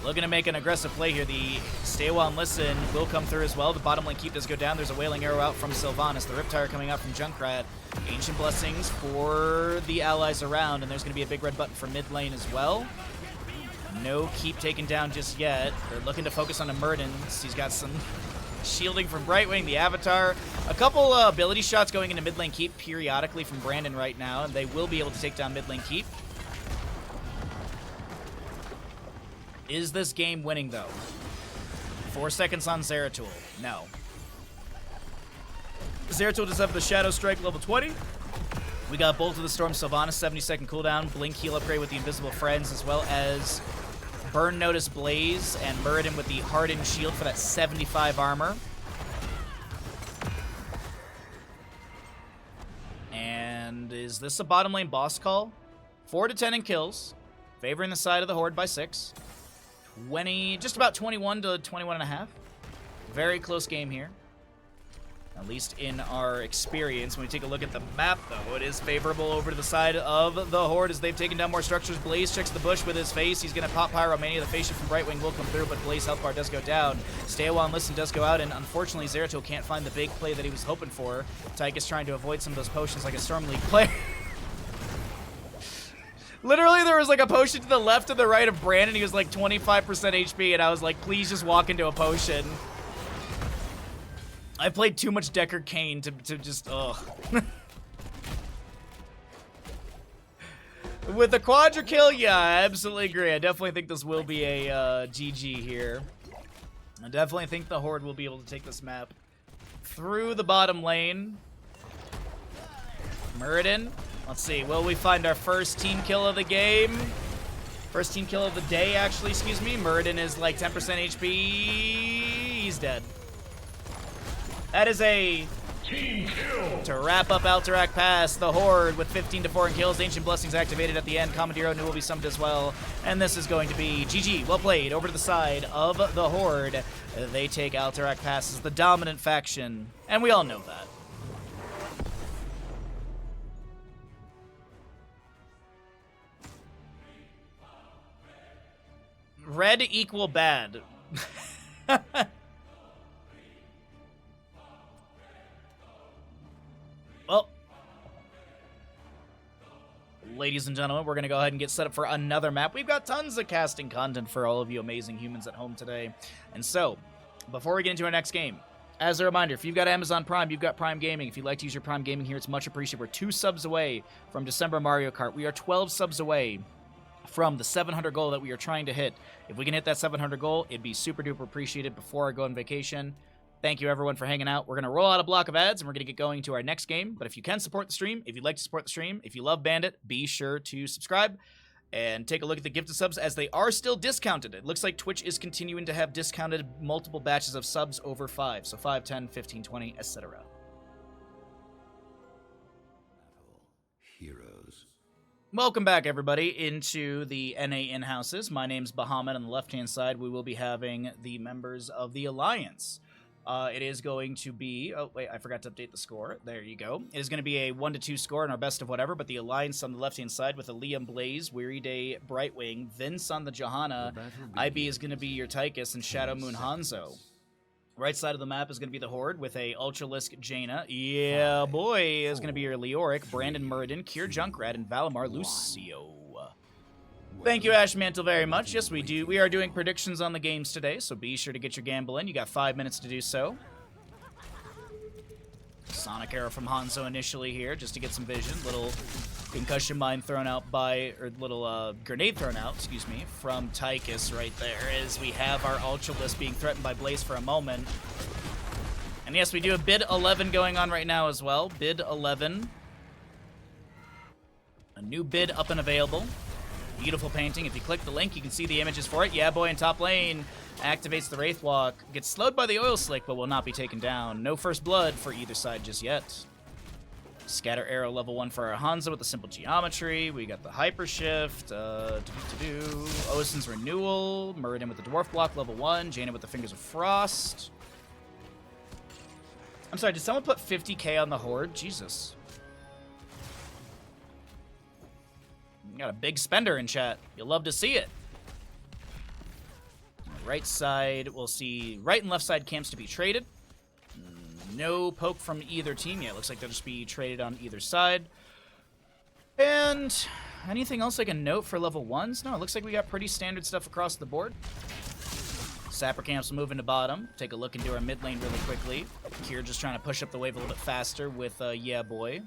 Speaker 2: looking to make an aggressive play here. The Stay a While and Listen will come through as well. The bottom lane keep does go down. There's a Wailing Arrow out from Sylvanas. The Riptire coming out from Junkrat. Ancient Blessings for the allies around, and there's going to be a Big Red Button for mid lane as well. No keep taken down just yet. They're looking to focus on a Murden. He's got some shielding from Brightwing, the Avatar. A couple ability shots going into mid lane keep periodically from Brandon right now, and they will be able to take down mid lane keep. Is this game winning, though? 4 seconds on Zeratul. No. Zeratul does have the Shadow Strike level 20. We got Bolt of the Storm, Sylvanas, 70-second cooldown, Blink heal upgrade with the Invisible Friends, as well as Burn Notice Blaze, and Muradin with the Hardened Shield for that 75 armor. And is this a bottom lane boss call? 4 to 10 in kills, favoring the side of the Horde by 6. 20, just about 21 to 21.5. Very close game here. At least in our experience. When we take a look at the map, though, it is favorable over to the side of the Horde as they've taken down more structures. Blaze checks the bush with his face. He's going to pop Pyromania. The face shift from Brightwing will come through, but Blaze health bar does go down. Stay a While and Listen does go out, and unfortunately, Zeratul can't find the big play that he was hoping for. Tyke is trying to avoid some of those potions like a Storm League player. Literally, there was like a potion to the left and the right of Brandon. He was like 25% HP, and I was like, please just walk into a potion. I played too much Decker Kane to just, ugh. With the Quadra kill, yeah, I absolutely agree. I definitely think this will be a GG here. I definitely think the Horde will be able to take this map through the bottom lane. Muradin. Let's see, will we find our first team kill of the game? First team kill of the day, actually, excuse me. Muradin is like 10% HP. He's dead. That is a team kill to wrap up Alterac Pass. The Horde with 15 to 4 in kills. Ancient Blessings activated at the end. Commandero New will be summoned as well. And this is going to be GG. Well played. Over to the side of the Horde. They take Alterac Pass as the dominant faction. And we all know that. Red equal bad. Well, ladies and gentlemen, we're going to go ahead and get set up for another map. We've got tons of casting content for all of you amazing humans at home today. And so, before we get into our next game, as a reminder, if you've got Amazon Prime, you've got Prime Gaming. If you'd like to use your Prime Gaming here, it's much appreciated. We're 2 subs away from December Mario Kart. We are 12 subs away from the 700 goal that we are trying to hit. If we can hit that 700 goal, it'd be super duper appreciated before I go on vacation. Thank you, everyone, for hanging out. We're going to roll out a block of ads, and we're going to get going to our next game. But if you can support the stream, if you'd like to support the stream, if you love Bandit, be sure to subscribe and take a look at the gifted subs as they are still discounted. It looks like Twitch is continuing to have discounted multiple batches of subs over 5. So 5, 10, 15, 20, etc.
Speaker 1: Heroes.
Speaker 2: Welcome back, everybody, into the NA in-houses. My name's Bahamut. On the left-hand side, we will be having the members of the Alliance. It is going to be... Oh, wait, I forgot to update the score. There you go. It is going to be a 1-2 score in our best of whatever, but the Alliance on the left-hand side with a Liam Blaze, Weary Day, Brightwing, Vince on the Johanna, IB is going to be your Tychus, and Shadow Moon Hanzo. Right side of the map is going to be the Horde with a Ultralisk Jaina. Yeah, boy, is going to be your Leoric, Brandon Muradin, Kier Junkrat, and Valimar Lucio. Thank you, Ash Mantle, very much. Yes, we do. We are doing predictions on the games today, so be sure to get your gamble in. You got 5 minutes to do so. Sonic Arrow from Hanzo initially here, just to get some vision. Little concussion mine thrown out by, or little grenade thrown out, excuse me, from Tychus right there, as we have our Ultralisk being threatened by Blaze for a moment. And yes, we do have bid 11 going on right now as well. Bid 11. A new bid up and available. Beautiful painting. If you click the link, you can see the images for it. Yeah, boy, in top lane. Activates the Wraith Walk. Gets slowed by the Oil Slick, but will not be taken down. No first blood for either side just yet. Scatter Arrow level 1 for our Hanzo with the simple geometry. We got the Hyper Shift. Osin's Renewal. Muradin with the Dwarf Block level 1. Jaina with the Fingers of Frost. I'm sorry, did someone put 50k on the Horde? Jesus. Got a big spender in chat. You'll love to see it. Right side, we'll see right and left side camps to be traded. No poke from either team yet. Looks like they'll just be traded on either side. And anything else I can note for level 1s? No, it looks like we got pretty standard stuff across the board. Sapper camps will move into bottom. Take a look into our mid lane really quickly. Kier just trying to push up the wave a little bit faster with Yeah Boy.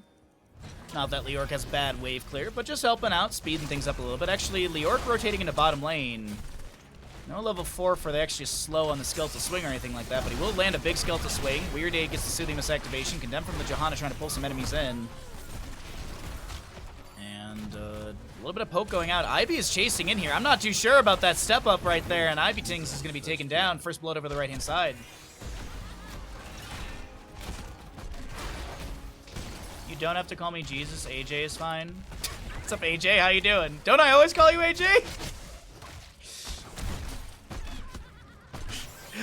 Speaker 2: Not that Leoric has bad wave clear, but just helping out, speeding things up a little bit. Actually, Leoric rotating into bottom lane. No level 4 for the actually slow on the Skeletal Swing or anything like that, but he will land a big Skeletal Swing. Weird Day gets the Soothing Mist activation. Condemned from the Johanna trying to pull some enemies in. And a little bit of poke going out. Ivy is chasing in here. I'm not too sure about that step up right there, and Ivy Tings is going to be taken down. First blood over the right-hand side. You don't have to call me Jesus. AJ is fine. What's up, AJ? How you doing? Don't I always call you AJ?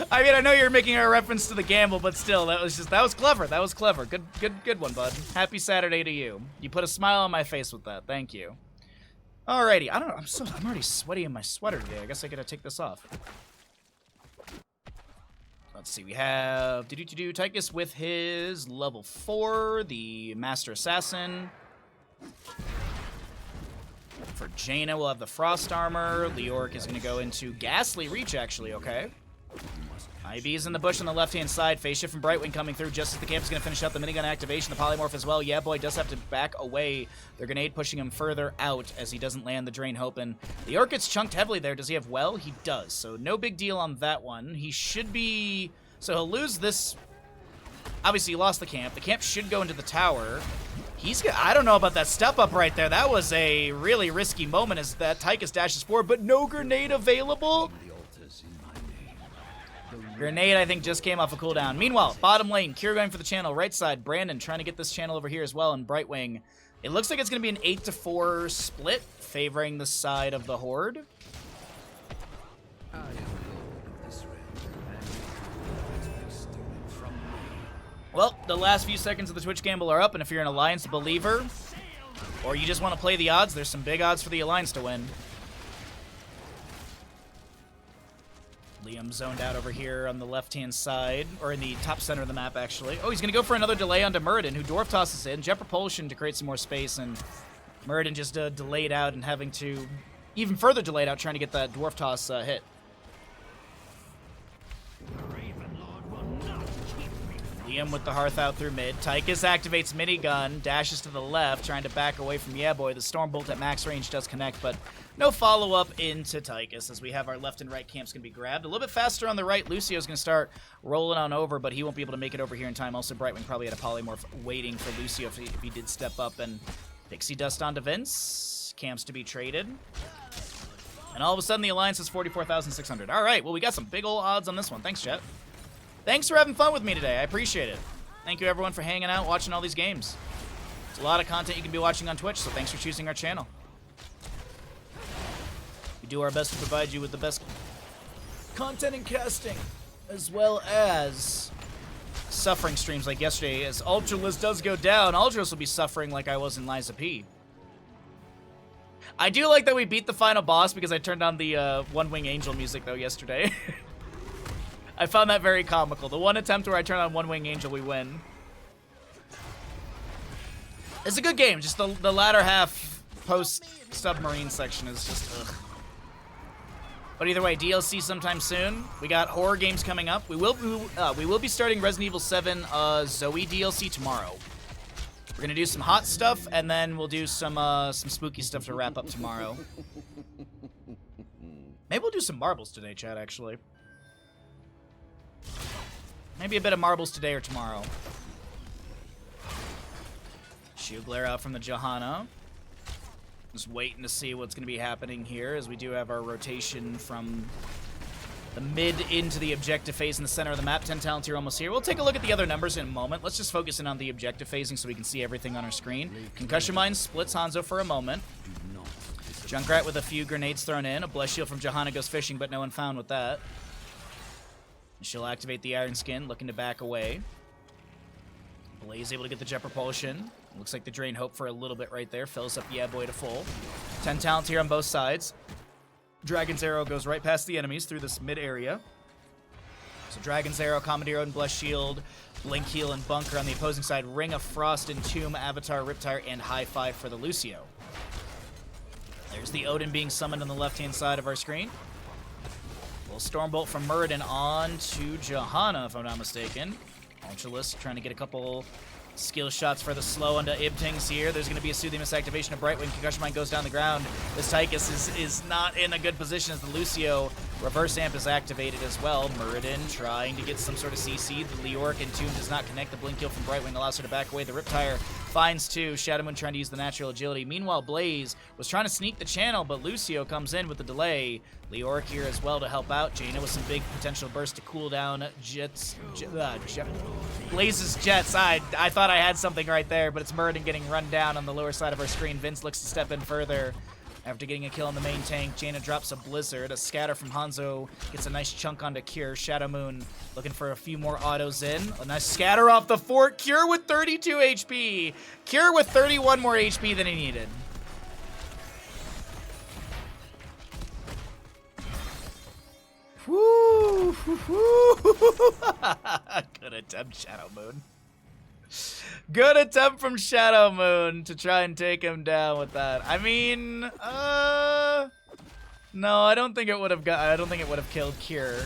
Speaker 2: I mean, I know you're making a reference to the gamble, but still, that was clever. That was clever. Good one, bud. Happy Saturday to you. You put a smile on my face with that. Thank you. Alrighty. I don't know. I'm already sweaty in my sweater today. I guess I gotta take this off. Let's see, we have Tychus with his level 4, the Master Assassin. For Jaina, we'll have the Frost Armor. Leoric is going to go into Ghastly Reach, actually, okay. IB is in the bush on the left-hand side. Phase Shift from Brightwing coming through just as the camp is going to finish up the minigun activation. The Polymorph as well. Yeah, boy does have to back away. The grenade pushing him further out as he doesn't land the Drain Hopin. The Orc gets chunked heavily there. Does he have well? He does. So no big deal on that one. He should be... So he'll lose this... Obviously, he lost the camp. The camp should go into the tower. I don't know about that step up right there. That was a really risky moment as that Tychus dashes forward, but no grenade available. Grenade, I think, just came off a cooldown. Meanwhile, bottom lane, Kier going for the channel. Right side, Brandon trying to get this channel over here as well in Brightwing. It looks like it's going to be an 8-4 split, favoring the side of the Horde. Well, the last few seconds of the Twitch gamble are up, and if you're an Alliance believer, or you just want to play the odds, there's some big odds for the Alliance to win. Liam zoned out over here on the left-hand side, or in the top center of the map, actually. Oh, he's going to go for another delay onto Muradin, who Dwarf tosses in. Jet Propulsion to create some more space, and Muradin just delayed out and having to, even further delayed out, trying to get that Dwarf Toss hit. Liam with the Hearth out through mid. Tychus activates minigun, dashes to the left, trying to back away from Boy. The Stormbolt at max range does connect, but no follow-up into Tychus as we have our left and right camps going to be grabbed. A little bit faster on the right. Lucio's going to start rolling on over, but he won't be able to make it over here in time. Also, Brightwing probably had a polymorph waiting for Lucio if he did step up. And Pixie Dust onto Vince. Camps to be traded. And all of a sudden, the Alliance is 44,600. All right, well, we got some big ol' odds on this one. Thanks, chat. Thanks for having fun with me today. I appreciate it. Thank you, everyone, for hanging out, watching all these games. It's a lot of content you can be watching on Twitch, so thanks for choosing our channel. We do our best to provide you with the best content and casting, as well as suffering streams like yesterday. As Ultralisk does go down, Ultras will be suffering like I was in Liza P. I do like that we beat the final boss because I turned on the One Wing Angel music, though, yesterday. I found that very comical. The one attempt where I turn on One Wing Angel, we win. It's a good game. Just the latter half post-submarine section is just ugh. But either way, DLC sometime soon. We got horror games coming up. We will be starting Resident Evil 7 Zoe DLC tomorrow. We're gonna do some hot stuff, and then we'll do some spooky stuff to wrap up tomorrow. Maybe we'll do some marbles today, chat, actually. Maybe a bit of marbles today or tomorrow. Shield Glare out from the Johanna. Just waiting to see what's going to be happening here, as we do have our rotation from the mid into the objective phase in the center of the map. 10 talents here, almost here. We'll take a look at the other numbers in a moment. Let's just focus in on the objective phasing so we can see everything on our screen. Concussion Mine splits Hanzo for a moment. Junkrat with a few grenades thrown in. A Bless Shield from Johanna goes fishing, but no one found with that. She'll activate the Iron Skin, looking to back away. Blaze able to get the Jet Propulsion. Looks like the Drain Hope for a little bit right there. Fills up Boy to full. 10 talents here on both sides. Dragon's Arrow goes right past the enemies through this mid area. So Dragon's Arrow, Commodore and Bless Shield, Blink Heal and Bunker on the opposing side. Ring of Frost, Entomb, Avatar, Riptire, and High Five for the Lucio. There's the Odin being summoned on the left-hand side of our screen. Little Stormbolt from Muradin on to Johanna, if I'm not mistaken. Ultralisk trying to get a couple skill shots for the slow onto Ibtings here. There's going to be a Soothing Mist activation of Brightwing. Concussion Mine goes down the ground. This Tychus is not in a good position as the Lucio reverse amp is activated as well. Muradin trying to get some sort of CC. The Leoric Entomb does not connect. The Blink Kill from Brightwing allows her to back away. The Riptire finds two. Shadow Moon trying to use the natural agility. Meanwhile, Blaze was trying to sneak the channel, but Lucio comes in with the delay. Leoric here as well to help out. Jaina with some big potential burst to cool down Blaze's Jets. I thought I had something right there, but it's Muradin getting run down on the lower side of our screen. Vince looks to step in further. After getting a kill on the main tank, Jaina drops a Blizzard. A scatter from Hanzo gets a nice chunk onto Cure. Shadow Moon looking for a few more autos in. A nice scatter off the fort. Cure with 32 HP. Cure with 31 more HP than he needed. Woo! Good attempt, Shadow Moon. Good attempt from Shadow Moon to try and take him down with that. I mean, no, I don't think it would have killed Cure.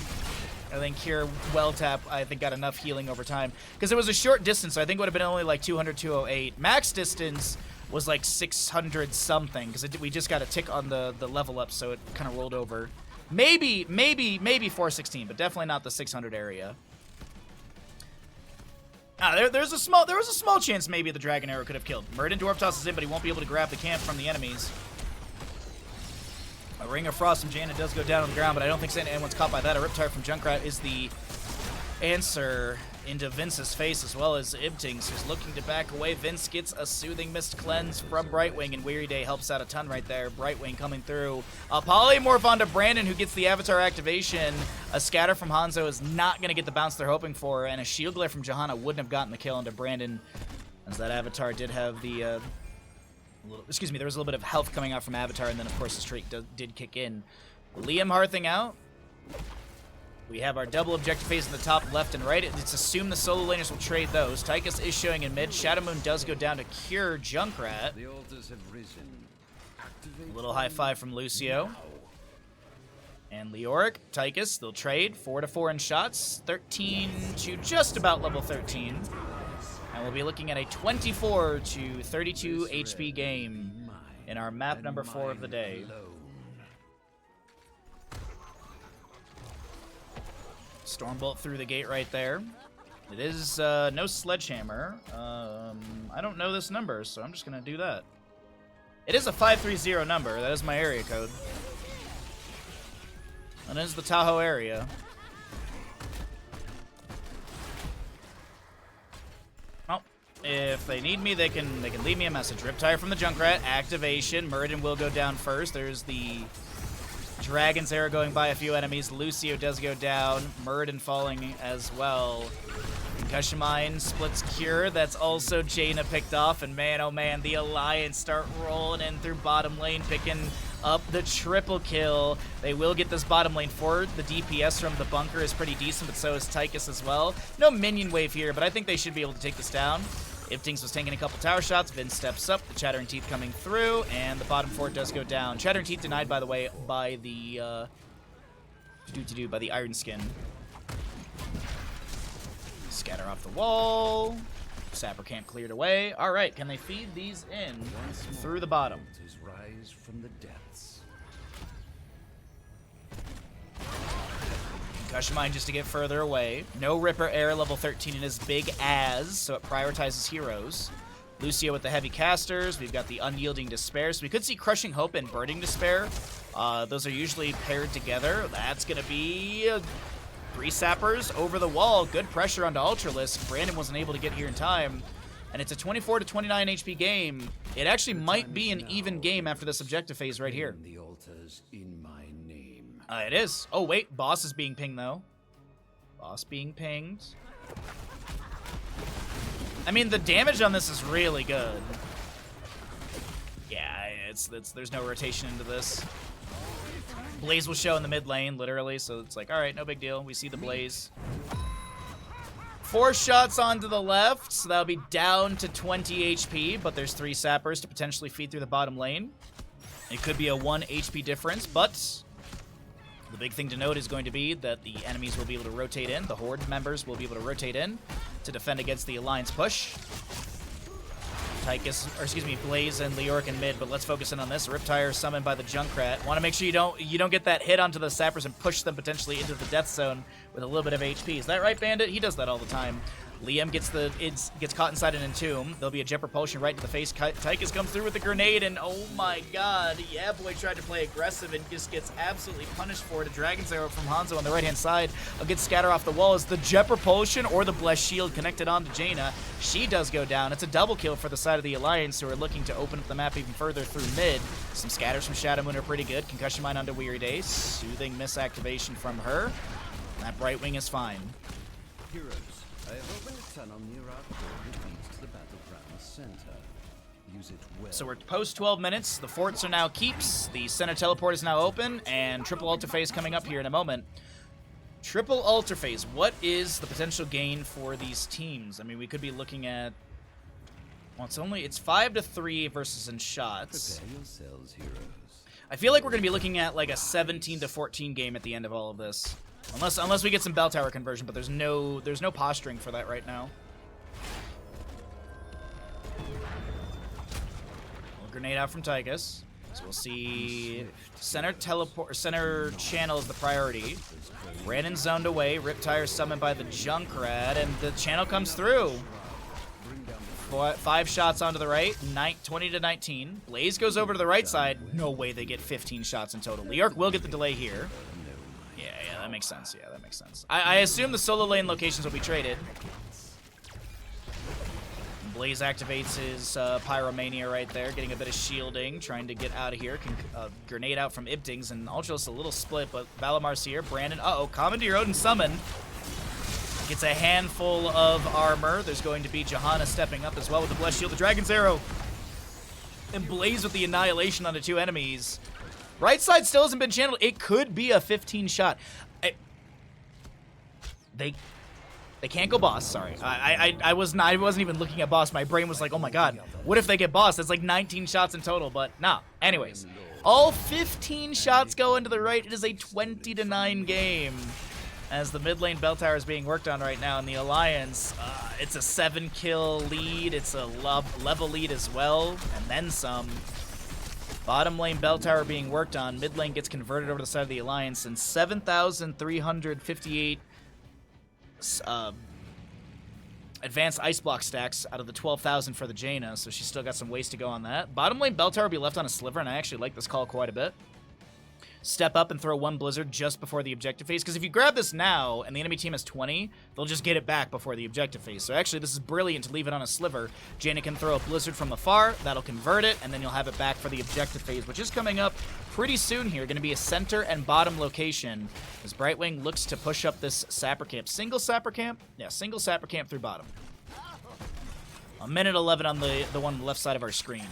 Speaker 2: I think Cure well tap, got enough healing over time because it was a short distance. So I think it would have been only like 200, 208. Max distance was like 600 something because we just got a tick on the level up, so it kind of rolled over. Maybe 416, but definitely not the 600 area. There was a small chance maybe the Dragon Arrow could have killed. Muradin Dwarf tosses in, but he won't be able to grab the camp from the enemies. A Ring of Frost from Jaina does go down on the ground, but I don't think anyone's caught by that. A Riptire from Junkrat is the answer into Vince's face, as well as Ibtings, who's looking to back away. Vince gets a Soothing Mist cleanse from Brightwing, and Weary Day helps out a ton right there. Brightwing coming through. A Polymorph onto Brandon, who gets the Avatar activation. A Scatter from Hanzo is not going to get the bounce they're hoping for, and a Shield Glare from Johanna wouldn't have gotten the kill into Brandon, as that Avatar did have the... there was a little bit of health coming out from Avatar, and then, of course, the streak did kick in. Liam Hearthing out. We have our double objective phase in the top left and right. It's assumed the solo laners will trade those. Tychus is showing in mid. Shadow Moon does go down to Cure Junkrat.
Speaker 1: The altars have risen.
Speaker 2: A little high five from Lucio. And Leoric, Tychus, they'll trade 4 to 4 in shots, 13 to just about level 13. And we'll be looking at a 24 to 32 HP game in our map number 4 of the day. Stormbolt through the gate right there. It is no sledgehammer. I don't know this number, so I'm just going to do that. It is a 530 number. That is my area code. And it is the Tahoe area. Well, if they need me, they can leave me a message. Riptire from the Junkrat, activation. Muradin will go down first. There's the Dragon's Arrow going by a few enemies. Lucio does go down. Muradin falling as well. Concussion Mine splits Cure. That's also Jaina picked off. And man, oh man, the Alliance start rolling in through bottom lane, picking up the triple kill. They will get this bottom lane forward. The DPS from the bunker is pretty decent, but so is Tychus as well. No minion wave here, but I think they should be able to take this down. Iptings was taking a couple tower shots. Vin steps up. The Chattering Teeth coming through, and the bottom fort does go down. Chattering Teeth denied, by the way, by the by the Iron Skin. Scatter off the wall. Sapper Camp cleared away. All right, can they feed these in through the bottom?
Speaker 1: Rise from the depths.
Speaker 2: Concussion Mine just to get further away. No Ripper Air level 13 and as big as, so it prioritizes heroes. Lucio with the heavy casters. We've got the Unyielding Despair, so we could see Crushing Hope and Burning Despair. Those are usually paired together. That's going to be 3 Sappers over the wall. Good pressure onto Ultralisk. Brandon wasn't able to get here in time. And it's a 24 to 29 HP game. It actually might be an even game after this objective phase right here.
Speaker 1: The altars in my name.
Speaker 2: It is. Oh, wait. Boss is being pinged, though. Boss being pinged. I mean, the damage on this is really good. Yeah, there's no rotation into this. Blaze will show in the mid lane, literally, so it's like, all right, no big deal. We see the Blaze. 4 shots onto the left, so that'll be down to 20 HP, but there's 3 Sappers to potentially feed through the bottom lane. It could be a 1 HP difference, but the big thing to note is going to be that the enemies will be able to rotate in. The Horde members will be able to rotate in to defend against the Alliance push. Tychus, or excuse me, Blaze and Leoric in mid, but let's focus in on this. Riptire summoned by the Junkrat. Want to make sure you don't get that hit onto the Sappers and push them potentially into the death zone with a little bit of HP. Is that right, Bandit? He does that all the time. Liam gets caught inside an entomb. There'll be a jet propulsion right to the face. Tychus comes through with a grenade, and oh my god, yeah, boy tried to play aggressive and just gets absolutely punished for it. A Dragon's Arrow from Hanzo on the right-hand side. A good scatter off the wall. Is the jet propulsion or the blessed shield connected onto Jaina? She does go down. It's a double kill for the side of the Alliance, who are looking to open up the map even further through mid. Some scatters from Shadow Moon are pretty good. Concussion Mine onto Weary Day. Soothing miss activation from her. That Bright Wing is fine.
Speaker 1: Heroes, I have opened a tunnel near our fort that leads to the battleground center. Use it well.
Speaker 2: So we're post 12 minutes. The forts are now keeps. The center teleport is now open, and triple altar phase coming up here in a moment. Triple altar phase. What is the potential gain for these teams? I mean, we could be looking at. Well, it's 5 to 3 versus in shots.
Speaker 1: Prepare yourselves, heroes.
Speaker 2: I feel like we're going to be looking at like a 17 to 14 game at the end of all of this. Unless we get some bell tower conversion, but there's no posturing for that right now. Little grenade out from Tychus. So we'll see center channel is the priority. Brandon zoned away. Riptire summoned by the Junkrat, and the channel comes through. 5 shots onto the right, 20 to 19. Blaze goes over to the right side. No way they get 15 shots in total. Leoric will get the delay here. Yeah, that makes sense. Yeah, that makes sense. I assume the solo lane locations will be traded. Blaze activates his Pyromania right there, getting a bit of shielding, trying to get out of here. Grenade out from Iptings, and Ultra's a little split, but Valamar's here. Brandon, Commandeer Odin summon. Gets a handful of armor. There's going to be Johanna stepping up as well with the Blessed Shield, the Dragon's Arrow. And Blaze with the Annihilation onto 2 enemies. Right side still hasn't been channeled. It could be a 15 shot. They can't go boss. Sorry, I wasn't even looking at boss. My brain was like, oh my god, what if they get boss? That's like 19 shots in total. But nah. Anyways, All 15 shots go into the right. It is a 20-9 game. As the mid lane bell tower is being worked on right now in the Alliance. It's a 7-kill lead. It's a level lead as well, and then some. Bottom lane bell tower being worked on. Mid lane gets converted over to the side of the Alliance, and 7,358 advanced ice block stacks out of the 12,000 for the Jaina, so she's still got some ways to go on that. Bottom lane bell tower will be left on a sliver, and I actually like this call quite a bit. Step up and throw one Blizzard just before the objective phase, because if you grab this now and the enemy team has 20, they'll just get it back before the objective phase. So actually, this is brilliant to leave it on a sliver. Jaina can throw a Blizzard from afar, that'll convert it, and then you'll have it back for the objective phase, which is coming up pretty soon here. Going to be a center and bottom location as Brightwing looks to push up this Sapper Camp. Single Sapper Camp? Yeah, single Sapper Camp through bottom. A minute 11 on the one on the left side of our screen.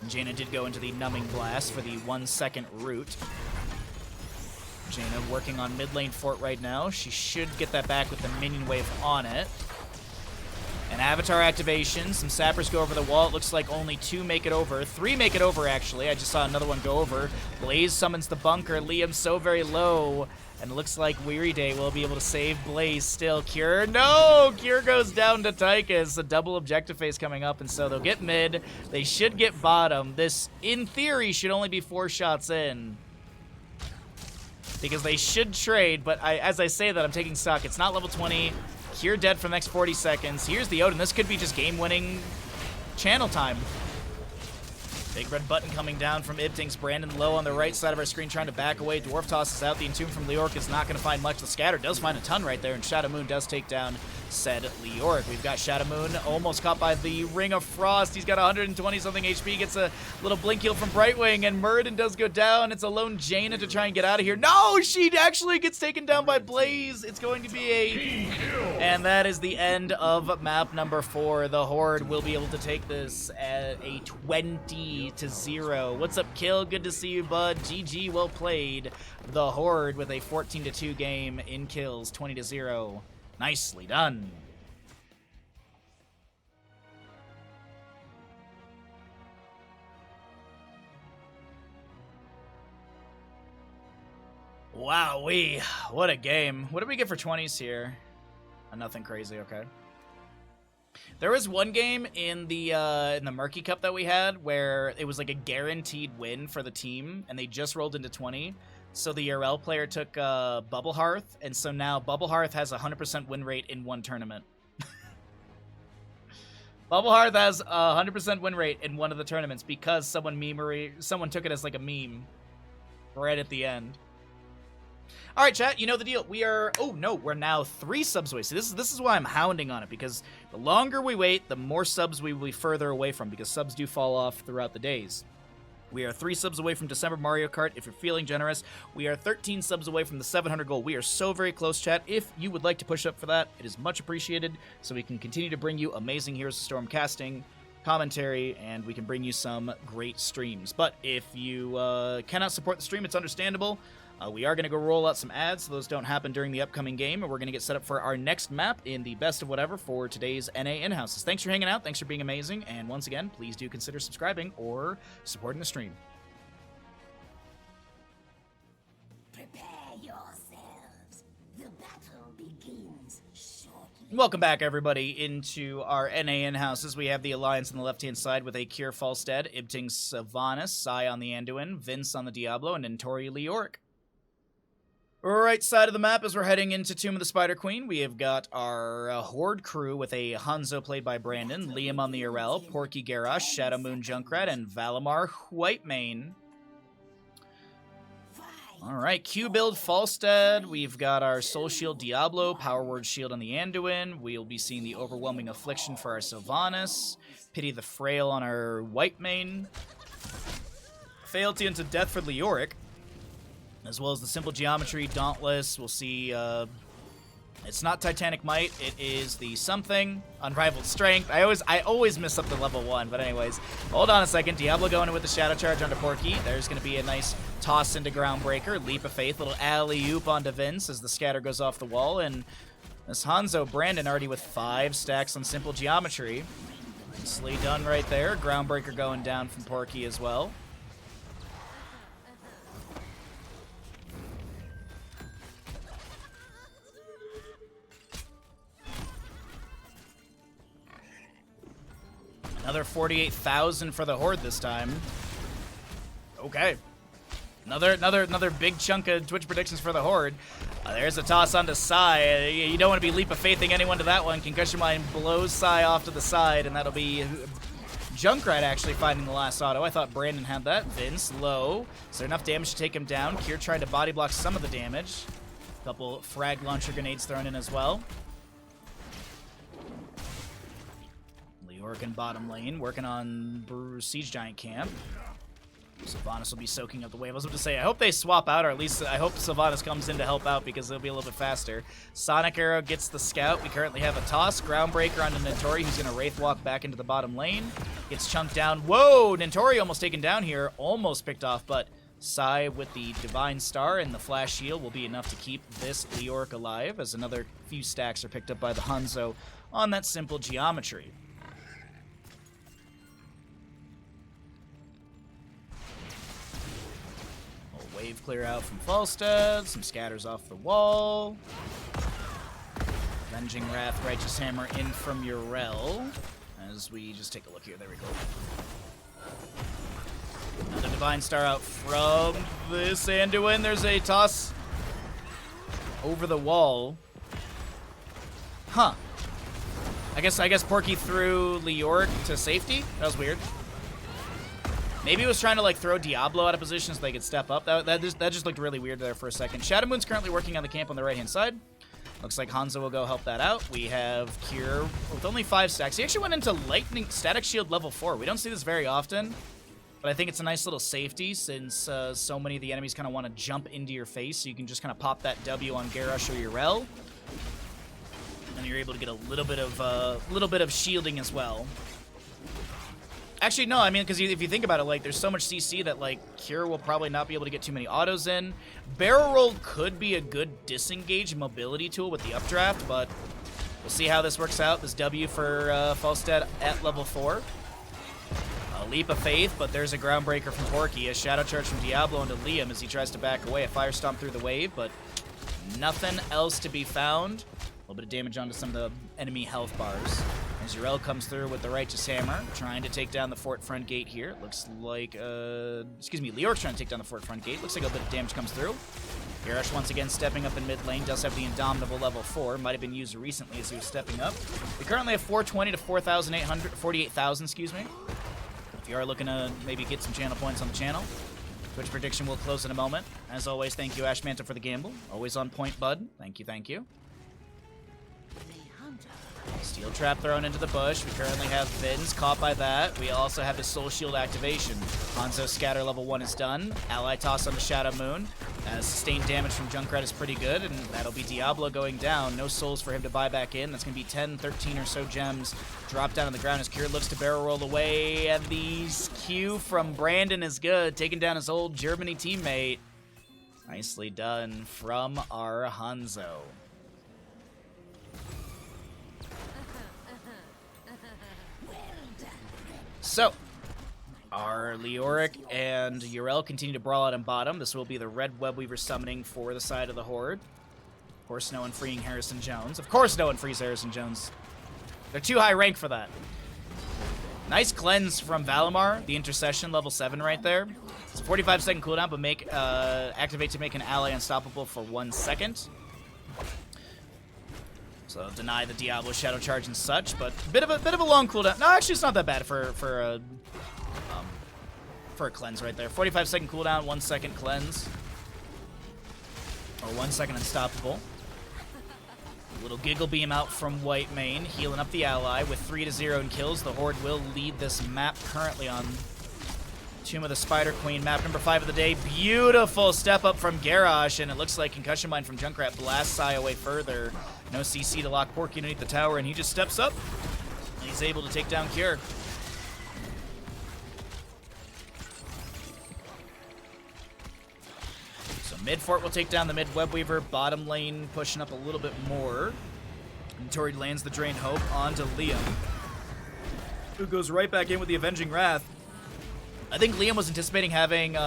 Speaker 2: Jaina did go into the Numbing Blast for the 1-second root. Jaina working on mid lane fort right now. She should get that back with the minion wave on it. An Avatar activation. Some sappers go over the wall. It looks like only 2 make it over. 3 make it over, actually. I just saw another one go over. Blaze summons the bunker. Liam's so very low. And it looks like Weary Day will be able to save Blaze still. Cure, no! Cure goes down to Tychus. A double objective phase coming up, and so they'll get mid. They should get bottom. This, in theory, should only be 4 shots in. Because they should trade, but as I say that, I'm taking stock. It's not level 20. Cure dead for the next 40 seconds. Here's the Odin. This could be just game-winning channel time. Big red button coming down from Ibtings. Brandon low on the right side of our screen trying to back away. Dwarf tosses out. The Entomb from Leoric is not going to find much. The Scatter does find a ton right there, and Shadow Moon does take down said Leoric. We've got Shadow Moon almost caught by the Ring of Frost. He's got 120-something HP. Gets a little blink heal from Brightwing, and Muradin does go down. It's a lone Jaina to try and get out of here. No! She actually gets taken down by Blaze. It's going to be a... And that is the end of map number 4. The Horde will be able to take this at a 20-0. What's up, Kill? Good to see you, bud. GG, well played. The Horde with a 14-2 game in kills, 20-0. Nicely done. Wowee, what a game. What did we get for 20s here? Nothing crazy, okay. There was one game in the Murky Cup that we had where it was like a guaranteed win for the team, and they just rolled into 20. So the URL player took Bubble Hearth, and so now Bubble Hearth has a 100% win rate in one tournament. Bubble Hearth has a 100% win rate in one of the tournaments because someone took it as like a meme right at the end. All right, chat, you know the deal. We are, oh no, we're now 3 subs away. So this is why I'm hounding on it, because the longer we wait, the more subs we will be further away from, because subs do fall off throughout the days. We are 3 subs away from December Mario Kart. If you're feeling generous, we are 13 subs away from the 700 goal. We are so very close, chat. If you would like to push up for that, it is much appreciated, so we can continue to bring you amazing Heroes of Storm casting, commentary, and we can bring you some great streams. But if you cannot support the stream, it's understandable. We are going to go roll out some ads, so those don't happen during the upcoming game, and we're going to get set up for our next map in the best of whatever for today's NA in-houses. Thanks for hanging out, thanks for being amazing, and once again, please do consider subscribing or supporting the stream.
Speaker 4: Prepare yourselves. The battle begins shortly.
Speaker 2: Welcome back, everybody, into our NA in-houses. We have the Alliance on the left-hand side with a Cure Falstead, Ibting Sylvanas, Sai on the Anduin, Vince on the Diablo, and Nentori Leoric. Right side of the map as we're heading into Tomb of the Spider Queen, we have got our Horde crew with a Hanzo played by Brandon, Liam on the Urel, Porky Garrosh, Shadow Moon Junkrat, and Valimar Whitemane. Alright, Q build Falstead, we've got our Soul Shield Diablo, Power Word Shield on the Anduin, we'll be seeing the Overwhelming Affliction for our Sylvanas, Pity the Frail on our Whitemane, Fealty into Death for Leoric, as well as the Simple Geometry, Dauntless. We'll see, it's not Titanic Might, it is the something, Unrivaled Strength. I always miss up the level 1, but anyways. Hold on a second, Diablo going in with the Shadow Charge onto Porky. There's going to be a nice toss into Groundbreaker, Leap of Faith, little alley-oop onto Vince as the scatter goes off the wall, and this Hanzo Brandon already with 5 stacks on Simple Geometry. Nicely done right there. Groundbreaker going down from Porky as well. Another 48,000 for the Horde this time. Okay. Another big chunk of Twitch predictions for the Horde. There's a toss onto Sai. You don't want to be leap of faithing anyone to that one. Concussion Mine blows Sai off to the side, and that'll be Junkrat actually finding the last auto. I thought Brandon had that. Vince, low. Is there enough damage to take him down? Kier trying to body block some of the damage. A couple frag launcher grenades thrown in as well. Leoric in bottom lane, working on Siege Giant camp. Sylvanas will be soaking up the wave. I was about to say, I hope they swap out, or at least I hope Sylvanas comes in to help out because it'll be a little bit faster. Sonic Arrow gets the scout. We currently have a toss. Groundbreaker onto Nentori, who's going to Wraith Walk back into the bottom lane. Gets chunked down. Whoa! Nentori almost taken down here. Almost picked off, but Sai with the Divine Star and the Flash Shield will be enough to keep this Leoric alive, as another few stacks are picked up by the Hanzo on that simple geometry. Wave clear out from Falstad, some scatters off the wall. Avenging Wrath, Righteous Hammer in from Urel. As we just take a look here, there we go. Another Divine Star out from this Anduin. There's a toss over the wall. Huh. I guess Porky threw Leoric to safety? That was weird. Maybe he was trying to like throw Diablo out of position so they could step up. That just looked really weird there for a second. Shadow Moon's currently working on the camp on the right-hand side. Looks like Hanzo will go help that out. We have Cure with only 5 stacks. He actually went into Lightning Static Shield level 4. We don't see this very often, but I think it's a nice little safety since so many of the enemies kind of want to jump into your face, so you can just kind of pop that W on Garrosh or Urel, and you're able to get a little bit of shielding as well. Actually, no, I mean, because if you think about it, like, there's so much CC that, like, Cure will probably not be able to get too many autos in. Barrel Roll could be a good disengage mobility tool with the updraft, but we'll see how this works out. This W for Falstad at level 4. A leap of faith, but there's a Groundbreaker from Porky. A Shadow Charge from Diablo into Liam as he tries to back away. A Fire Stomp through the wave, but nothing else to be found. A little bit of damage onto some of the enemy health bars. As Urel comes through with the Righteous Hammer, trying to take down the fort front gate here. Looks like, Leoric's trying to take down the fort front gate. Looks like a bit of damage comes through. Garrosh once again stepping up in mid lane. Does have the Indomitable level 4. Might have been used recently as he was stepping up. We currently have 420 to 48,000, excuse me. If you are looking to maybe get some channel points on the channel, Twitch prediction will close in a moment. As always, thank you, Ash Manta, for the gamble. Always on point, bud. Thank you, thank you. Steel Trap thrown into the bush. We currently have Vince caught by that. We also have the Soul Shield activation. Hanzo Scatter level 1 is done. Ally toss on the Shadow Moon. Sustained damage from Junkrat is pretty good, and that'll be Diablo going down. No souls for him to buy back in. That's going to be 10, 13 or so gems. Drop down on the ground as Cure looks to barrel roll away, and the Q from Brandon is good. Taking down his old Germany teammate. Nicely done from our Hanzo. So, our Leoric and Urel continue to brawl out in bottom. This will be the Red Web Weaver summoning for the side of the Horde. Of course, no one freeing Harrison Jones. Of course, no one frees Harrison Jones. They're too high rank for that. Nice cleanse from Valimar, the intercession, level 7 right there. It's a 45-second cooldown, but activate to make an ally unstoppable for 1 second. So deny the Diablo Shadow Charge and such, but bit of a long cooldown. No, actually, it's not that bad for a cleanse right there. 45-second cooldown, 1 second cleanse, or 1 second unstoppable. A little giggle beam out from White Mane, healing up the ally with 3-0 in kills. The Horde will lead this map currently on Tomb of the Spider Queen, map number 5 of the day. Beautiful step up from Garrosh, and it looks like Concussion Mine from Junkrat blasts Sai away further. No CC to lock Porky underneath the tower, and he just steps up, and he's able to take down Cure. So mid fort will take down the mid Web Weaver, bottom lane pushing up a little bit more. And Tori lands the Drain Hope onto Liam. who goes right back in with the Avenging Wrath. I think Liam was anticipating having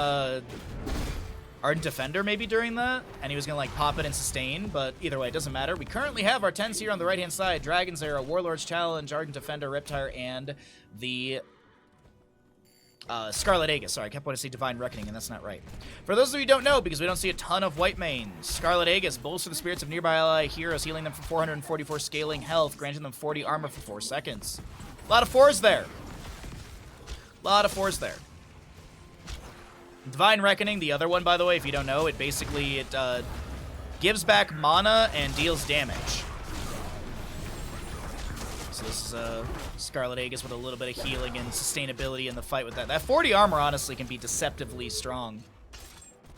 Speaker 2: Ardent Defender maybe during that, and he was gonna like pop it and sustain, but either way, it doesn't matter. We currently have our 10s here on the right-hand side. Dragon's Era, Warlord's Challenge, Ardent Defender, Riptire, and the Scarlet Aegis. Sorry, I kept wanting to say Divine Reckoning, and that's not right. For those of you who don't know, because we don't see a ton of white mains, Scarlet Aegis bolster the spirits of nearby ally heroes, healing them for 444 scaling health, granting them 40 armor for 4 seconds. A lot of 4s there. A lot of 4s there. Divine Reckoning, the other one, by the way, if you don't know, it basically gives back mana and deals damage. So this is Scarlet Aegis with a little bit of healing and sustainability in the fight with that. That 40 armor, honestly, can be deceptively strong.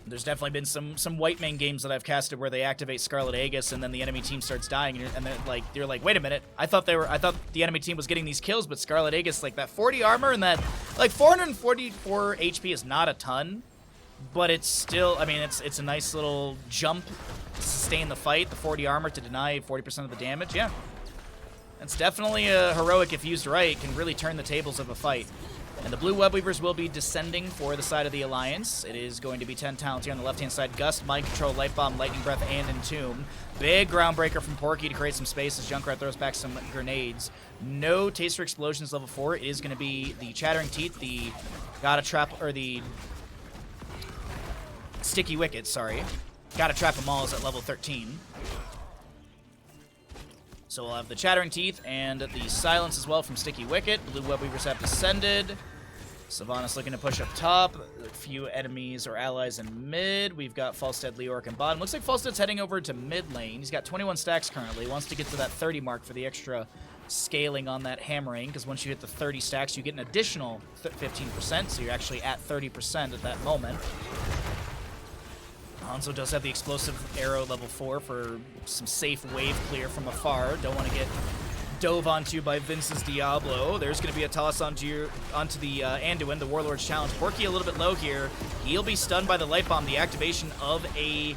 Speaker 2: There's definitely been some white main games that I've casted where they activate Scarlet Aegis and then the enemy team starts dying, and then like you're like, wait a minute, I thought the enemy team was getting these kills, but Scarlet Aegis, like that 40 armor and that like 444 HP is not a ton, but it's still, I mean, it's a nice little jump to sustain the fight. The 40 armor to deny 40% of the damage, yeah. It's definitely a heroic if used right, can really turn the tables of a fight. And the blue web weavers will be descending for the side of the Alliance. It is going to be 10 talents here on the left-hand side. Gust, Mind Control, Light Bomb, Lightning Breath, and Entomb. Big groundbreaker from Porky to create some space as Junkrat throws back some grenades. No Taster Explosions level 4. It is going to be the Chattering Teeth, the Gotta Trap, or the Sticky Wicked, sorry. Gotta Trap them all is at level 13. So we'll have the Chattering Teeth and the Silence as well from Sticky Wicket. Blue Web Weavers have descended. Sylvanas looking to push up top. A few enemies or allies in mid. We've got Falstad, Leoric, and bottom. Looks like Falstad's heading over to mid lane. He's got 21 stacks currently. Wants to get to that 30 mark for the extra scaling on that hammering, because once you hit the 30 stacks, you get an additional 15%, so you're actually at 30% at that moment. Hanzo does have the explosive arrow level 4 for some safe wave clear from afar. Don't want to get dove onto by Vince's Diablo. There's going to be a toss onto the Anduin, the Warlord's Challenge. Porky a little bit low here. He'll be stunned by the Light Bomb. The activation of a...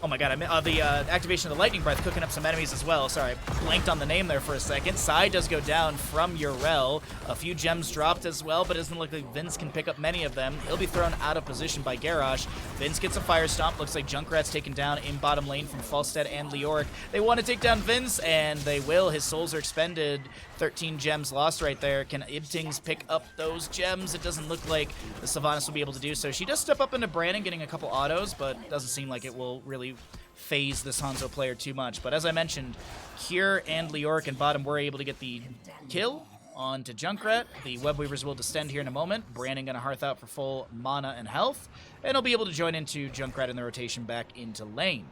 Speaker 2: Oh my god, the activation of the Lightning Breath cooking up some enemies as well. Sorry, I blanked on the name there for a second. Sai does go down from Urel. A few gems dropped as well, but it doesn't look like Vince can pick up many of them. He'll be thrown out of position by Garrosh. Vince gets a Fire Stomp. Looks like Junkrat's taken down in bottom lane from Falstad and Leoric. They want to take down Vince, and they will. His souls are expended. 13 gems lost right there. Can Ibtings pick up those gems? It doesn't look like the Sylvanas will be able to do so. She does step up into Brandon, getting a couple autos, but doesn't seem like it will really phase this Hanzo player too much. But as I mentioned, Cure and Leoric and bottom were able to get the kill onto Junkrat. The Web Weavers will descend here in a moment. Brandon gonna hearth out for full mana and health, and he'll be able to join into Junkrat in the rotation back into lane.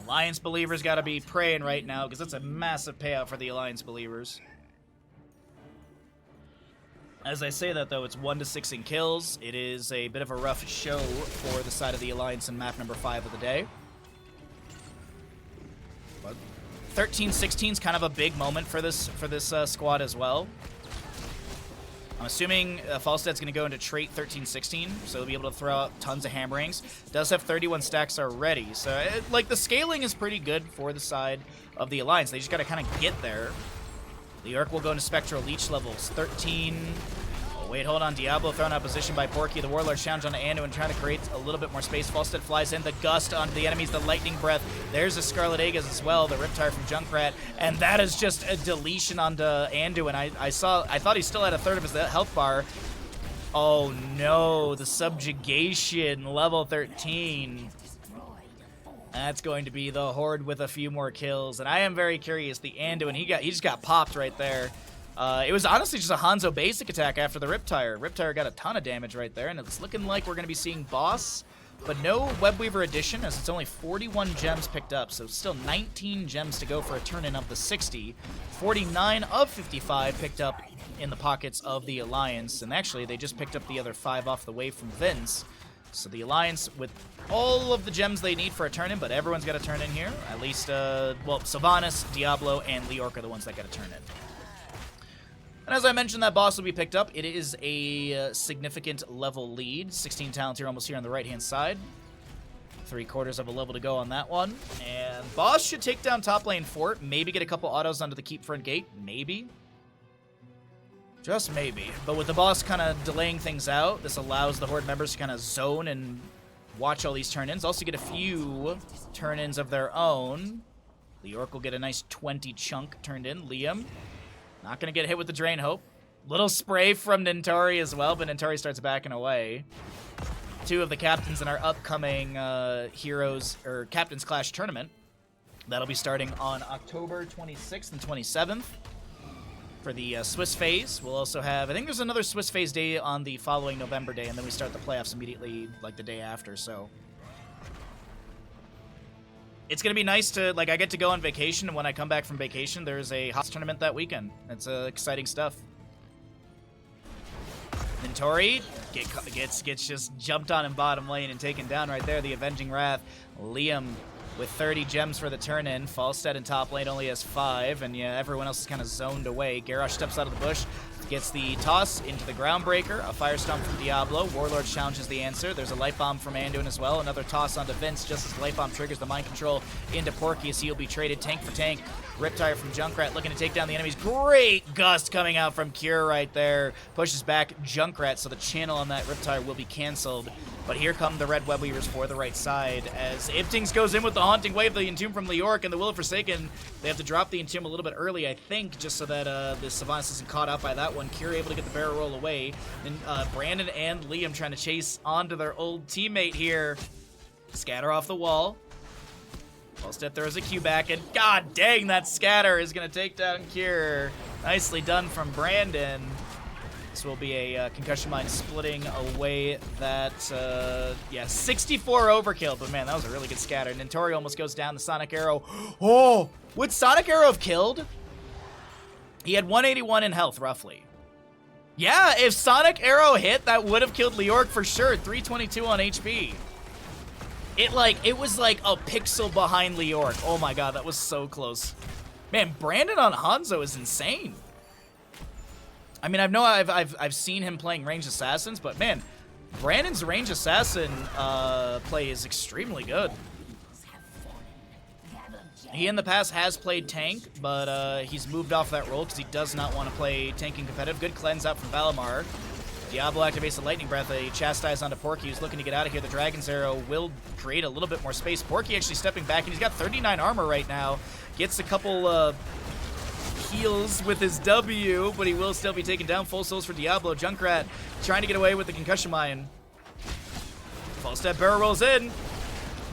Speaker 2: Alliance Believers got to be praying right now, because that's a massive payout for the Alliance Believers. As I say that, though, it's 1 to 6 in kills. It is a bit of a rough show for the side of the Alliance in map number 5 of the day. But 13-16 is kind of a big moment for this squad as well. I'm assuming Falstad's going to go into trait 13-16, so he'll be able to throw out tons of hammerings. Does have 31 stacks already, so like the scaling is pretty good for the side of the Alliance. They just got to kind of get there. Leoric will go into Spectral Leech levels 13. Oh, wait, hold on. Diablo thrown out of position by Porky. The Warlord's Challenge onto Anduin, trying to create a little bit more space. Falstad flies in. The Gust onto the enemies. The Lightning Breath. There's a Scarlet Aegis as well. The Riptire from Junkrat. And that is just a deletion onto Anduin. I thought he still had a third of his health bar. Oh no, the Subjugation, level 13. That's going to be the Horde with a few more kills. And I am very curious. The Anduin, he just got popped right there. It was honestly just a Hanzo basic attack after the Riptire. Riptire got a ton of damage right there, and it's looking like we're going to be seeing Boss, but no Webweaver addition, as it's only 41 gems picked up, so still 19 gems to go for a turn-in of the 60. 49 of 55 picked up in the pockets of the Alliance, and actually they just picked up the other 5 off the way from Vince. So the Alliance with all of the gems they need for a turn-in, but everyone's got a turn-in here. At least, well, Sylvanas, Diablo, and Leoric are the ones that got a turn-in. And as I mentioned, that boss will be picked up. It is a significant level lead. 16 talents here, almost here on the right-hand side. 3/4 of a level to go on that one. And Boss should take down top lane fort, maybe get a couple autos onto the keep front gate, maybe. Just maybe. But with the boss kind of delaying things out, this allows the Horde members to kind of zone and watch all these turn-ins. Also get a few turn-ins of their own. Leoric will get a nice 20 chunk turned in. Liam, not going to get hit with the Drain Hope. Little spray from Nintori as well, but Nintori starts backing away. Two of the captains in our upcoming Heroes or Captains Clash tournament. That'll be starting on October 26th and 27th for the Swiss phase. We'll also have, I think there's another Swiss phase day on the following November day, and then we start the playoffs immediately, like the day after, so. It's going to be nice to, like, I get to go on vacation, and when I come back from vacation, there's a Hots tournament that weekend. It's exciting stuff. Nintori gets just jumped on in bottom lane and taken down right there. The Avenging Wrath. Liam with 30 gems for the turn-in. Falstead in top lane only has 5, and yeah, everyone else is kind of zoned away. Garrosh steps out of the bush, gets the toss into the Groundbreaker. A Firestorm from Diablo. Warlord challenges the answer. There's a Light Bomb from Anduin as well. Another toss onto Vince just as the Light Bomb triggers the Mind Control into Porky as he'll be traded tank for tank. Riptire from Junkrat looking to take down the enemies. Great gust coming out from Cure right there. Pushes back Junkrat, so the channel on that Riptire will be canceled. But here come the Red Web Weavers for the right side as Iptings goes in with the Haunting Wave, the Entomb from Leoric, and the Will of Forsaken. They have to drop the Entomb a little bit early, I think, just so that the Sylvanas isn't caught out by that one. Cure able to get the barrel roll away. And Brandon and Liam trying to chase onto their old teammate here. Scatter off the wall. Falstead throws a Q back, and god dang, that scatter is going to take down Cure. Nicely done from Brandon. This will be a Concussion Mine splitting away that, yeah, 64 overkill. But man, that was a really good scatter. Nintori almost goes down the Sonic Arrow. Oh, would Sonic Arrow have killed? He had 181 in health, roughly. Yeah, if Sonic Arrow hit, that would have killed Leoric for sure. 322 on HP. It was like a pixel behind Leoric. Oh my god, that was so close. Man, Brandon on Hanzo is insane. I mean, I've seen him playing ranged assassins, but man, Brandon's ranged assassin play is extremely good. He in the past has played tank, but he's moved off that role because he does not want to play tanking competitive. Good cleanse out from Valimar. Diablo activates the Lightning Breath, a Chastise onto Porky, who's looking to get out of here. The Dragon's Arrow will create a little bit more space. Porky actually stepping back, and he's got 39 armor right now. Gets a couple heals with his W, but he will still be taken down. Full souls for Diablo. Junkrat trying to get away with the Concussion Mine. Falstad barrel rolls in.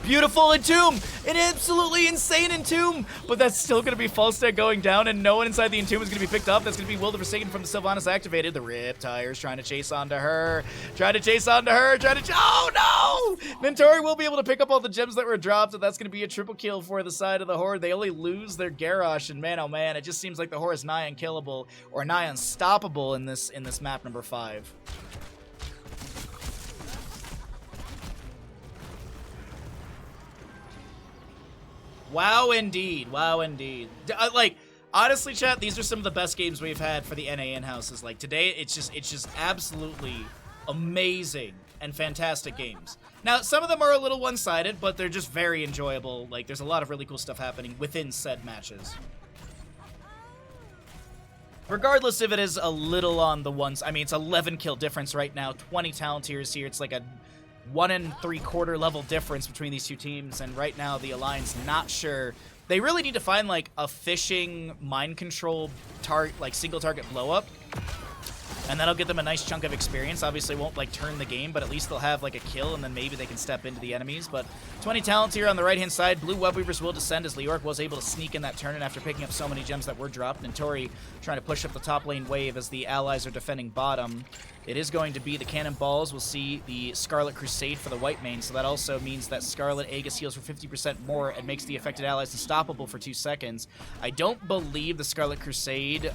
Speaker 2: Beautiful Entomb! An absolutely insane Entomb! But that's still going to be Falstad going down, and no one inside the Entomb is going to be picked up. That's going to be Will of Forsaken from the Sylvanas activated. The Riptire's trying to chase onto her. Oh no! Nintori will be able to pick up all the gems that were dropped, and that's going to be a triple kill for the side of the Horde. They only lose their Garrosh, and man, oh man, it just seems like the Horde is nigh unkillable, or nigh unstoppable in this map number 5. Wow, indeed. Wow, indeed. Like, honestly, chat, these are some of the best games we've had for the NA in-houses. Like, today, it's just absolutely amazing and fantastic games. Now, some of them are a little one-sided, but they're just very enjoyable. Like, there's a lot of really cool stuff happening within said matches. Regardless if it is a little on the ones, I mean, it's 11 kill difference right now, 20 talent tiers here. It's like a 1 3/4 level difference between these two teams, and right now the Alliance not sure. They really need to find like a fishing mind control like single target blow up, and that'll get them a nice chunk of experience. Obviously won't like turn the game, but at least they'll have like a kill, and then maybe they can step into the enemies. But 20 talents here on the right hand side. Blue Web Weavers will descend as Leoric was able to sneak in that turn, and after picking up so many gems that were dropped. Nintori trying to push up the top lane wave as the allies are defending bottom. It is going to be the Cannonballs. We'll see the Scarlet Crusade for the white main, so that also means that Scarlet Aegis heals for 50% more and makes the affected allies unstoppable for 2 seconds. I don't believe the Scarlet Crusade is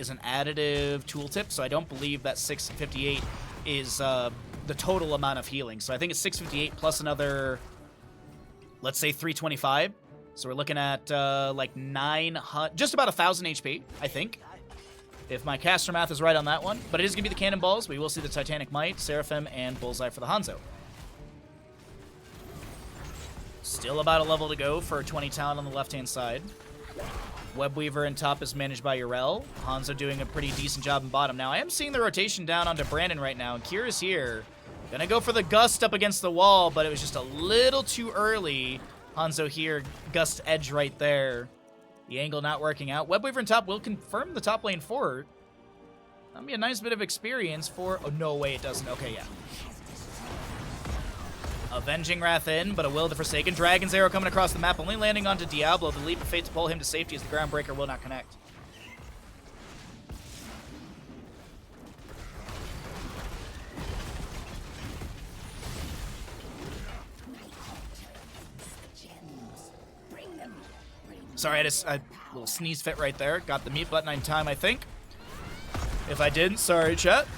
Speaker 2: an additive tooltip, so I don't believe that 658 is the total amount of healing. So I think it's 658 plus another, let's say 325. So we're looking at like 900, just about 1,000 HP, I think, if my caster math is right on that one. But it is going to be the Cannonballs. We will see the Titanic Might, Seraphim, and Bullseye for the Hanzo. Still about a level to go for 20 talent on the left-hand side. Webweaver in top is managed by Urel. Hanzo doing a pretty decent job in bottom. Now, I am seeing the rotation down onto Brandon right now, and Kira's here. Gonna go for the Gust up against the wall, but it was just a little too early. Hanzo here, Gust edge right there. The angle not working out. Webweaver in top will confirm the top lane forward. That'll be a nice bit of experience for... Oh, no way it doesn't. Okay, yeah. Avenging Wrath in, but a Will of the Forsaken. Dragon's Arrow coming across the map, only landing onto Diablo. The leap of fate to pull him to safety as the Groundbreaker will not connect. Sorry, I just a little sneeze fit right there. Got the mute button on time, I think. If I didn't, sorry, chat.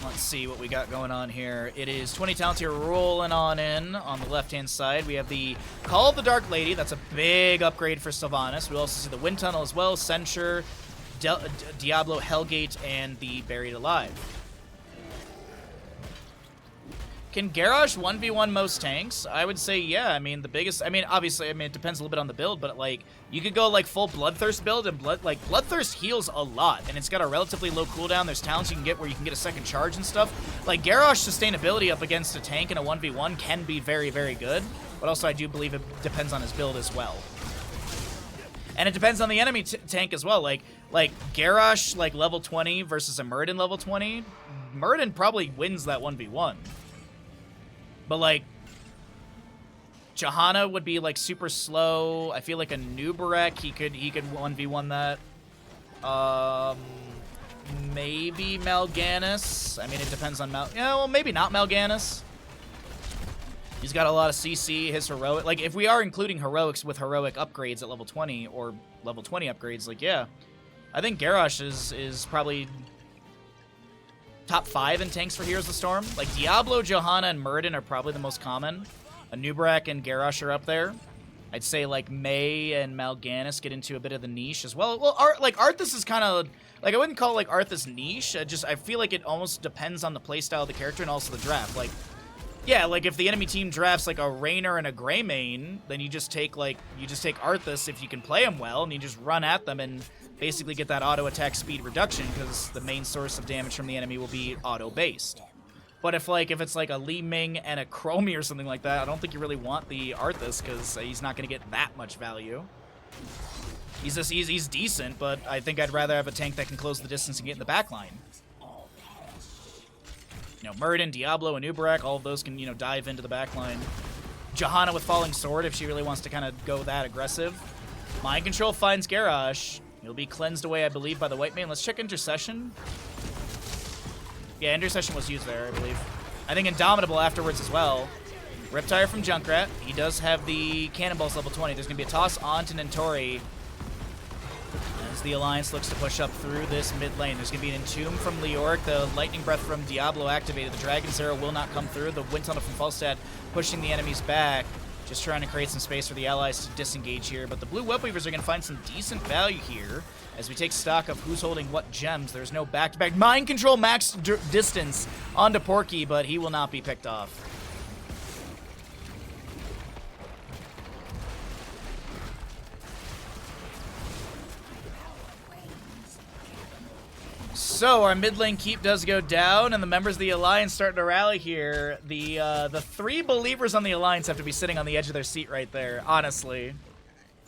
Speaker 2: Let's see what we got going on here. It is 20 talents here rolling on in on the left-hand side. We have the Call of the Dark Lady. That's a big upgrade for Sylvanas. We also see the Wind Tunnel as well, Censure, Diablo, Hellgate, and the Buried Alive. Can Garrosh 1v1 most tanks? I would say, yeah. I mean, the biggest... I mean, obviously, it depends a little bit on the build, but, like, you could go, like, full Bloodthirst build, and, Bloodthirst heals a lot, and it's got a relatively low cooldown. There's talents you can get where you can get a second charge and stuff. Like, Garrosh sustainability up against a tank in a 1v1 can be very, very good, but also I do believe it depends on his build as well. And it depends on the enemy tank as well. Like Garrosh, like, level 20 versus a Muradin level 20, Muradin probably wins that 1v1. But, like, Johanna would be, like, super slow. I feel like a Nubarek, he could 1v1 that. Maybe Mal'Ganis. I mean, it depends on yeah, well, maybe not Mal'Ganis. He's got a lot of CC, his heroic. Like, if we are including heroics with heroic upgrades at level 20 or level 20 upgrades, like, yeah. I think Garrosh is probably... top 5 in tanks for Heroes of the Storm. Like, Diablo, Johanna, and Muradin are probably the most common. Anubarak and Garrosh are up there. I'd say, like, May and Mal'Ganis get into a bit of the niche as well. Well, Arthas is kind of... Like, I wouldn't call, like, Arthas niche. I feel like it almost depends on the playstyle of the character and also the draft. Like, yeah, like, if the enemy team drafts, like, a Raynor and a Greymane, then you just take Arthas if you can play him well, and you just run at them and... basically get that auto attack speed reduction because the main source of damage from the enemy will be auto based. But if it's like a Li Ming and a Chromie or something like that, I don't think you really want the Arthas because he's not going to get that much value. He's decent, but I think I'd rather have a tank that can close the distance and get in the back line. You know, Muradin, Diablo, and Ubarak, all of those can, you know, dive into the back line. Johanna with Falling Sword if she really wants to kind of go that aggressive. Mind Control finds Garrosh. He'll be cleansed away, I believe, by the white main. Let's check Intercession. Yeah, Intercession was used there, I believe. I think Indomitable afterwards as well. Riptire from Junkrat. He does have the Cannonballs level 20. There's going to be a toss onto Nentori as the Alliance looks to push up through this mid lane. There's going to be an Entomb from Leoric. The Lightning Breath from Diablo activated. The Dragon's Arrow will not come through. The Wind Tunnel from Falstad pushing the enemies back. Just trying to create some space for the allies to disengage here. But the blue Webweavers are going to find some decent value here as we take stock of who's holding what gems. There's no back-to-back. Mind Control max distance onto Porky, but he will not be picked off. So our mid lane keep does go down, and the members of the Alliance starting to rally here. The 3 believers on the Alliance have to be sitting on the edge of their seat right there, honestly.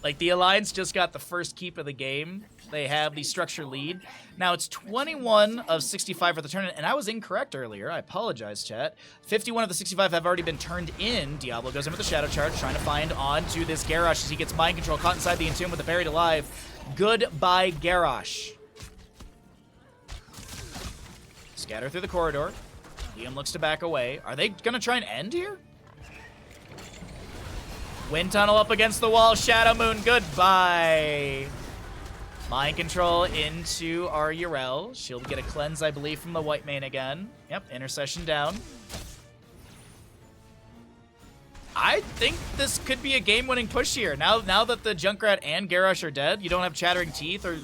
Speaker 2: Like, the Alliance just got the first keep of the game. They have the structure lead. Now, it's 21 of 65 for the tournament, and I was incorrect earlier. I apologize, chat. 51 of the 65 have already been turned in. Diablo goes in with the Shadow Charge, trying to find onto this Garrosh as he gets Mind Control, caught inside the Entomb with the Buried Alive. Goodbye, Garrosh. Scatter through the corridor. Liam looks to back away. Are they going to try and end here? Wind Tunnel up against the wall. Shadow Moon, goodbye. Mind Control into our Urel. She'll get a cleanse, I believe, from the white main again. Yep, Intercession down. I think this could be a game-winning push here. Now that the Junkrat and Garrosh are dead, you don't have Chattering Teeth or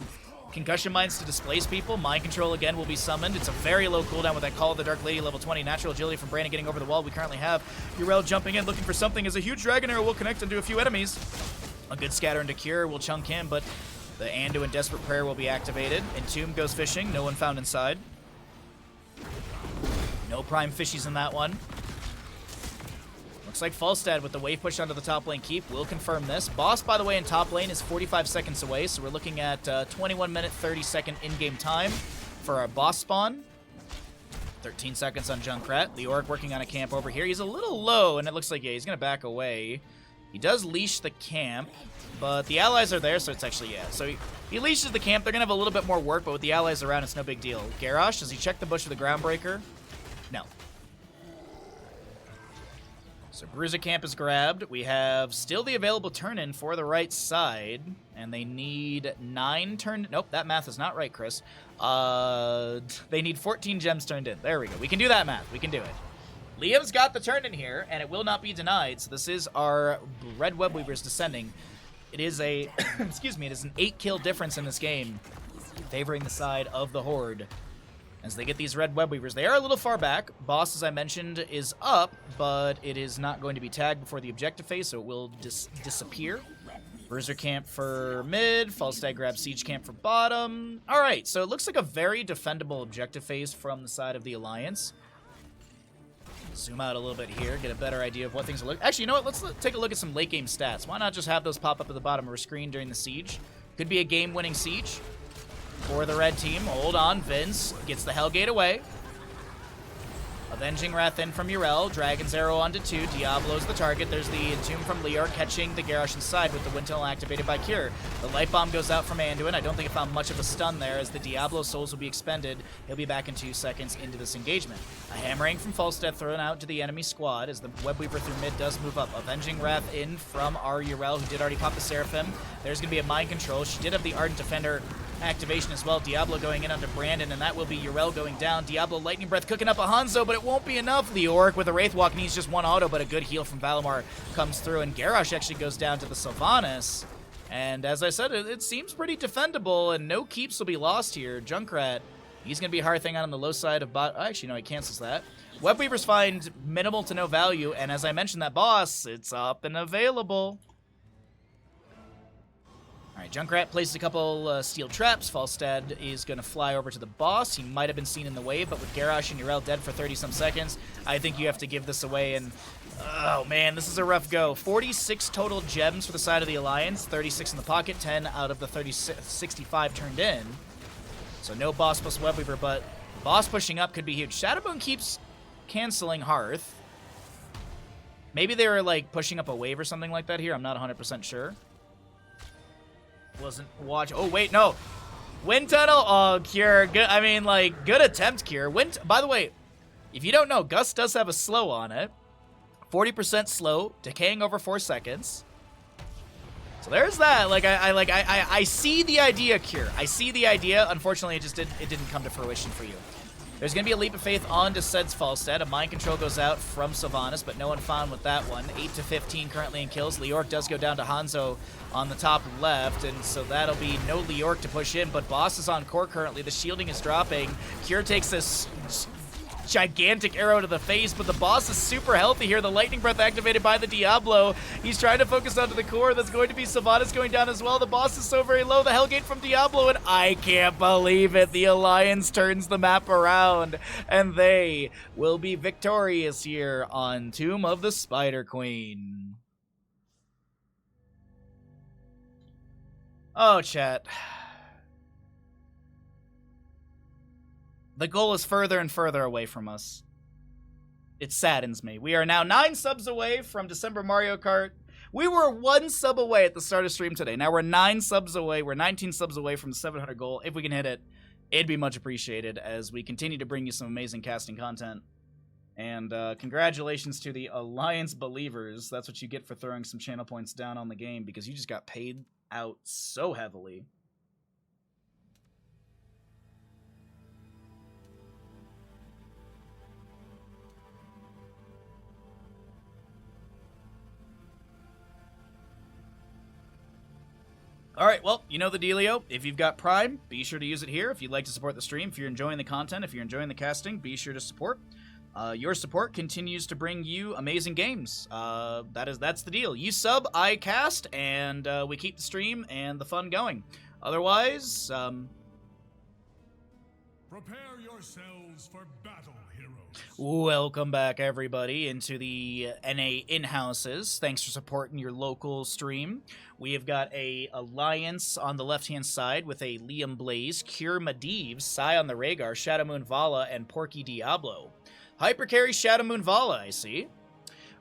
Speaker 2: Concussion Mines to displace people. Mind Control again will be summoned. It's a very low cooldown with that Call of the Dark Lady level 20. Natural Agility from Brandon getting over the wall. We currently have Yrel jumping in, looking for something as a huge Dragon Arrow will connect into a few enemies. A good scatter into Cure will chunk him, but the Anduin Desperate Prayer will be activated. Entomb goes fishing. No one found inside. No Prime Fishies in that one. Looks like Falstad with the wave push onto the top lane keep will confirm this. Boss, by the way, in top lane is 45 seconds away, so we're looking at 21 minute, 30 second in-game time for our boss spawn. 13 seconds on Junkrat. Leoric working on a camp over here. He's a little low, and it looks like, yeah, he's going to back away. He does leash the camp, but the allies are there, so it's actually, yeah. So he leashes the camp. They're going to have a little bit more work, but with the allies around, it's no big deal. Garrosh, does he check the bush with the Groundbreaker? No. So Bruiser Camp is grabbed. We have still the available turn-in for the right side, and they need 9 turn... Nope, that math is not right, Chris. They need 14 gems turned in. There we go. We can do that math. We can do it. Liam's got the turn-in here, and it will not be denied. So this is our Red Web Weavers descending. It is a... excuse me, it is an 8-kill difference in this game, favoring the side of the Horde. As they get these Red Web Weavers, they are a little far back. Boss, as I mentioned, is up, but it is not going to be tagged before the objective phase, so it will disappear. Bruiser Camp for mid. Falstad grabs Siege Camp for bottom. All right, so it looks like a very defendable objective phase from the side of the Alliance. Zoom out a little bit here, get a better idea of what things look. Actually, you know what? Let's take a look at some late game stats. Why not just have those pop up at the bottom of our screen during the siege? Could be a game-winning siege for the red team. Hold on, Vince gets the Hellgate away. Avenging Wrath in from Yrel. Dragon's Arrow onto 2. Diablo's the target. There's the Entomb from Leor catching the Garrosh inside with the Wind Tunnel activated by Cure. The Light Bomb goes out from Anduin. I don't think it found much of a stun there as the Diablo souls will be expended. He'll be back in 2 seconds into this engagement. A Hammering from Falstad thrown out to the enemy squad as the Webweaver through mid does move up. Avenging Wrath in from our Yrel, who did already pop the Seraphim. There's going to be a Mind Control. She did have the Ardent Defender activation as well. Diablo going in onto Brandon, and that will be Yrel going down. Diablo Lightning Breath cooking up a Hanzo, but it won't be enough. Leoric with a Wraithwalk needs just 1 auto, but a good heal from Valimar comes through, and Garrosh actually goes down to the Sylvanas. And as I said, it seems pretty defendable, and no keeps will be lost here. Junkrat, he's going to be a hard thing out on the low side of bot. Actually, no, he cancels that. Webweavers find minimal to no value, and as I mentioned, that boss, it's up and available. All right, Junkrat places a couple steel traps. Falstad is going to fly over to the boss. He might have been seen in the wave, but with Garrosh and Yrel dead for 30-some seconds, I think you have to give this away. And, oh, man, this is a rough go. 46 total gems for the side of the Alliance, 36 in the pocket, 10 out of the 65 turned in. So no boss plus Webweaver, but boss pushing up could be huge. Shadowbone keeps canceling Hearth. Maybe they were, like, pushing up a wave or something like that here. I'm not 100% sure. Wasn't watch. Oh wait, no. Wind Tunnel. Oh, Cure. Good. I mean, like, good attempt, Cure. By the way, if you don't know, Gus does have a slow on it. 40% slow, decaying over 4 seconds. So there's that. Like, I see the idea, Cure. I see the idea. Unfortunately, it didn't come to fruition for you. There's going to be a Leap of Faith on to Sed's Falstad. A Mind Control goes out from Sylvanas, but no one found with that one. 8 to 15 currently in kills. Leoric does go down to Hanzo on the top left, and so that'll be no Leoric to push in, but Boss is on core currently. The shielding is dropping. Cure takes this gigantic arrow to the face, but the boss is super healthy here. The Lightning Breath activated by the Diablo. He's trying to focus onto the core. That's going to be Sylvanas going down as well. The boss is so very low. The Hellgate from Diablo, and I can't believe it. The Alliance turns the map around, and they will be victorious here on Tomb of the Spider Queen. Oh, chat. The goal is further and further away from us. It saddens me. We are now 9 subs away from December Mario Kart. We were 1 sub away at the start of stream today. Now we're 9 subs away. We're 19 subs away from the 700 goal. If we can hit it, it'd be much appreciated as we continue to bring you some amazing casting content. And congratulations to the Alliance believers. That's what you get for throwing some channel points down on the game, because you just got paid out so heavily. Alright, well, you know the dealio. If you've got Prime, be sure to use it here. If you'd like to support the stream, if you're enjoying the content, if you're enjoying the casting, be sure to support. Your support continues to bring you amazing games. That's the deal. You sub, I cast, and we keep the stream and the fun going. Otherwise,
Speaker 5: prepare yourselves for battle, heroes.
Speaker 2: welcome back, everybody, into the NA in-houses. Thanks for supporting your local stream. We have got a Alliance on the left-hand side with a Liam Blaze, Cure Medivh, Sai on the Rhaegar, Shadow Moon Vala, and Porky Diablo. Hypercarry Shadow Moon Vala, I see.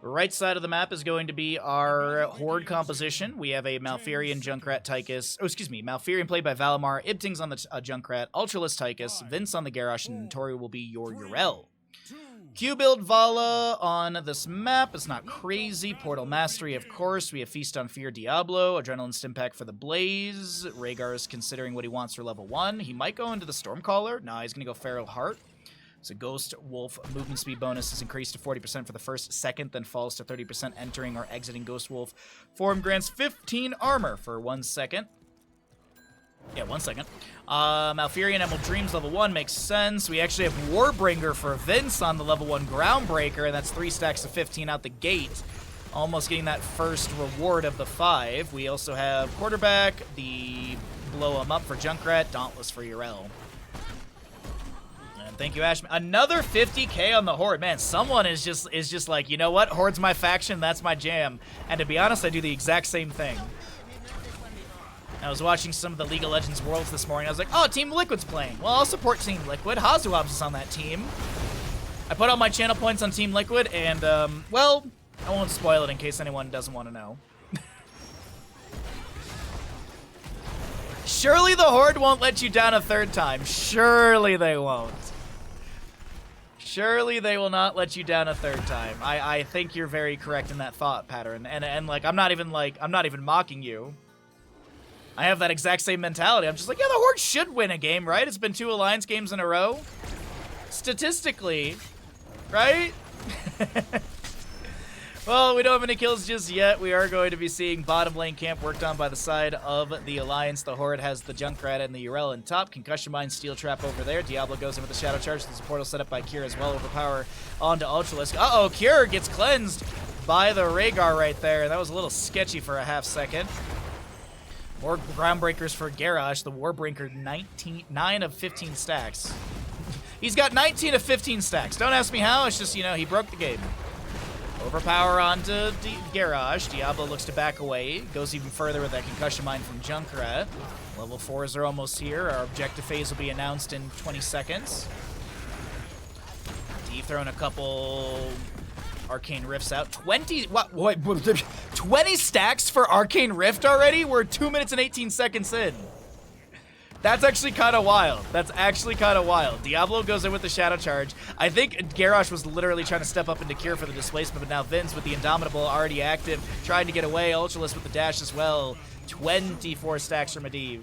Speaker 2: Right side of the map is going to be our Horde composition. We have a Malfurion, Junkrat, Tychus. Oh, excuse me. Malfurion played by Valimar. Ibting's on the Junkrat. Ultralist Tychus. Vince on the Garrosh. And Tori will be your Yrel. Q-build Vala on this map. It's not crazy. Portal Mastery, of course. We have Feast on Fear Diablo. Adrenaline Stimpack for the Blaze. Rhaegar is considering what he wants for level 1. He might go into the Stormcaller. Nah, he's going to go Feral Heart. So Ghost Wolf movement speed bonus is increased to 40% for the first second, then falls to 30% entering or exiting Ghost Wolf form. Grants 15 armor for 1 second. Yeah, 1 second. Malfurion Emerald Dreams level 1 makes sense. We actually have Warbringer for Vince on the level 1 Groundbreaker, and that's 3 stacks of 15 out the gate. Almost getting that first reward of the 5. We also have Quarterback, the Blow 'em Up for Junkrat, Dauntless for Yrel. Thank you, Ashman. Another 50k on the Horde. Man, someone is just like, you know what? Horde's my faction. That's my jam. And to be honest, I do the exact same thing. I was watching some of the League of Legends Worlds this morning. I was like, oh, Team Liquid's playing. Well, I'll support Team Liquid. Hazuhabs is on that team. I put all my channel points on Team Liquid, and, well, I won't spoil it in case anyone doesn't want to know. Surely the Horde won't let you down a third time. Surely they won't. Surely they will not let you down a third time. I think you're very correct in that thought pattern. And like I'm not even mocking you. I have that exact same mentality. I'm just like, yeah, the Horde should win a game, right? It's been 2 Alliance games in a row. Statistically, right? Well, we don't have any kills just yet. We are going to be seeing bottom lane camp worked on by the side of the Alliance. The Horde has the Junkrat and the Yrel in top. Concussion Mine, Steel Trap over there. Diablo goes in with the Shadow Charge. There's a portal set up by Cure as well. Overpower onto Ultralisk. Uh-oh, Cure gets cleansed by the Rhaegar right there. That was a little sketchy for a half second. More Groundbreakers for Garrosh. The Warbreaker, 9 of 15 stacks. He's got 19 of 15 stacks. Don't ask me how. It's just, you know, he broke the game. Overpower onto Garrosh. Diablo looks to back away. Goes even further with that Concussion Mine from Junkrat. Level 4s are almost here. Our objective phase will be announced in 20 seconds. D throwing a couple Arcane Rifts out. 20 stacks for Arcane Rift already? We're 2 minutes and 18 seconds in. That's actually kind of wild. That's actually kind of wild. Diablo goes in with the Shadow Charge. I think Garrosh was literally trying to step up into Cure for the displacement, but now Vince with the Indomitable already active, trying to get away. Ultralist with the dash as well. 24 stacks for Medivh.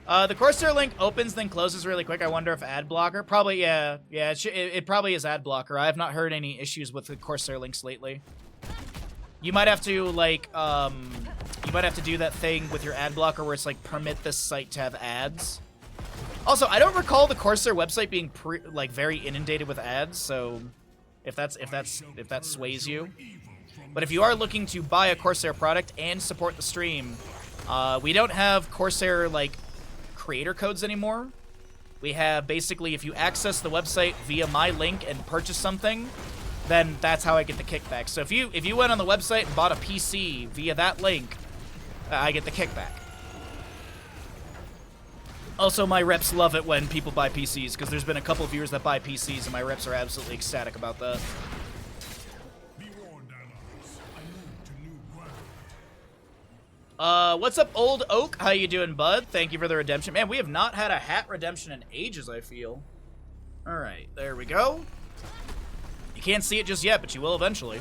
Speaker 2: The Corsair link opens, then closes really quick. I wonder if ad blocker. Probably, yeah. Yeah, it probably is ad blocker. I have not heard any issues with the Corsair links lately. You might have to, like, you might have to do that thing with your ad blocker where it's like permit this site to have ads. Also, I don't recall the Corsair website being very inundated with ads, so if that sways you. But if you are looking to buy a Corsair product and support the stream, we don't have Corsair like creator codes anymore. We have basically if you access the website via my link and purchase something, then that's how I get the kickback. So if you went on the website and bought a PC via that link, I get the kickback. Also, my reps love it when people buy PCs, because there's been a couple of viewers that buy PCs, and my reps are absolutely ecstatic about that.
Speaker 5: Be warned, allies. I move to new ground.
Speaker 2: What's up, Old Oak? How you doing, bud? Thank you for the redemption. Man, we have not had a hat redemption in ages, I feel. Alright, there we go. You can't see it just yet, but you will eventually.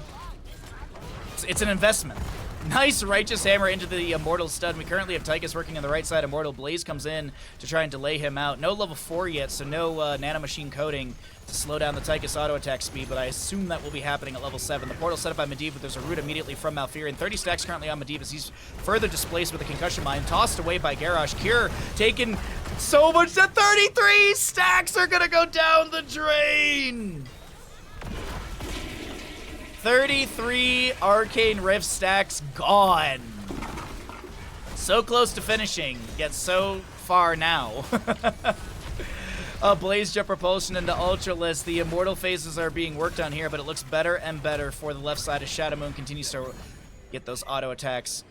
Speaker 2: It's an investment. Nice Righteous Hammer into the Immortal Stun. We currently have Tychus working on the right side. Immortal Blaze comes in to try and delay him out. No level 4 yet, so no nanomachine coating to slow down the Tychus auto attack speed, but I assume that will be happening at level 7. The portal set up by Medivh, but there's a root immediately from Malfurion. 30 stacks currently on Medivh as he's further displaced with a Concussion Mine. Tossed away by Garrosh. Cure taking so much that 33 stacks are going to go down the drain. 33 Arcane Rift stacks gone. So close to finishing, yet so far now. Blaze Jet Propulsion into Ultralisk. The Immortal phases are being worked on here, but it looks better and better for the left side as Shadow Moon continues to get those auto attacks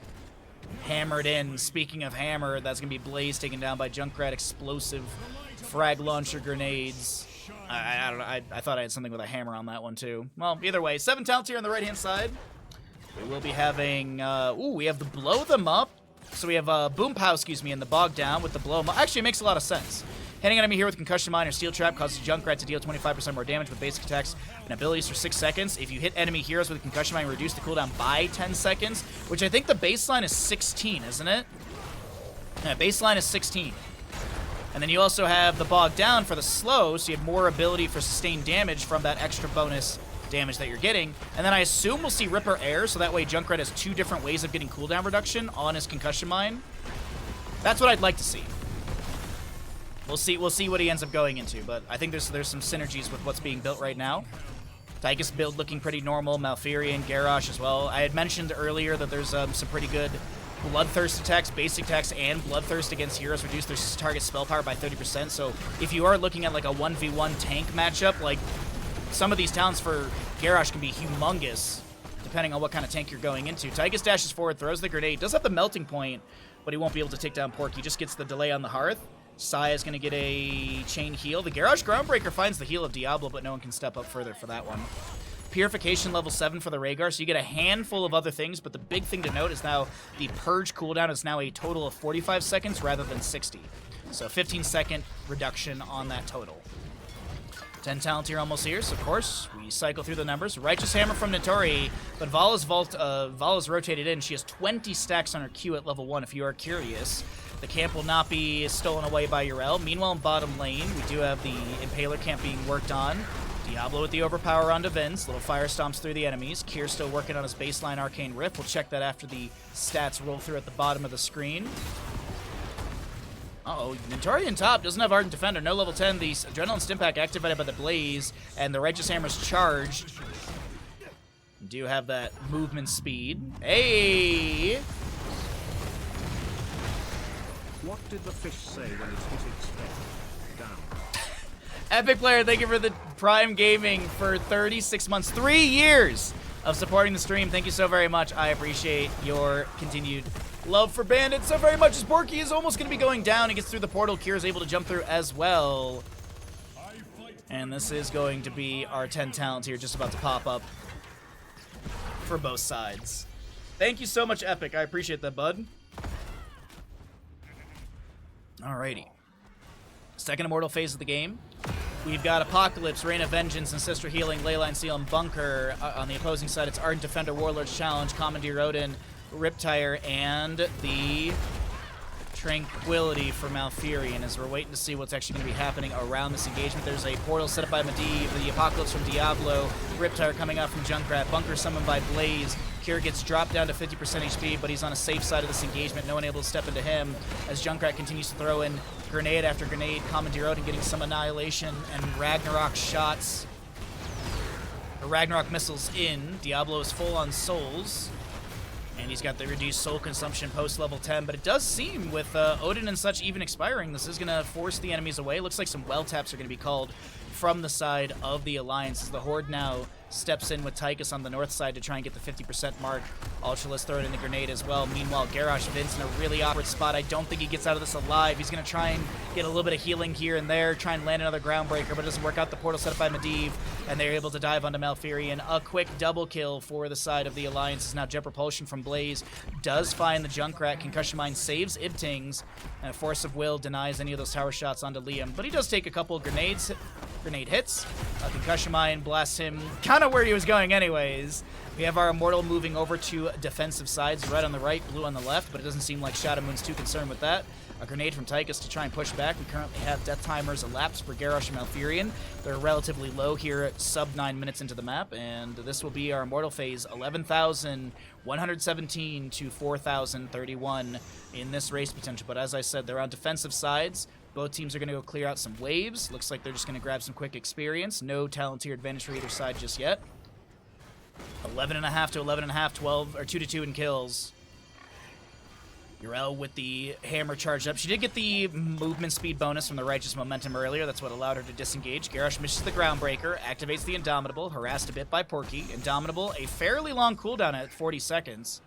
Speaker 2: hammered in. Speaking of hammer, that's going to be Blaze taken down by Junkrat explosive frag launcher grenades. I don't know. I thought I had something with a hammer on that one, too. Well, either way, 7 talents here on the right-hand side. We will be having... we have the Blow Them Up. So we have Boom Pow, in the Bog Down with the Blow Them Up. Actually, it makes a lot of sense. Hitting enemy here with Concussion Mine or Steel Trap causes Junkrat to deal 25% more damage with basic attacks and abilities for 6 seconds. If you hit enemy heroes with Concussion Mine, reduce the cooldown by 10 seconds, which I think the baseline is 16, isn't it? Yeah, baseline is 16. And then you also have the Bog Down for the slow, so you have more ability for sustained damage from that extra bonus damage that you're getting. And then I assume we'll see Ripper Air, so that way Junkrat has 2 different ways of getting cooldown reduction on his Concussion Mine. That's what I'd like to see. We'll see what he ends up going into, but I think there's some synergies with what's being built right now. Tychus build looking pretty normal, Malfurion, Garrosh as well. I had mentioned earlier that there's some pretty good Bloodthirst attacks, basic attacks, and Bloodthirst against heroes reduce their target spell power by 30%. So if you are looking at like a 1v1 tank matchup, like some of these talents for Garrosh can be humongous, depending on what kind of tank you're going into. Tychus dashes forward, throws the grenade, does have the melting point, but he won't be able to take down Pork. He just gets the delay on the Hearth. Saya is going to get a chain heal. The Garrosh Groundbreaker finds the heal of Diablo, but no one can step up further for that one. Purification level 7 for the Rhaegar, so you get a handful of other things, but the big thing to note is now the Purge cooldown is now a total of 45 seconds rather than 60. So 15-second reduction on that total. 10 talent here almost here, so of course, we cycle through the numbers. Righteous Hammer from Notori, but Vala's rotated in. She has 20 stacks on her Q at level 1 if you are curious. The camp will not be stolen away by Yrel. Meanwhile, in bottom lane, we do have the Impaler camp being worked on. Diablo with the overpower onto Vince. Little fire stomps through the enemies. Kier still working on his baseline Arcane Rift. We'll check that after the stats roll through at the bottom of the screen. Uh-oh, Notorian top doesn't have Ardent Defender. No level 10. The Adrenaline Stimpack activated by the Blaze, and the Righteous Hammer's charged. Do have that movement speed. Hey!
Speaker 6: What did the fish say when it hit its head? Down.
Speaker 2: Epic Player, thank you for the Prime Gaming for 36 months, 3 years of supporting the stream. Thank you so very much. I appreciate your continued love for Bandit so very much. As Borky is almost going to be going down. He gets through the portal. Kira is able to jump through as well. And this is going to be our 10 talents here just about to pop up for both sides. Thank you so much, Epic. I appreciate that, bud. Alrighty. Second Immortal phase of the game. We've got Apocalypse, Reign of Vengeance, Ancestral Healing, Leyline Seal, and Bunker. On the opposing side, it's Ardent Defender, Warlord's Challenge, Commandeer Odin, Riptire, and the Tranquility for Malfurion, as we're waiting to see what's actually going to be happening around this engagement. There's a portal set up by Medivh, the Apocalypse from Diablo, Riptire coming out from Junkrat, Bunker summoned by Blaze. Kira gets dropped down to 50% HP, but he's on a safe side of this engagement. No one able to step into him as Junkrat continues to throw in grenade after grenade. Commandeer Odin getting some annihilation and Ragnarok shots. The Ragnarok missiles in. Diablo is full on souls. And he's got the reduced soul consumption post level 10, but it does seem with Odin and such even expiring, this is going to force the enemies away. Looks like some well taps are going to be called from the side of the Alliance as the Horde now steps in with Tychus on the north side to try and get the 50% mark. Ultralisk throwing in the grenade as well. Meanwhile, Garrosh Vince in a really awkward spot. I don't think he gets out of this alive. He's going to try and get a little bit of healing here and there, try and land another Groundbreaker, but it doesn't work out. The portal set up by Medivh, and they're able to dive onto Malfurion. A quick double kill for the side of the Alliance is now Jet Propulsion from Blaze. Does find the Junkrat. Concussion Mine saves Ibtings, and Force of Will denies any of those tower shots onto Liam, but he does take a couple of grenade hits. Concussion Mine blasts him kind kind of where he was going anyways. We have our Immortal moving over to defensive sides, red on the right, blue on the left, but it doesn't seem like Shadow Moon's too concerned with that. A grenade from Tychus to try and push back. We currently have death timers elapsed for Garrosh and Malfurion. They're relatively low here at sub 9 minutes into the map, and this will be our Immortal phase, 11,117 to 4,031 in this race potential. But as I said, they're on defensive sides. Both teams are going to go clear out some waves. Looks like they're just going to grab some quick experience. No talent tier advantage for either side just yet. 11.5 to 11.5, 12, or 2 to 2 in kills. Yrel with the hammer charged up. She did get the movement speed bonus from the Righteous Momentum earlier. That's what allowed her to disengage. Garrosh misses the Groundbreaker, activates the Indomitable, harassed a bit by Porky. Indomitable, a fairly long cooldown at 40 seconds.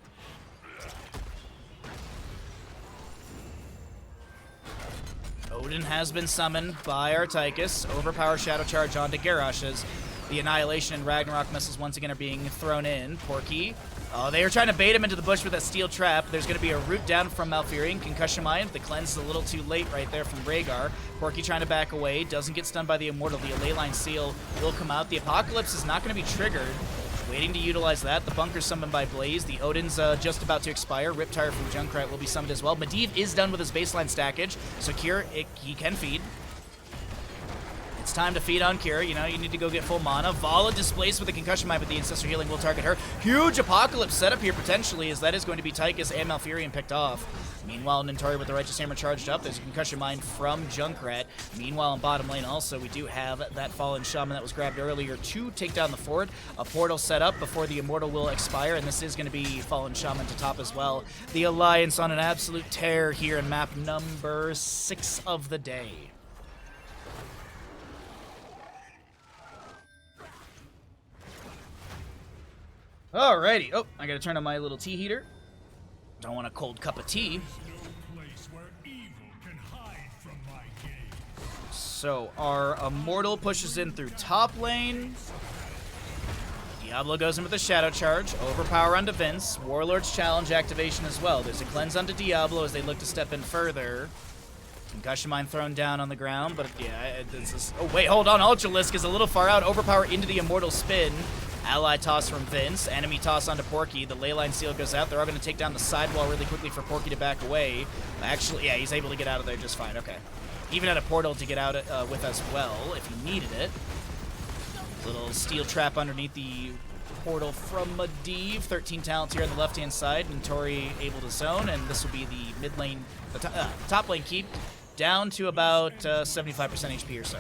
Speaker 2: Odin has been summoned by our Tychus. Overpower Shadow Charge onto Garrosh's. The Annihilation and Ragnarok missiles once again are being thrown in. Porky. Oh, they are trying to bait him into the bush with that steel trap. There's going to be a root down from Malfurion. Concussion Mine. The cleanse is a little too late right there from Rhaegar. Porky trying to back away. Doesn't get stunned by the Immortal. The Leyline Seal will come out. The Apocalypse is not going to be triggered. Waiting to utilize that. The Bunker's summoned by Blaze. The Odin's just about to expire. Riptire from Junkrat will be summoned as well. Medivh is done with his baseline stackage. So Cure, he can feed. It's time to feed on Cure. You know, you need to go get full mana. Vala displaced with the Concussion Mine, but the Ancestor Healing will target her. Huge Apocalypse setup here, potentially, as that is going to be Tychus and Malfurion picked off. Meanwhile, Nintori with the Righteous Hammer charged up. There's a Concussion Mine from Junkrat. Meanwhile, in bottom lane also, we do have that Fallen Shaman that was grabbed earlier to take down the fort. A portal set up before the Immortal will expire, and this is going to be Fallen Shaman to top as well. The Alliance on an absolute tear here in map number 6 of the day. Alrighty. Oh, I gotta turn on my little tea heater. Don't want a cold cup of tea.
Speaker 5: No place where evil can hide from my gaze.
Speaker 2: So our Immortal pushes in through top lane. Diablo goes in with a Shadow Charge. Overpower onto Vince. Warlord's Challenge activation as well. There's a cleanse onto Diablo as they look to step in further. Concussion Mine thrown down on the ground, but yeah, this is... Oh, wait, hold on. Ultralisk is a little far out. Overpower into the Immortal spin. Ally toss from Vince. Enemy toss onto Porky. The Leyline Seal goes out. They're all going to take down the sidewall really quickly for Porky to back away. Actually, yeah, he's able to get out of there just fine. Okay. Even had a portal to get out with as well, if he needed it. Little steel trap underneath the portal from Medivh. 13 talents here on the left-hand side. Nintori able to zone, and this will be the mid lane, the top lane keep, down to about 75% HP or so.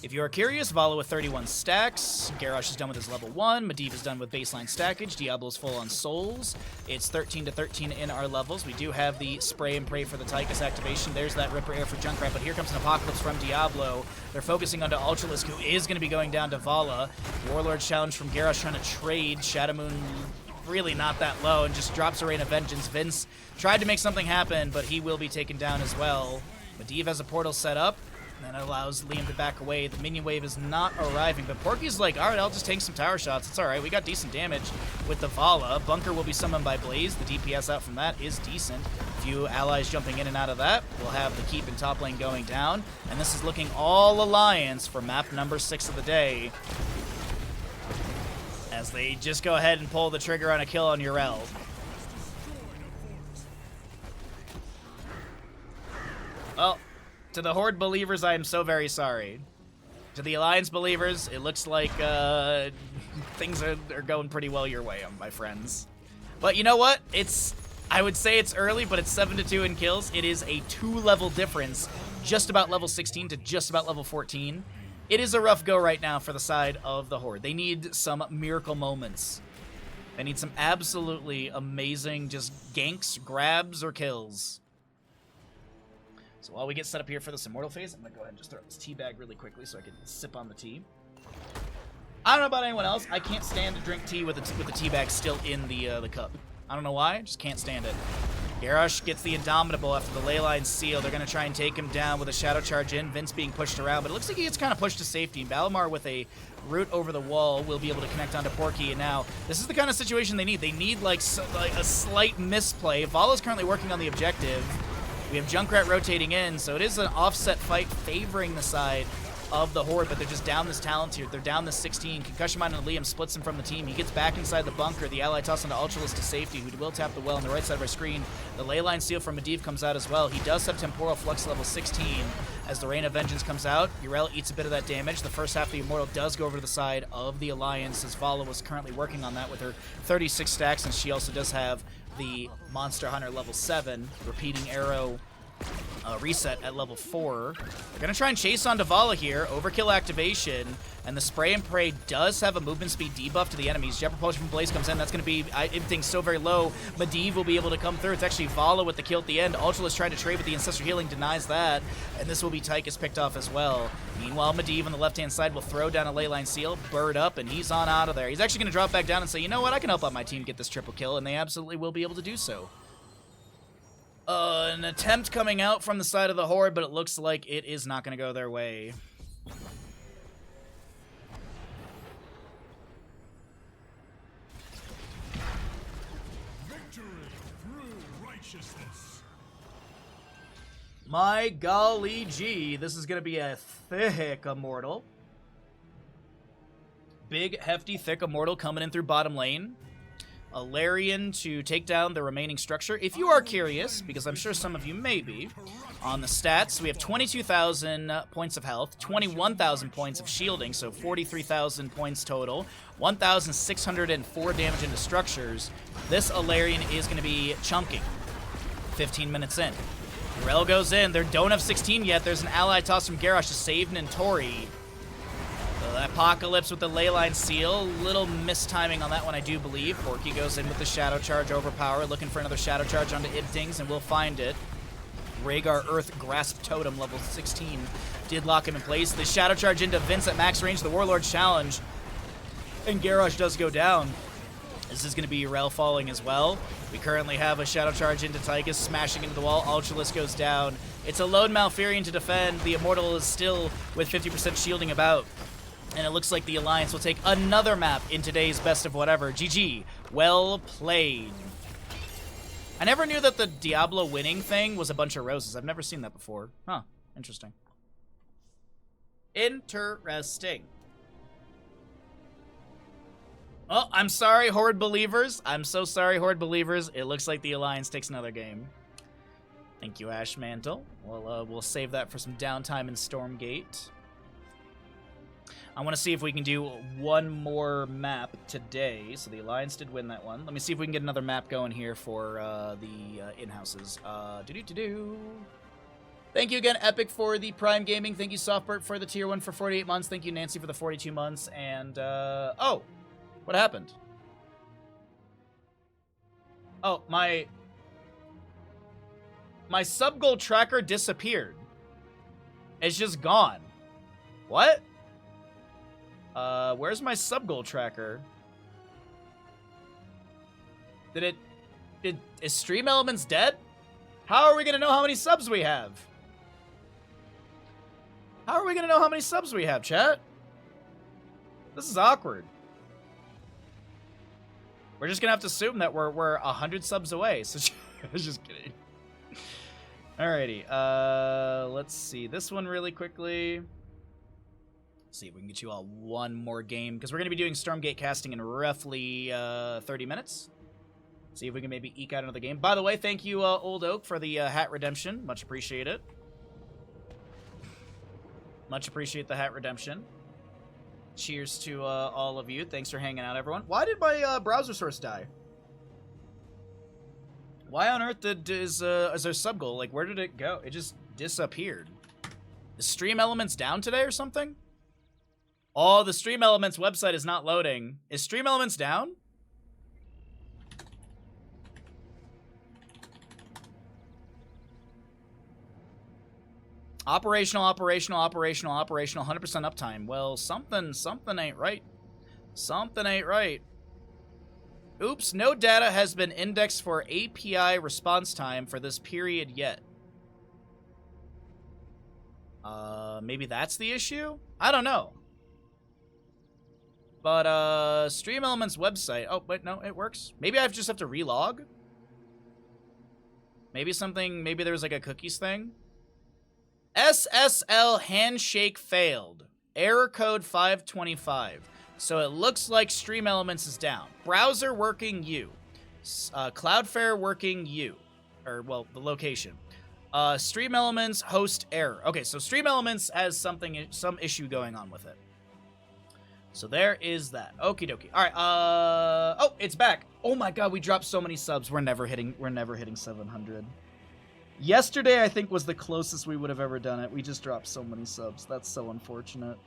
Speaker 2: If you are curious, Vala with 31 stacks. Garrosh is done with his level 1. Medivh is done with baseline stackage. Diablo's full on souls. It's 13 to 13 in our levels. We do have the spray and pray for the Tychus activation. There's that Ripper Air for Junkrat, but here comes an Apocalypse from Diablo. They're focusing onto Ultralisk, who is going to be going down to Vala. Warlord's Challenge from Garrosh trying to trade. Shadow Moon really not that low and just drops a Rain of Vengeance. Vince tried to make something happen, but he will be taken down as well. Medivh has a portal set up. And that allows Liam to back away. The minion wave is not arriving, but Porky's like, all right, I'll just take some tower shots. It's all right. We got decent damage with the Vala. Bunker will be summoned by Blaze. The DPS out from that is decent. A few allies jumping in and out of that. We'll have the keep in top lane going down. And this is looking all Alliance for map number 6 of the day, as they just go ahead and pull the trigger on a kill on Yrel. Well, to the Horde believers, I am so very sorry. To the Alliance believers, it looks like things are going pretty well your way, my friends. But you know what? I would say it's early, but it's 7 to 2 in kills. It is a 2-level difference, just about level 16 to just about level 14. It is a rough go right now for the side of the Horde. They need some miracle moments. They need some absolutely amazing just ganks, grabs, or kills. So while we get set up here for this Immortal phase, I'm going to go ahead and just throw this tea bag really quickly so I can sip on the tea. I don't know about anyone else. I can't stand to drink tea with the tea bag still in the cup. I don't know why. I just can't stand it. Garrosh gets the Indomitable after the Leyline Seal. They're going to try and take him down with a Shadow Charge in. Vince being pushed around, but it looks like he gets kind of pushed to safety. Balamar with a root over the wall will be able to connect onto Porky, and now this is the kind of situation they need. They need like a slight misplay. Vala's currently working on the objective. We have Junkrat rotating in, so it is an offset fight favoring the side of the Horde, but they're just down this talent tier. They're down this 16. Concussion Mine and Liam splits him from the team. He gets back inside the bunker. The ally toss onto Ultralist to safety, who will tap the well on the right side of our screen. The Leyline Seal from Medivh comes out as well. He does have Temporal Flux level 16. As the Rain of Vengeance comes out, Yrel eats a bit of that damage. The first half of the Immortal does go over to the side of the Alliance, as Vala was currently working on that with her 36 stacks, and she also does have the Monster Hunter level 7, repeating arrow reset at level 4. They're going to try and chase onto Vala here. Overkill activation. And the Spray and Pray does have a movement speed debuff to the enemies. Jet Propulsion from Blaze comes in. That's going to be everything's so very low. Medivh will be able to come through. It's actually Vala with the kill at the end. Ultralist trying to trade with the Ancestral Healing, denies that. And this will be Tychus picked off as well. Meanwhile, Medivh on the left-hand side will throw down a Leyline Seal. Bird up, and he's on out of there. He's actually going to drop back down and say, you know what, I can help out my team get this triple kill, and they absolutely will be able to do so. An attempt coming out from the side of the Horde, but it looks like it is not going to go their way.
Speaker 5: Victory through righteousness.
Speaker 2: My golly gee, this is going to be a thick Immortal. Big, hefty, thick Immortal coming in through bottom lane. A Larian to take down the remaining structure. If you are curious, because I'm sure some of you may be, on the stats, we have 22,000 points of health, 21,000 points of shielding, so 43,000 points total, 1,604 damage into structures. This Alarian is going to be chunking 15 minutes in. Yrel goes in. They don't have 16 yet. There's an ally toss from Garrosh to save Nintori. Apocalypse with the Leyline Seal. Little mistiming on that one, I do believe. Porky goes in with the Shadow Charge Overpower, looking for another Shadow Charge onto Ibtings, and we'll find it. Rhaegar Earth Grasp Totem, level 16, did lock him in place. The Shadow Charge into Vince at max range, the Warlord's Challenge, and Garrosh does go down. This is going to be Yrel falling as well. We currently have a Shadow Charge into Tychus, smashing into the wall. Ultralist goes down. It's a lone Malfurion to defend. The Immortal is still with 50% shielding about. And it looks like the Alliance will take another map in today's Best of Whatever. GG. Well played. I never knew that the Diablo winning thing was a bunch of roses. I've never seen that before. Huh. Interesting. Interesting. Oh, I'm sorry, Horde believers. I'm so sorry, Horde believers. It looks like the Alliance takes another game. Thank you, Ash Mantle. We'll save that for some downtime in Stormgate. I want to see if we can do one more map today. So the Alliance did win that one. Let me see if we can get another map going here for the in-houses. Thank you again, Epic, for the Prime Gaming. Thank you, Softbert, for the Tier 1 for 48 months. Thank you, Nancy, for the 42 months. And, oh, what happened? Oh, my sub-goal tracker disappeared. It's just gone. What? Where's my sub-goal tracker? Is Stream Elements dead? How are we gonna know how many subs we have? How are we gonna know how many subs we have, chat? This is awkward. We're just gonna have to assume that we're 100 subs away, so just kidding. Alrighty, let's see this one really quickly. See if we can get you all one more game, because we're going to be doing Stormgate casting in roughly 30 minutes. See if we can maybe eke out another game. By the way, thank you, Old Oak, for the hat redemption. Much appreciate it. Much appreciate the hat redemption. Cheers to all of you. Thanks for hanging out, everyone. Why did my browser source die? Why on earth is our sub goal? Like, where did it go? It just disappeared. Is Stream Elements down today or something? Oh, the Stream Elements website is not loading. Is Stream Elements down? Operational, 100% uptime. Well, something ain't right. Something ain't right. Oops, no data has been indexed for API response time for this period yet. Maybe that's the issue? I don't know. But, Stream Elements website. Oh, wait, no, it works. Maybe I just have to relog? Maybe there's like a cookies thing? SSL handshake failed. Error code 525. So it looks like Stream Elements is down. Browser working U. Cloudflare working U. Or, well, the location. Stream Elements host error. Okay, so Stream Elements has some issue going on with it. So there is that. Okie dokie. All right. Oh, it's back. Oh my God, we dropped so many subs. We're never hitting 700. Yesterday, I think, was the closest we would have ever done it. We just dropped so many subs. That's so unfortunate.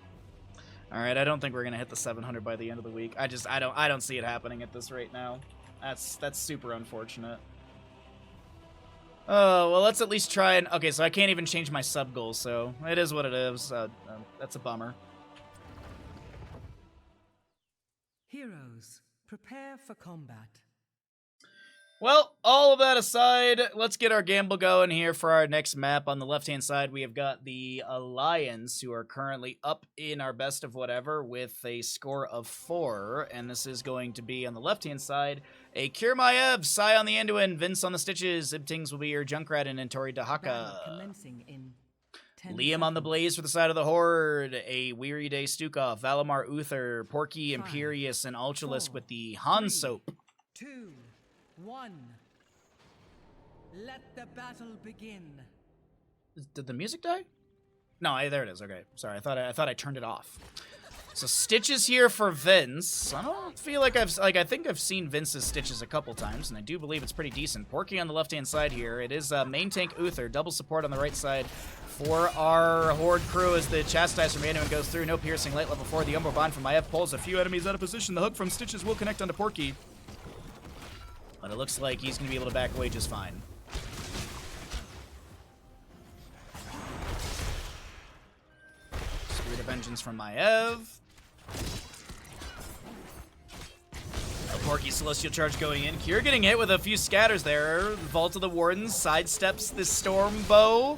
Speaker 2: All right, I don't think we're gonna hit the 700 by the end of the week. I don't see it happening at this rate now. That's super unfortunate. Oh, well, let's at least try and... Okay, so I can't even change my sub goal, so it is what it is. That's a bummer.
Speaker 3: Heroes, prepare for combat.
Speaker 2: Well, all of that aside, let's get our gamble going here for our next map. On the left-hand side, we have got the Alliance, who are currently up in our best of whatever with a score of 4. And this is going to be, on the left-hand side, a Cure Maiev, Sai on the Anduin, Vince on the Stitches, Ibtings will be your Junkrat, and Tori Dahaka. Liam on the Blaze for the side of the Horde, a Weary Day Stukov, Valimar Uther, Porky Imperius, and Ultralisk with the Han Soap.
Speaker 3: 2, 1. Let the battle begin.
Speaker 2: Did the music die? No, there it is. Okay, sorry. I thought I turned it off. So Stitches here for Vince. I don't feel like I think I've seen Vince's Stitches a couple times, and I do believe it's pretty decent. Porky on the left-hand side here. It is main tank Uther, double support on the right side for our Horde crew as the Chastise from Anduin goes through. No piercing, late level 4. The Umbral Bond from Maiev pulls a few enemies out of position. The hook from Stitches will connect onto Porky, but it looks like he's going to be able to back away just fine. Spirit of Vengeance from Maiev. Porky Celestial Charge going in. Cure getting hit with a few scatters there. Vault of the Wardens sidesteps the Storm Bow.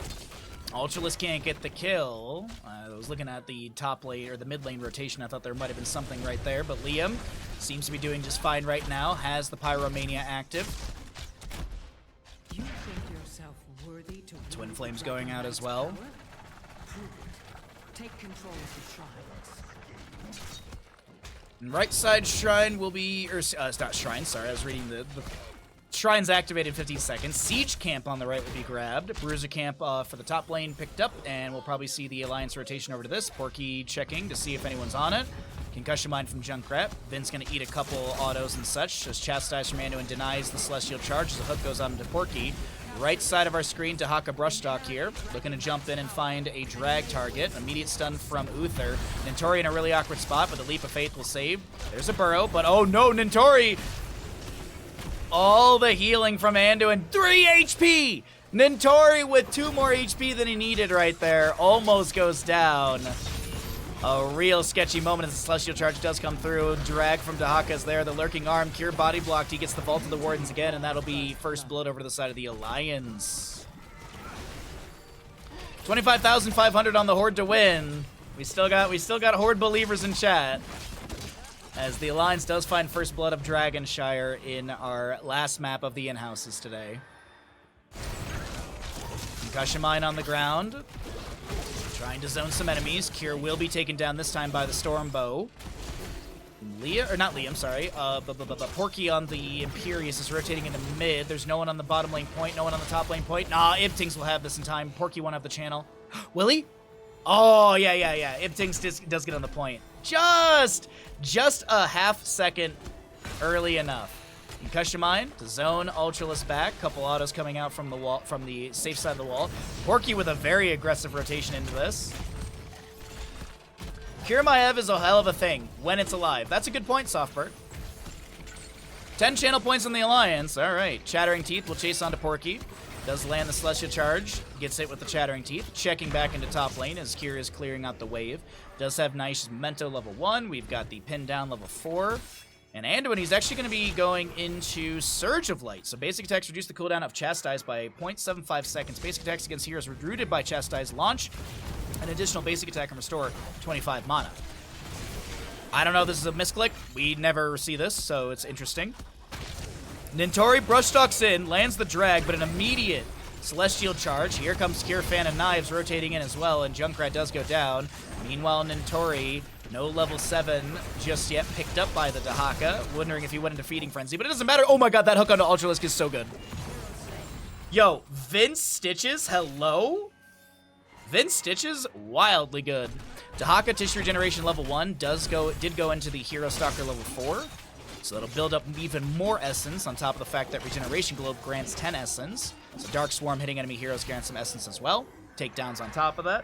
Speaker 2: Ultralisk can't get the kill. I was looking at the top lane, or the mid lane rotation. I thought there might have been something right there, but Liam seems to be doing just fine right now. Has the Pyromania active.
Speaker 3: You think yourself worthy to
Speaker 2: Twin Flames going out as well.
Speaker 3: Prove it. Take control of the shrines.
Speaker 2: And right side Shrine will be, or it's not Shrine, sorry, I was reading the Shrine's activated in 15 seconds. Siege Camp on the right will be grabbed. Bruiser Camp for the top lane picked up, and we'll probably see the Alliance rotation over to this. Porky checking to see if anyone's on it. Concussion Mine from Junkrat. Vin's gonna eat a couple autos and such, as Chastise from Anduin denies the Celestial Charge as the hook goes on to Porky. Right side of our screen, Dahaka Brushstock here, looking to jump in and find a drag target. Immediate stun from Uther. Nintori in a really awkward spot, but the Leap of Faith will save. There's a burrow, but oh no, Nintori! All the healing from Anduin. 3 HP! Nintori with 2 more HP than he needed right there. Almost goes down. A real sketchy moment as the Celestial Charge does come through. Drag from Dahaka's there. The Lurking Arm, Cure body blocked. He gets the Vault of the Wardens again, and that'll be first blood over to the side of the Alliance. 25,500 on the Horde to win. We still got Horde believers in chat, as the Alliance does find first blood of Dragonshire in our last map of the in-houses today. Concussion Mine on the ground. Trying to zone some enemies. Cure will be taken down this time by the Storm Bow. Porky on the Imperius is rotating into mid. There's no one on the bottom lane point, no one on the top lane point. Nah, Ibtings will have this in time. Porky won't have the channel. Will he? Oh, yeah. Ibtings does get on the point. Just a half second early enough. Concussion Mine to zone Ultralisk back. Couple autos coming out from the wall, from the safe side of the wall. Porky with a very aggressive rotation into this. Cure Maiev is a hell of a thing when it's alive. That's a good point, Softbird. 10 channel points on the Alliance. All right. Chattering Teeth will chase onto Porky. Does land the Celestial Charge. Gets hit with the Chattering Teeth. Checking back into top lane as Cure is clearing out the wave. Does have nice Memento level 1. We've got the Pin Down level 4. And Anduin, he's actually going to be going into Surge of Light. So basic attacks reduce the cooldown of Chastise by 0.75 seconds. Basic attacks against heroes rooted by Chastise launch. An additional basic attack and restore 25 mana. I don't know if this is a misclick. We never see this, so it's interesting. Nintori brushstalks in, lands the drag, but an immediate Celestial Charge. Here comes Cure Fan and Knives rotating in as well, and Junkrat does go down. Meanwhile, Nintori, no level 7 just yet picked up by the Dahaka. Wondering if he went into Feeding Frenzy, but it doesn't matter. Oh my god, that hook onto Ultralisk is so good. Yo, Vince Stitches, hello? Vince Stitches, wildly good. Dahaka Tissue Regeneration level 1 did go into the Hero Stalker level 4. So that'll build up even more Essence on top of the fact that Regeneration Globe grants 10 Essence. So Dark Swarm hitting enemy heroes grants some Essence as well. Takedowns on top of that.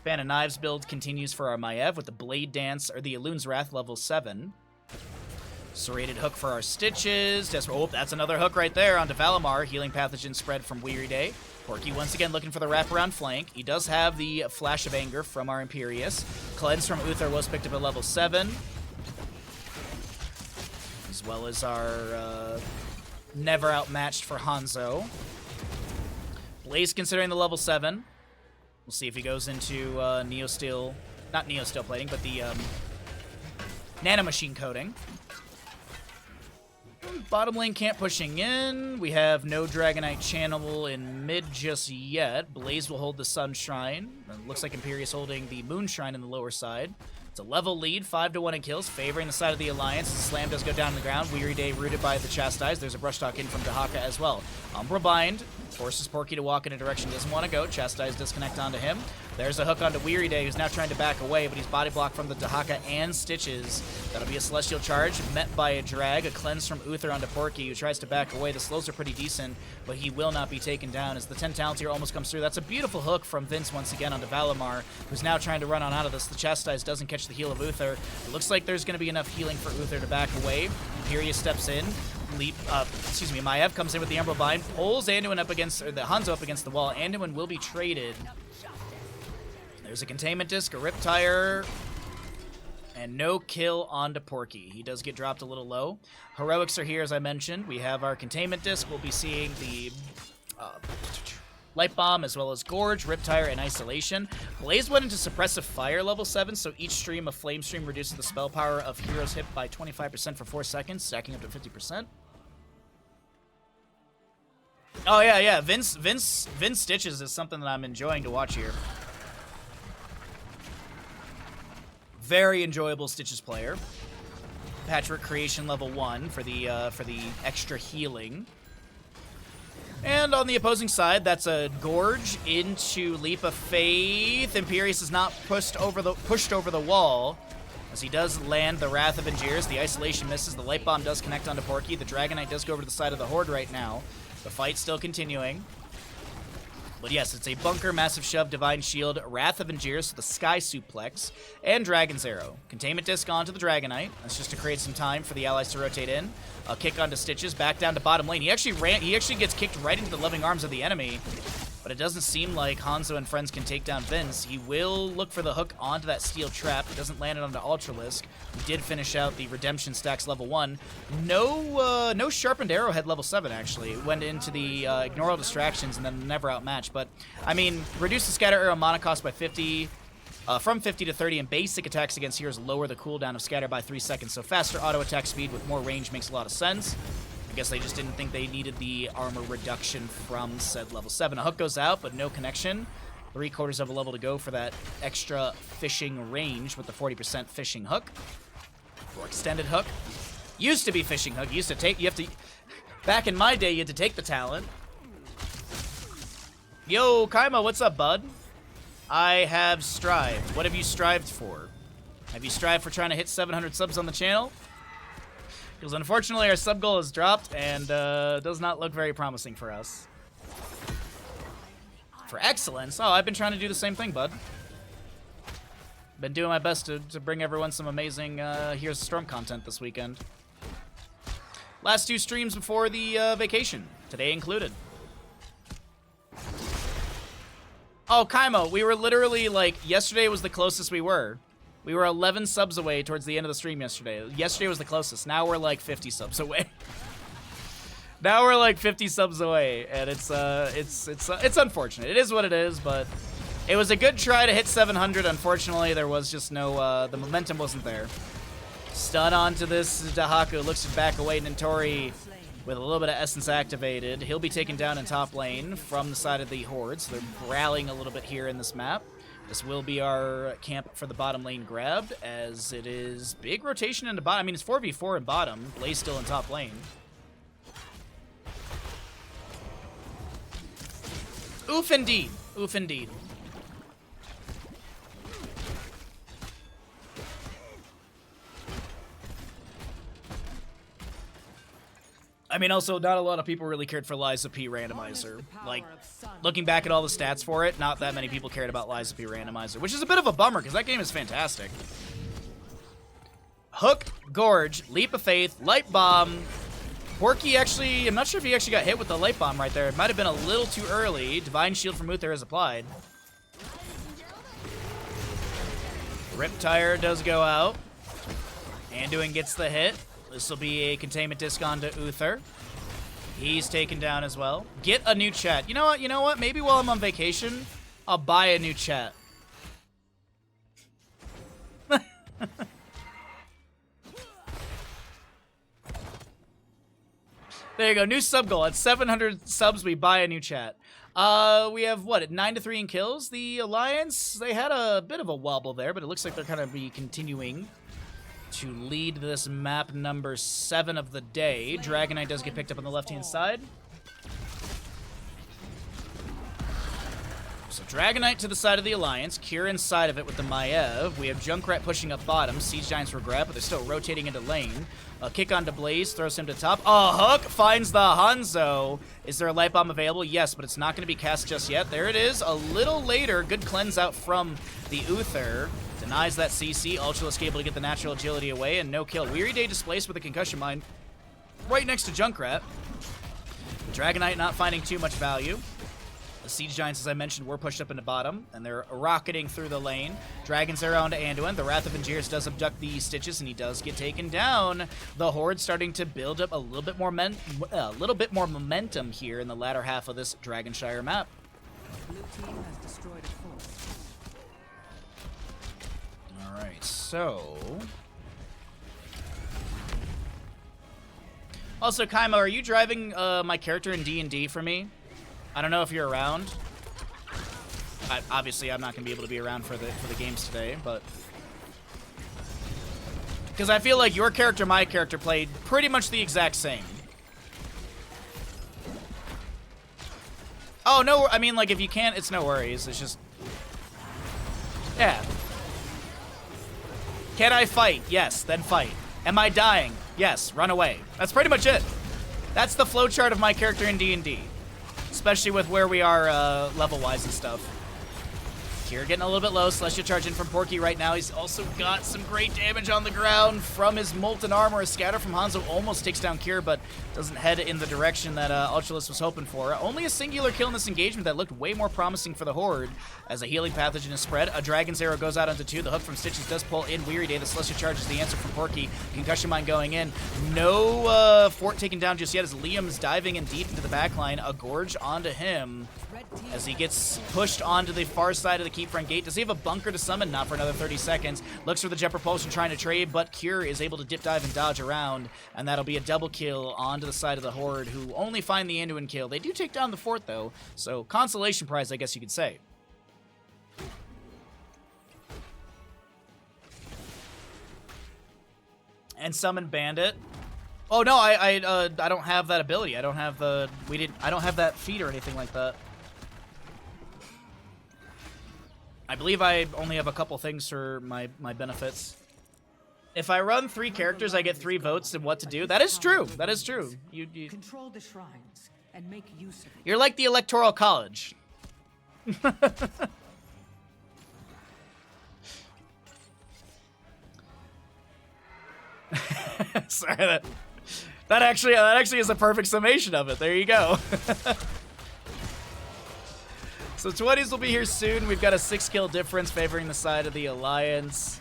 Speaker 2: Fan of Knives build continues for our Maiev with the Blade Dance, or the Elune's Wrath level 7. Serrated Hook for our Stitches. Oh, that's another hook right there onto Valimar. Healing Pathogen spread from Weary Day. Porky once again looking for the wraparound flank. He does have the Flash of Anger from our Imperius. Cleanse from Uther was picked up at level 7. As well as our never outmatched for Hanzo. Blaze considering the level 7. We'll see if he goes into Neosteel, not Neosteel plating, but the Nanomachine coating. Bottom lane camp pushing in. We have no Dragonite channel in mid just yet. Blaze will hold the Sun Shrine. It looks like Imperius holding the Moon Shrine in the lower side. It's a level lead, 5-1 in kills, favoring the side of the Alliance. The Slam does go down on the ground. Weary Day rooted by the Chastise. There's a Brush Talk in from Dahaka as well. Umbra Bind forces Porky to walk in a direction he doesn't want to go. Chastise disconnect onto him. There's a hook onto Weary Day, who's now trying to back away, but he's body blocked from the Dahaka and Stitches. That'll be a Celestial Charge, met by a drag, a cleanse from Uther onto Porky, who tries to back away. The slows are pretty decent, but he will not be taken down as the 10 talent here almost comes through. That's a beautiful hook from Vince once again onto Valimar, who's now trying to run on out of this. The Chastise doesn't catch the heal of Uther. It looks like there's going to be enough healing for Uther to back away. Imperius steps in. Maiev comes in with the Emerald Bind, pulls Anduin up against, or the Hanzo up against the wall. Anduin will be traded. There's a Containment Disc, a Riptire, and no kill onto Porky. He does get dropped a little low. Heroics are here, as I mentioned. We have our Containment Disc. We'll be seeing the Light Bomb, as well as Gorge, Riptire, and Isolation. Blaze went into Suppressive Fire level 7, so each stream of Flame Stream reduces the spell power of heroes hit by 25% for 4 seconds, stacking up to 50%. Oh, yeah. Vince Stitches is something that I'm enjoying to watch here. Very enjoyable Stitches player. Patchwork Creation level 1 for the extra healing. And on the opposing side, that's a Gorge into Leap of Faith. Imperius is not pushed over the wall, as he does land the Wrath of Angiers. The Isolation misses. The Light Bomb does connect onto Porky. The Dragonite does go over to the side of the Horde right now. The fight's still continuing. But yes, it's a Bunker, Massive Shove, Divine Shield, Wrath of Angiers, the Sky Suplex, and Dragon's Arrow. Containment Disc onto the Dragonite. That's just to create some time for the allies to rotate in. A kick onto Stitches, back down to bottom lane. He actually gets kicked right into the loving arms of the enemy. But it doesn't seem like Hanzo and friends can take down Vince. He will look for the hook onto that steel trap. It doesn't land it onto Ultralisk. We did finish out the Redemption stacks level 1. No Sharpened Arrowhead level 7, actually. It went into the Ignore All Distractions and then never outmatched. But, I mean, reduce the Scatter Arrow mana cost by 50, from 50 to 30, and basic attacks against heroes lower the cooldown of Scatter by 3 seconds. So faster auto attack speed with more range makes a lot of sense. I guess they just didn't think they needed the armor reduction from said level 7. A hook goes out, but no connection. 3/4 of a level to go for that extra fishing range with the 40% fishing hook. Or extended hook. Used to be fishing hook. Back in my day, you had to take the talent. Yo, Kaima, what's up, bud? I have strived. What have you strived for? Have you strived for trying to hit 700 subs on the channel? Because unfortunately our sub goal has dropped and does not look very promising for us. For excellence? Oh, I've been trying to do the same thing, bud. Been doing my best to bring everyone some amazing Here's Storm content this weekend. Last 2 streams before the vacation, today included. Oh, Kaimo, we were literally, like, yesterday was the closest we were. We were 11 subs away towards the end of the stream yesterday. Yesterday was the closest. Now we're like 50 subs away. Now we're like 50 subs away, and it's unfortunate. It is what it is, but it was a good try to hit 700. Unfortunately, there was just no the momentum wasn't there. Stun onto this Dahaka, looks to back away. Nintori with a little bit of essence activated. He'll be taken down in top lane from the side of the Horde, so they're rallying a little bit here in this map. This will be our camp for the bottom lane grab, as it is big rotation into bottom. I mean, it's 4v4 in bottom. Blaze still in top lane. Oof indeed. Oof indeed. I mean, also, not a lot of people really cared for Liza P Randomizer. Like, looking back at all the stats for it, not that many people cared about Liza P Randomizer, which is a bit of a bummer, because that game is fantastic. Hook, Gorge, Leap of Faith, Light Bomb. Porky actually, I'm not sure if he actually got hit with the Light Bomb right there. It might have been a little too early. Divine Shield from Uther is applied. Riptire does go out. Anduin gets the hit. This will be a containment disc onto Uther. He's taken down as well. Get a new chat. You know what? You know what? Maybe while I'm on vacation, I'll buy a new chat. There you go. New sub goal. At 700 subs, we buy a new chat. We have, what, at 9-3 in kills? The Alliance, they had a bit of a wobble there, but it looks like they're kind of be continuing to lead this map number 7 of the day. Dragon Knight does get picked up on the left-hand side. So Dragon Knight to the side of the Alliance, Kira inside of it with the Maiev. We have Junkrat pushing up bottom, Siege Giants for grab, but they're still rotating into lane. A kick onto Blaze, throws him to top. A hook finds the Hanzo. Is there a Light Bomb available? Yes, but it's not going to be cast just yet. There it is, a little later. Good cleanse out from the Uther. Denies that CC. Ultralisk able to get the natural agility away, and no kill. Weary Day displaced with a concussion mine right next to Junkrat. Dragon Knight not finding too much value. The Siege Giants, as I mentioned, were pushed up into bottom, and they're rocketing through the lane. Dragon's Arrow onto Anduin. The Wrath of Angiers does abduct the Stitches, and he does get taken down. The Horde starting to build up a little bit more momentum here in the latter half of this Dragonshire map.
Speaker 3: Blue team has destroyed a fort.
Speaker 2: Alright, so... Also, Kaimo, are you driving my character in D&D for me? I don't know if you're around. Obviously, I'm not going to be able to be around for the games today, but... Because I feel like your character, my character, played pretty much the exact same. Oh, no, I mean, like, if you can't, it's no worries. It's just... Yeah. Can I fight? Yes, then fight. Am I dying? Yes, run away. That's pretty much it. That's the flowchart of my character in D&D. Especially with where we are level-wise and stuff. Kira getting a little bit low. Celestial charge in from Porky right now. He's also got some great damage on the ground from his Molten Armor. A scatter from Hanzo almost takes down Kira, but doesn't head in the direction that Ultralisk was hoping for. Only a singular kill in this engagement that looked way more promising for the Horde as a healing pathogen is spread. A Dragon's Arrow goes out onto 2. The hook from Stitches does pull in Weary Day. The Celestial charge is the answer from Porky. Concussion Mine going in. No fort taken down just yet as Liam's diving in deep into the backline. A Gorge onto him as he gets pushed onto the far side of the keep front gate. Does he have a bunker to summon? Not for another 30 seconds. Looks for the Jet Propulsion trying to trade, but Cure is able to dip dive and dodge around, and that'll be a double kill onto the side of the Horde, who only find the Anduin kill. They do take down the fort, though, so consolation prize, I guess you could say. And summon Bandit. Oh no, I don't have that ability. I don't have the I don't have that feat or anything like that. I believe I only have a couple things for my benefits. If I run 3 characters, I get 3 votes in what to do. That is true. That is true. You
Speaker 3: Control the shrines and make use of it.
Speaker 2: You're like the Electoral College. Sorry, that actually is a perfect summation of it. There you go. So 20s will be here soon. We've got a 6-kill difference favoring the side of the Alliance.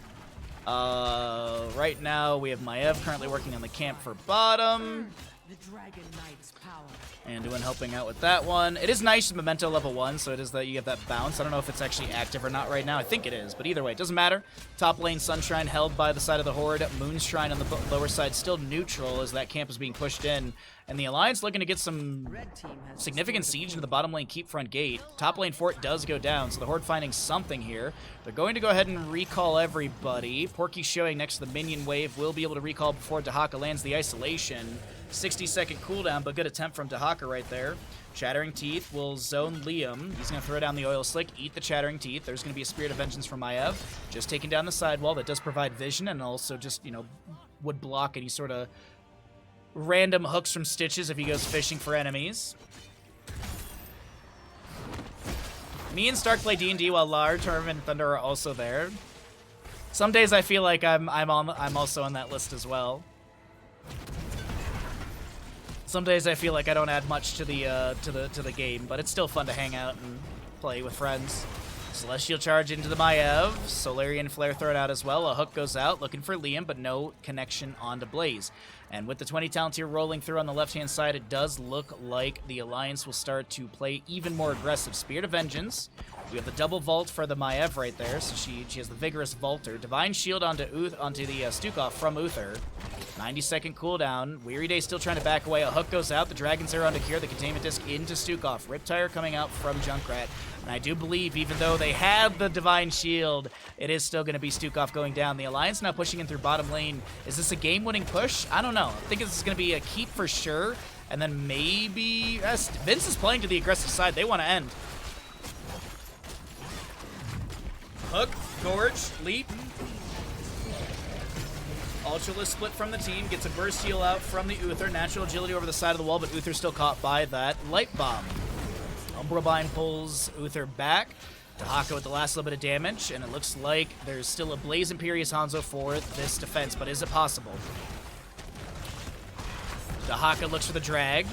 Speaker 2: Right now, we have Maiev currently working on the camp for bottom.
Speaker 3: The Dragon Knight's power.
Speaker 2: Anduin helping out with that one. It is nice Memento level 1, so it is that you have that bounce. I don't know if it's actually active or not right now. I think it is, but either way, it doesn't matter. Top lane Sunshine held by the side of the Horde. Moonshine on the lower side still neutral as that camp is being pushed in. And the Alliance looking to get some
Speaker 3: Red team has
Speaker 2: significant siege into the bottom lane keep front gate. Top lane fort does go down, so the Horde finding something here. They're going to go ahead and recall everybody. Porky showing next to the minion wave will be able to recall before Dahaka lands the isolation. 60-second cooldown, but good attempt from Dahaka right there. Chattering Teeth will zone Liam. He's going to throw down the Oil Slick, eat the Chattering Teeth. There's going to be a Spirit of Vengeance from Maiev. Just taking down the sidewall. That does provide vision and also just, you know, would block any sort of random hooks from Stitches if he goes fishing for enemies. Me and Stark play D&D while Lar, Torm, and Thunder are also there. Some days I feel like I'm also on that list as well. Some days I feel like I don't add much to the game, but it's still fun to hang out and play with friends. Celestial Charge into the Maiev. Solarian Flare thrown out as well. A hook goes out, looking for Liam, but no connection onto Blaze. And with the 20 talent here rolling through on the left-hand side, it does look like the Alliance will start to play even more aggressive. Spirit of Vengeance. We have the double vault for the Maiev right there, so she has the Vigorous Vaulter. Divine Shield onto the Stukov from Uther. 90-second cooldown. Weary Day still trying to back away. A hook goes out. The Dragon's Arrow onto Cure. The Containment Disc into Stukov. Riptire coming out from Junkrat. And I do believe, even though they have the Divine Shield, it is still going to be Stukov going down. The Alliance now pushing in through bottom lane. Is this a game-winning push? I don't know. I think this is going to be a keep for sure. And then maybe... Vince is playing to the aggressive side. They want to end. Hook, Gorge, Leap. Ultralisk split from the team. Gets a burst heal out from the Uther. Natural agility over the side of the wall, but Uther's still caught by that Light Bomb. Umbrabine pulls Uther back. Dahaka with the last little bit of damage, and it looks like there's still a Blaze Imperious Hanzo for this defense, but is it possible? Dahaka looks for the drag.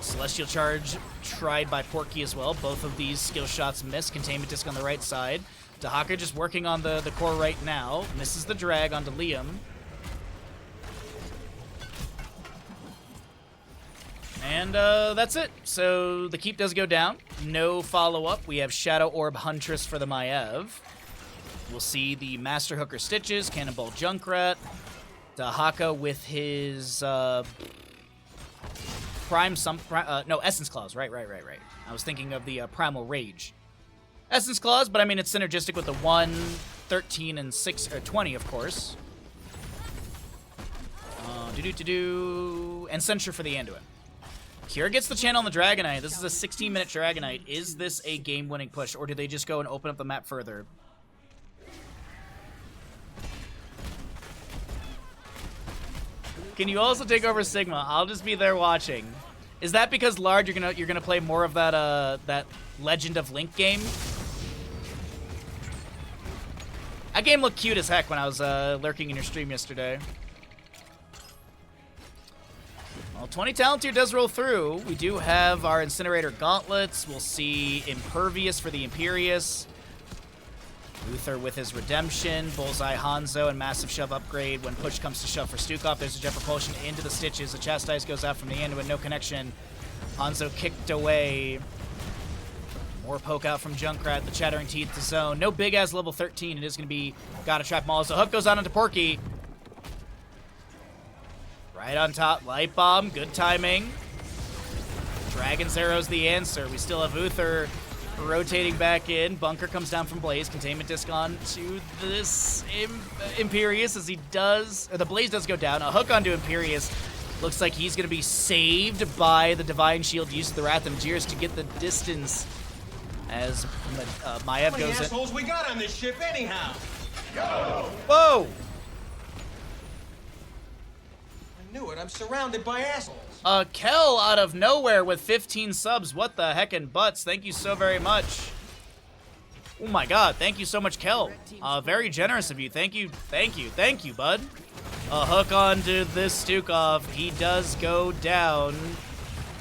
Speaker 2: Celestial Charge tried by Porky as well. Both of these skill shots miss. Containment Disc on the right side. Dahaka just working on the core right now. Misses the drag onto Liam. And that's it. So the keep does go down. No follow-up. We have Shadow Orb Huntress for the Maiev. We'll see the Master Hooker Stitches, Cannonball Junkrat, Dahaka with his Essence Claws. Right. I was thinking of the Primal Rage. Essence Claws, but I mean it's synergistic with the 1, 13, and 6 or 20, of course. And Censure for the Anduin. Cure gets the channel on the Dragonite. This is a 16-minute Dragonite. Is this a game-winning push, or do they just go and open up the map further? Can you also take over Sigma? I'll just be there watching. Is that because Lard, you're gonna play more of that Legend of Link game? That game looked cute as heck when I was lurking in your stream yesterday. Well, 20 talent here does roll through. We do have our Incinerator Gauntlets. We'll see Impervious for the Imperious. Uther with his Redemption. Bullseye Hanzo and Massive Shove upgrade. When push comes to shove for Stukov, there's a Jet Propulsion into the Stitches. The Chastise goes out from the end with no connection. Hanzo kicked away. More poke out from Junkrat. The Chattering Teeth to zone. No big as level 13. It is going to be Gotta Trap Maul. So hook goes on into Porky. Right on top, Light Bomb, good timing. Dragon's Arrow's the answer. We still have Uther rotating back in. Bunker comes down from Blaze. Containment Disc on to this Imperious as he does, or the Blaze does go down. A hook onto Imperious. Looks like he's going to be saved by the Divine Shield use of the Wrath of Tears to get the distance as Maiev goes in.
Speaker 7: Assholes we got on this ship anyhow?
Speaker 2: Whoa!
Speaker 7: Knew it. I'm surrounded by assholes.
Speaker 2: Kel out of nowhere with 15 subs. What the heckin' butts. Thank you so very much. Oh my god. Thank you so much, Kel. Very generous of you. Thank you, bud. A hook onto this Stukov. He does go down.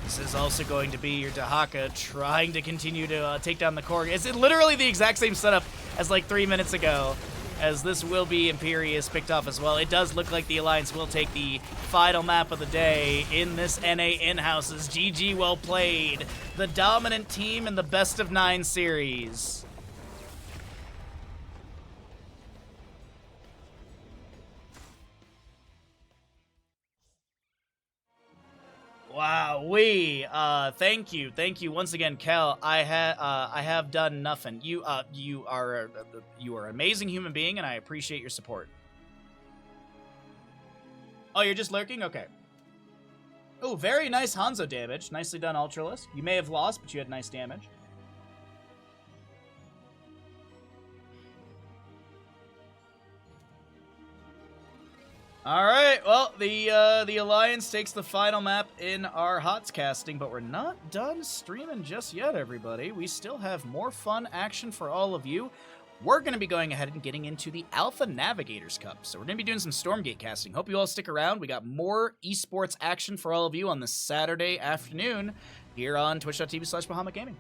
Speaker 2: This is also going to be your Dahaka trying to continue to take down the core. Is it literally the exact same setup as like 3 minutes ago? as this will be Imperius picked off as well. It does look like the Alliance will take the final map of the day in this NA in-houses. GG, well played. The dominant team in the best of 9 series. Wow, thank you once again, Kel. I have done nothing. You are an amazing human being, and I appreciate your support. Oh, you're just lurking? Okay. Oh, very nice Hanzo damage. Nicely done, Ultralisk. You may have lost, but you had nice damage. All right, well, the Alliance takes the final map in our HOTS casting, but we're not done streaming just yet, everybody. We still have more fun action for all of you. We're going to be going ahead and getting into the Alpha Navigators Cup, so we're going to be doing some Stormgate casting. Hope you all stick around. We got more esports action for all of you on this Saturday afternoon here on twitch.tv/Bahamut Gaming.